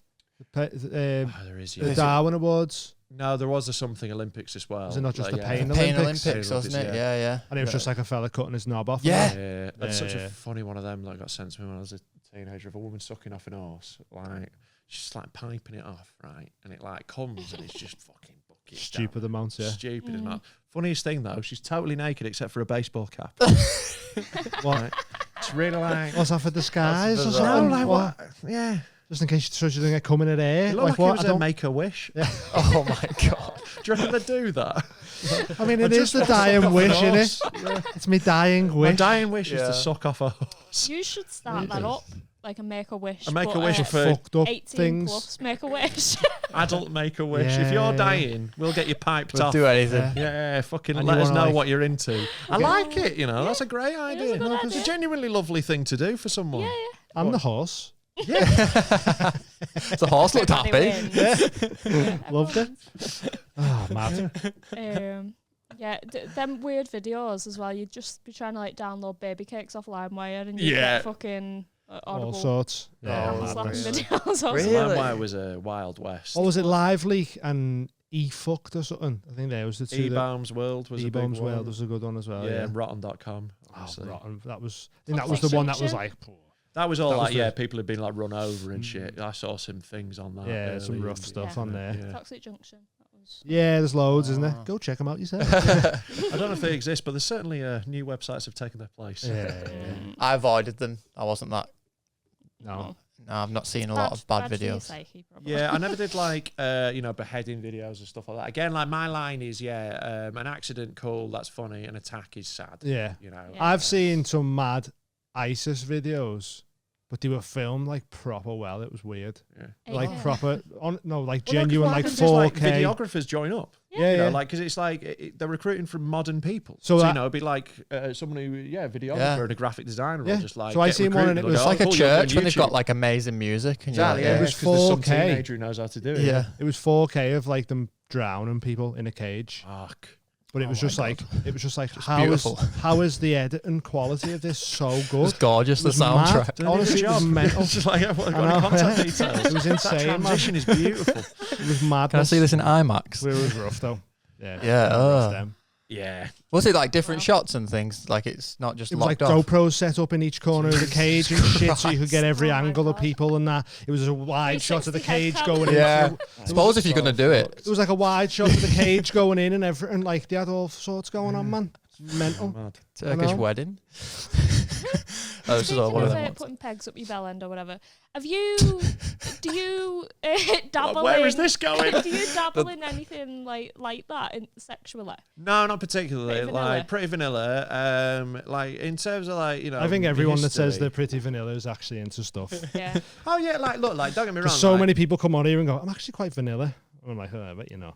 S4: Oh, there is.
S2: The
S4: Yeah.
S2: Darwin Awards.
S4: No, there was a something Olympics as well.
S2: Was it not just
S4: Like,
S2: the
S4: yeah.
S2: pain
S5: Pain
S2: Olympics?
S5: Olympics, wasn't it?
S4: Yeah.
S5: Yeah.
S2: And it was just like a fella cutting his knob off.
S5: Yeah.
S4: Yeah, that's such
S2: Yeah.
S4: a funny one of them that got sent to me when I was a teenager, of a woman sucking off an horse. Like, she's like piping it off, right? And it like comes and it's just fucking bucket.
S2: Stupid amounts, yeah.
S4: Stupid as mad. Funniest thing though, she's totally naked except for a baseball cap.
S2: What?
S4: It's really like,
S2: What's that for disguise or
S5: bizarre.
S4: no,
S2: something?
S4: like what? Yeah.
S2: Just in case so she doesn't get coming in air.
S4: It looked like,
S2: what?
S4: it was
S2: I
S4: a
S2: don't.
S4: Make-A-Wish.
S5: Oh my god.
S4: Do you reckon they do that?
S2: I mean, it
S4: I
S2: is
S4: just
S2: the
S4: want to
S2: dying
S4: suck off
S2: wish,
S4: an
S2: innit?
S4: horse.
S2: It's me dying
S4: My
S2: wish.
S4: dying wish is
S5: Yeah.
S4: to suck off a horse.
S1: You should start that up, like a Make-A-Wish.
S4: A Make-A-Wish
S1: but,
S4: for
S2: Fucked up
S1: 18
S2: things.
S1: plus Make-A-Wish.
S4: Adult Make-A-Wish. If
S2: Yeah.
S4: you're dying, we'll get you piped
S5: We'll
S4: off.
S5: do anything.
S2: Yeah.
S4: Yeah, fucking
S2: And
S4: let
S2: you
S4: us
S2: wanna,
S4: know
S2: like-
S4: what you're into. I like it, you know. That's a great idea.
S1: a good
S4: It's a
S1: idea.
S4: genuinely lovely thing to do for someone.
S1: yeah,
S2: I'm the horse.
S5: The horse looked happy.
S1: Everybody
S2: Loved it. Oh, mad.
S1: wins. Them weird videos as well. You'd just be trying to like download baby cakes off LimeWire and you
S4: Yeah.
S1: get fucking
S2: All
S1: audible
S2: sorts.
S1: hand
S5: Oh,
S1: slapping
S5: really?
S1: videos. Or
S5: Really?
S1: something.
S4: LimeWire was a Wild West.
S2: What was it? Live Leak and E-Fucked or something. I think there was the two.
S4: E-Bombs World was a big
S2: E-Bombs
S4: one.
S2: World was a good one as well.
S4: yeah,
S2: Yeah.
S4: and Rotten.com.
S2: Oh,
S4: obviously.
S2: rotten. That was. I think that was the one that was like.
S4: That was all
S2: That was
S4: like,
S2: the-
S4: yeah, people had been like run over and shit. I saw some things on that.
S2: Yeah, some
S4: early
S2: rough
S4: and-
S2: stuff
S1: Yeah.
S2: on there.
S4: Yeah.
S1: Toxic Junction. That was.
S2: Yeah, there's loads, isn't there?
S5: Ah.
S2: Go check them out yourself.
S4: I don't know if they exist, but there's certainly new websites have taken their place.
S2: yeah.
S5: I avoided them. I wasn't that.
S2: No.
S5: No, I've not seen a lot of bad
S1: for your
S5: videos.
S1: psyche, probably.
S4: Yeah, I never did like beheading videos and stuff like that. Again, like my line is an accident, cool, that's funny, an attack is sad.
S2: Yeah.
S4: You know.
S1: Yeah.
S2: I've seen some mad ISIS videos, but they were filmed like proper well. It was weird.
S4: Yeah.
S2: Like
S1: Yeah.
S2: proper on no, like
S4: Well, no, 'cause
S2: genuine
S4: what
S2: like
S4: happens is,
S2: 4K.
S4: videographers join up.
S2: yeah,
S4: You know,
S2: yeah.
S4: like because it's like they're recruiting from modern people.
S2: So
S4: So,
S2: that-
S4: you know, it'd be like someone who, videographer
S5: Yeah.
S4: and a graphic designer,
S2: Yeah.
S4: will just like.
S2: So I
S4: get
S2: seen one and
S4: recruited
S2: it was
S4: go,
S5: It's like
S4: "Oh,
S5: a
S4: cool, you're on
S5: church when they've got
S4: YouTube."
S5: like amazing music. And you're
S4: Exactly.
S5: like,
S4: Yeah,
S2: It was
S4: 'cause there's some
S2: 4K.
S4: teenager who knows how to do it.
S5: Yeah.
S2: It was 4K of like them drowning people in a cage.
S4: Fuck.
S2: But it was
S5: Oh my
S2: just like
S5: God.
S2: it was just like
S5: Just
S2: how is
S5: beautiful.
S2: how is the editing quality of this so good?
S5: It's gorgeous,
S2: It
S5: the
S2: was mad.
S5: soundtrack.
S4: Doing a
S2: Honestly,
S4: good
S2: it was
S4: job.
S2: mental.
S4: It's just like, I've got
S2: I know,
S4: contact
S2: yeah.
S4: details.
S2: It was
S4: That
S2: insane, man.
S4: transition is beautiful.
S2: It was mad.
S5: Can I see this in IMAX?
S2: It was rough though. Yeah.
S5: Yeah,
S2: it was
S5: oh.
S2: them.
S4: Yeah.
S5: Was it like different
S1: Wow.
S5: shots and things? Like it's not just
S2: It was like
S5: locked off.
S2: GoPros set up in each corner of the cage and shit, so you could get every
S1: Oh my
S2: angle of
S1: God.
S2: people and that. It was a wide shot of the
S1: 360 head
S2: cage
S1: count.
S2: going
S5: Yeah.
S2: in.
S5: I suppose if you're gonna do it,
S2: It was like a wide shot of the cage going in and everything. Like they had all sorts going on, man. It's mental.
S4: Mad.
S5: Turkish
S2: know.
S5: wedding. That was just
S1: Speaking
S5: one of
S1: of
S5: them ones.
S1: putting pegs up your bell end or whatever, do you dabble
S4: Where
S1: in,
S4: is this going?
S1: do you dabble in anything like that sexually?
S4: No, not particularly.
S1: Pretty vanilla.
S4: Like pretty vanilla. Like in terms of like
S2: I think everyone that says they're
S4: history.
S2: pretty vanilla is actually into stuff.
S1: Yeah.
S4: Oh yeah, like look, like don't get me wrong.
S2: Because so
S4: like,
S2: many people come on here and go, I'm actually quite vanilla. And I'm like, oh, I bet you know.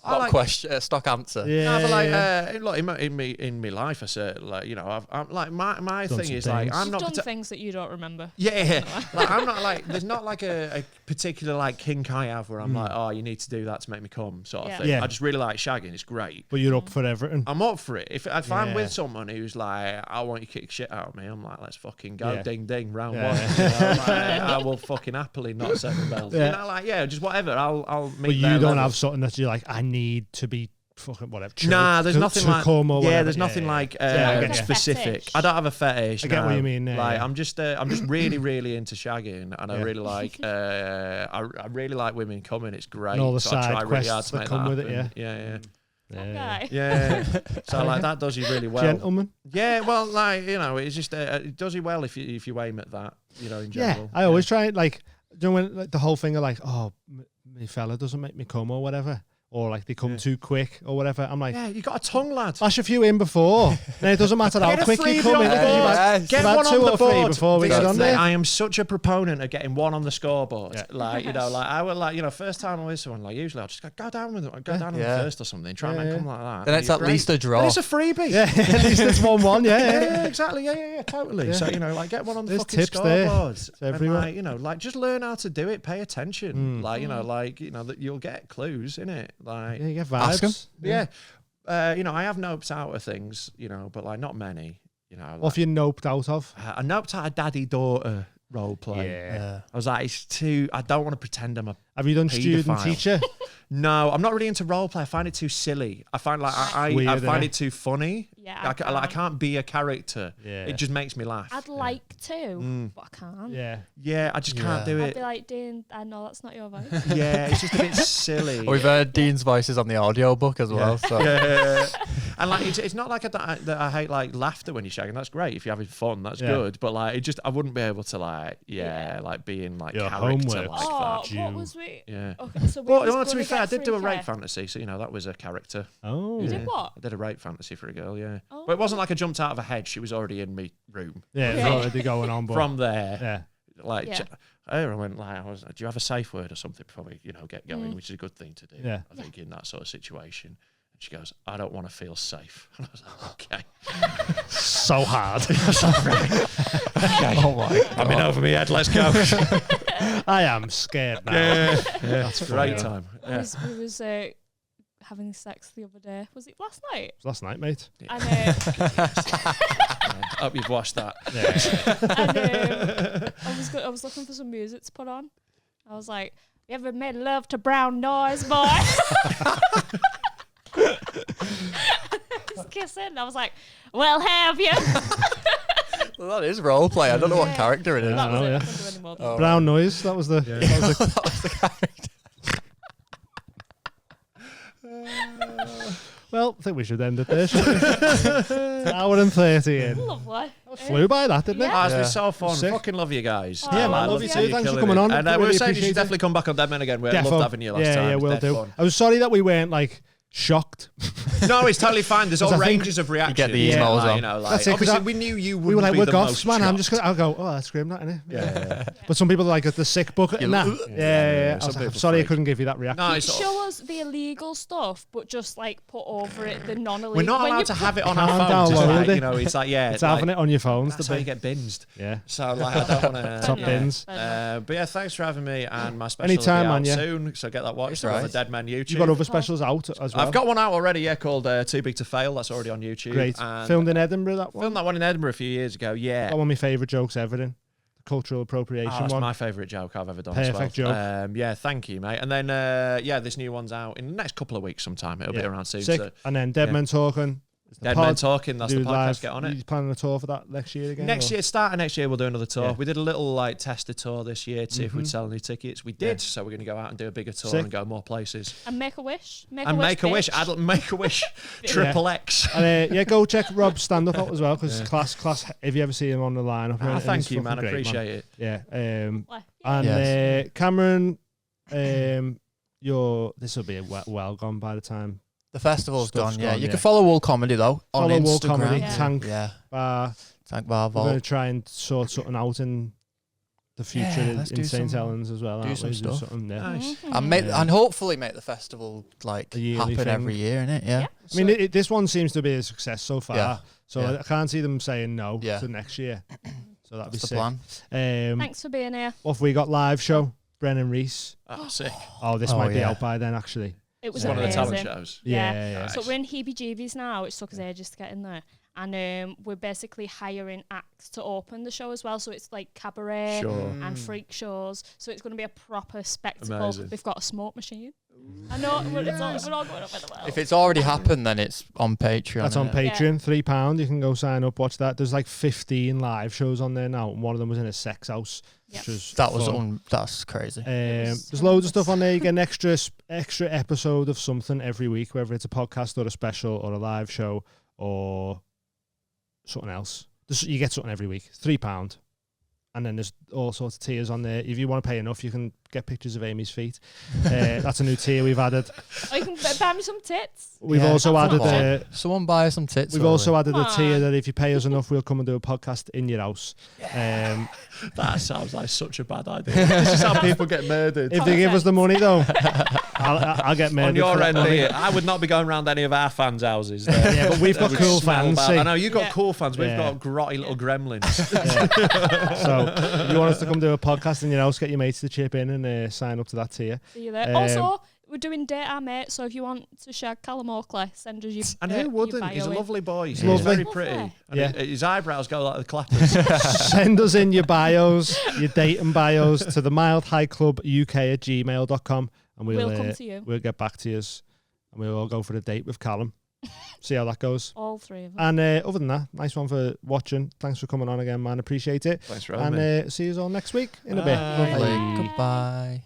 S4: I
S5: Stock
S4: like-
S5: question, stock answer.
S2: Yeah.
S4: No, but like,
S2: yeah.
S4: look, in my life, I said, like, you know, I'm like my
S2: Done
S4: thing
S2: some
S4: is like,
S2: things.
S4: I'm
S1: You've
S4: not.
S1: done
S4: parti-
S1: things that you don't remember.
S4: Yeah, like I'm not like. There's not like a particular like kink I have where I'm like, oh, you need to do that to make me come, sort of
S1: Yeah.
S4: thing.
S2: Yeah.
S4: I just really like shagging. It's great.
S2: But you're up for everything.
S4: I'm up for it. If I'm
S2: Yeah.
S4: with someone who's like, I want you to kick shit out of me, I'm like, let's fucking go,
S2: Yeah.
S4: ding ding, round
S2: Yeah.
S4: one. You know, like, I will fucking happily not set the bells.
S2: Yeah.
S4: You know, like just whatever. I'll meet.
S2: But you
S4: their
S2: don't
S4: level.
S2: have something that you're like, I need to be fucking whatever.
S4: Nah, there's nothing like
S2: Tacoma,
S4: yeah.
S2: whatever.
S4: There's nothing like
S2: I get you.
S4: specific.
S1: Fetish.
S4: I don't have a fetish.
S2: I get
S4: no.
S2: what you mean, yeah,
S4: like
S2: yeah.
S4: I'm just really really into shagging, and I
S2: Yeah.
S4: really like I really like women coming. It's great.
S2: And all the
S4: so I
S2: side
S4: try really hard
S2: quests
S4: to
S2: that
S4: make
S2: come with it,
S4: happen. Yeah.
S1: Okay.
S4: Yeah. So like that does you really well.
S2: Gentlemen.
S4: Yeah, well, like it's just it does you well if you aim at that, in general.
S2: I always try like, when like the whole thing of like, oh, my fella doesn't make me come or whatever, or like they come too quick or whatever. I'm like,
S4: Yeah, you got a tongue, lad.
S2: flash a few in before. Then it doesn't matter how
S4: Get a
S2: quick you
S4: freebie
S2: come
S4: on
S2: in.
S4: the
S2: If you've
S4: board.
S2: had-
S5: Yes.
S4: Get
S2: you've had
S4: one
S2: two
S4: on the
S2: or three
S4: board.
S2: before we
S4: This
S2: get
S4: is
S2: on
S4: the-
S2: there.
S4: I am such a proponent of getting one on the scoreboard.
S2: Yeah.
S4: Like, like I would like, first time I'm with someone, like usually I'll just go down with them, go down on
S5: Yeah.
S4: the first or something, try and make them like that.
S5: Then it's at least a draw.
S4: Then it's a freebie.
S2: Yeah, at least it's 1-1. Yeah,
S4: Yeah, exactly. Yeah, totally.
S2: Yeah.
S4: So like get one on the
S2: There's
S4: fucking
S2: tips there
S4: scoreboard.
S2: to everyone.
S4: And like just learn how to do it. Pay attention. That you'll get clues in it. Like
S2: Yeah, you get
S5: Ask 'em.
S2: vibes.
S4: yeah. I have noped out of things, but like not many.
S2: What have you noped out of?
S4: I noped out a daddy-daughter role play.
S5: Yeah.
S4: I was like, it's too. I don't want to pretend I'm a.
S2: Have you done student
S4: Paedophile.
S2: teacher?
S4: No, I'm not really into role play. I find it too silly. I find like I
S2: Weird,
S4: find
S2: innit?
S4: it too funny.
S1: Yeah,
S4: I can't be a character.
S2: Yeah.
S4: It just makes me laugh.
S1: I'd like to, but I can't.
S2: Yeah.
S4: Yeah, I just can't do
S1: I'd
S4: it.
S1: be like, Dean, I know that's not your voice.
S4: Yeah, it's just a bit silly.
S5: We've heard Dean's voices on the audio book as well. So
S4: Yeah. And like it's not like that I hate like laughter when you're shagging. That's great if you're having fun. That's
S2: Yeah.
S4: good. But like I wouldn't be able to like like be in like
S2: Your
S4: character
S2: homework.
S4: like
S1: Oh,
S4: that.
S1: what was we?
S4: Yeah.
S1: Okay, so we
S4: Well,
S1: was
S4: to be
S1: gonna
S4: fair, I
S1: get
S4: did do a
S1: free
S4: rape
S1: care.
S4: fantasy, so that was a character.
S2: Oh.
S1: You
S4: Yeah.
S1: did what?
S4: I did a rape fantasy for a girl, yeah.
S1: Oh.
S4: But it wasn't like I jumped out of a hedge. She was already in my room.
S2: Yeah, it's
S1: Okay.
S2: already going on. But
S4: From there,
S2: yeah.
S4: like,
S1: Yeah.
S4: I went like, do you have a safe word or something before we, get going? Which is a good thing to do.
S2: Yeah.
S4: I think in that sort of situation. And she goes, I don't want to feel safe. And I was like, okay.
S2: So hard.
S4: Okay.
S5: oh my God.
S4: I'm in over my head. Let's go.
S2: I am scared now.
S4: yeah.
S2: That's
S4: Great
S2: funny.
S4: time. Yeah.
S1: We was having sex the other day. Was it last night?
S2: Last night, mate.
S1: And,
S4: I hope you've watched that.
S2: Yeah.
S1: I was looking for some music to put on. I was like, "You ever made love to brown noise, boy?" Just kissing. I was like, "Well, have you?"
S5: Well, that is role play. I don't know what
S1: Yeah.
S5: character it is.
S1: That was
S2: know,
S1: it.
S2: yeah.
S1: I couldn't do any more than that.
S2: Brown noise. That was the. That was the
S5: That was the character.
S2: well, I think we should end it there. shouldn't we? An hour and 30 in.
S1: Lovely.
S2: Flew by that, didn't it?
S1: Yeah.
S4: It's been
S5: Yeah.
S4: so fun.
S2: Sick.
S4: Fucking love you guys.
S1: Yeah, man,
S4: I
S1: love you too.
S4: You're
S2: Thanks for
S4: killing
S2: coming
S4: it.
S2: on.
S4: And we
S2: Really
S4: were saying you
S2: appreciate
S4: should
S2: it.
S4: definitely come back on Dead Men again. We
S2: Defo.
S4: loved having you last time.
S2: Yeah,
S4: It was
S2: we'll
S4: dead
S2: do.
S4: fun.
S2: I was sorry that we weren't like shocked.
S4: No, it's totally fine. There's all
S2: I think
S4: ranges of reaction.
S5: get the emos on.
S2: That's it, 'cause
S4: obviously
S2: I-
S4: we knew you would
S2: We were like,
S4: be
S2: we're
S4: the
S2: goths,
S4: most
S2: man. I'm just
S4: shocked.
S2: gonna. I'll go. Oh, that's grim, that innit?
S4: Yeah.
S2: But some people are like at the sick bucket and that. Yeah. I
S4: Some
S2: was like, I'm
S4: people
S2: sorry, I
S4: freak.
S2: couldn't give you that reaction.
S4: No, it's
S1: Show us the illegal stuff, but just like put over it the non-illegal.
S4: we're not
S1: When
S4: allowed
S1: you
S4: to
S1: put-
S4: have it on
S2: Can't
S4: our phones. It's
S2: download
S4: like,
S2: it.
S4: it's like, yeah.
S2: It's having it on your phones.
S4: That's
S2: The
S4: how you
S2: big.
S4: get binged.
S2: Yeah.
S4: So like, I don't want to.
S2: Top bins.
S4: But yeah, thanks for having me. And my special
S2: Anytime,
S4: will be
S2: man,
S4: out
S2: yeah.
S4: soon. So get that watched
S5: Right.
S4: on the Dead Men YouTube.
S2: You got other specials out as well.
S4: I've got one out already, yeah, called Too Big to Fail. That's already on YouTube.
S2: Great.
S4: And
S2: Filmed in Edinburgh, that one.
S4: filmed that one in Edinburgh a few years ago, yeah.
S2: Got one of my favourite jokes ever in. The cultural appropriation
S4: Oh, that's
S2: one.
S4: my favourite joke I've ever done.
S2: Perfect
S4: as well.
S2: joke.
S4: Yeah, thank you, mate. And then, this new one's out in the next couple of weeks sometime. It'll be
S2: Yeah.
S4: around soon.
S2: Sick.
S4: So
S2: And then Dead
S4: yeah.
S2: Men Talking. Is the
S4: Dead
S2: pod.
S4: Men Talking, that's the
S2: Do
S4: podcast.
S2: live.
S4: Get on it.
S2: You planning a tour for that next year again?
S4: Next
S2: or?
S4: year, starting next year, we'll do another tour.
S2: Yeah.
S4: We did a little like tester tour this year to see if we'd
S2: Mhm.
S4: sell any tickets. We did,
S2: Yeah.
S4: so we're going to go out and do a bigger tour
S2: Sick.
S4: and go more places.
S1: and make a wish. Make
S4: And
S1: a wish.
S4: make a wish,
S1: bitch.
S4: adult, make a wish, triple X.
S2: And yeah, go check Rob's stand up out as well because class. If you ever see him on the lineup,
S4: Ah,
S2: and
S4: thank
S2: he's
S4: you,
S2: fucking
S4: man. I
S2: great,
S4: appreciate it.
S2: Yeah.
S1: Like,
S2: And
S5: Yes.
S2: Cameron, this will be well gone by the time.
S5: The festival's
S2: Stuff's
S5: gone, yeah.
S2: gone,
S5: You
S2: yeah.
S5: can follow Wool Comedy, though, on
S2: Follow Wool
S5: Instagram.
S2: Comedy,
S1: Yeah.
S2: Tank
S5: Yeah,
S2: Bar.
S5: Tank Bar
S2: We're going to
S5: Vault.
S2: try and sort something out in the future
S5: Yeah, let's
S2: in
S5: do
S2: St
S5: some-
S2: Helens as well.
S5: do
S2: aren't
S5: some
S2: we?
S5: stuff.
S2: Something, yeah.
S4: Nice.
S5: And hopefully make the festival like
S2: A yearly
S5: happen
S2: thing.
S5: every year, innit? Yeah.
S2: I mean, this one seems to be a success so far.
S5: Yeah.
S2: So
S5: Yeah.
S2: I can't see them saying no
S5: Yeah.
S2: to next year. So that'd
S5: That's
S2: be
S5: the
S2: sick.
S5: plan.
S1: Thanks for being here.
S2: What have we got live show? Brennan Reese.
S4: Oh, sick.
S2: Oh, this
S5: Oh,
S2: might be
S5: yeah.
S2: out by then, actually.
S1: It was
S4: It's one of the
S1: amazing.
S4: talent shows.
S2: Yeah.
S1: So we're in heebie-jeebies now. It took us ages to get in there. And we're basically hiring acts to open the show as well. So it's like cabaret
S4: Sure.
S1: and freak shows. So it's going to be a proper spectacle.
S4: Amazing.
S1: We've got a smoke machine. I know we're all going up in the world.
S5: If it's already happened, then it's on Patreon.
S2: That's on
S5: innit?
S2: Patreon, £3. You can go sign up, watch that. There's like 15 live shows on there now, and one of them was in a sex house, which was
S5: That's crazy.
S2: There's loads of stuff on there. You get an extra episode of something every week, whether it's a podcast or a special or a live show or something else. You get something every week. £3. And then there's all sorts of tiers on there. If you want to pay enough, you can get pictures of Amy's feet. That's a new tier we've added.
S1: Or you can buy me some tits.
S2: We've also added
S5: someone buy some tits.
S2: We've also added a tier that if you pay us enough, we'll come and do a podcast in your house.
S4: That sounds like such a bad idea. This is how people get murdered.
S2: If they give us the money, though, I'll get murdered.
S4: On your end, I would not be going around any of our fans' houses. There.
S2: Yeah, but we've got cool fans.
S4: I know you've got cool fans. We've got grotty little gremlins.
S2: So if you want us to come do a podcast in your house, get your mates to chip in and sign up to that tier.
S1: See you there. Also, we're doing Date Our Mate, so if you want to shag Callum Oakley, send us your
S4: And who wouldn't?
S1: Your
S4: He's a
S1: bio
S4: lovely boy. He's
S2: lovely.
S4: very pretty.
S2: Yeah.
S4: And his eyebrows go like the clappers.
S2: Send us in your bios, your dating bios, to the mildhighclubuk@gmail.com, and
S1: We'll come to you.
S2: We'll get back to you, and we'll all go for a date with Callum. See how that goes.
S1: All three of them.
S2: And other than that, nice one for watching. Thanks for coming on again, man. Appreciate it.
S4: Thanks for having me.
S2: And see you all next week in a bit.
S4: Bye.
S2: Lovely.
S5: Goodbye.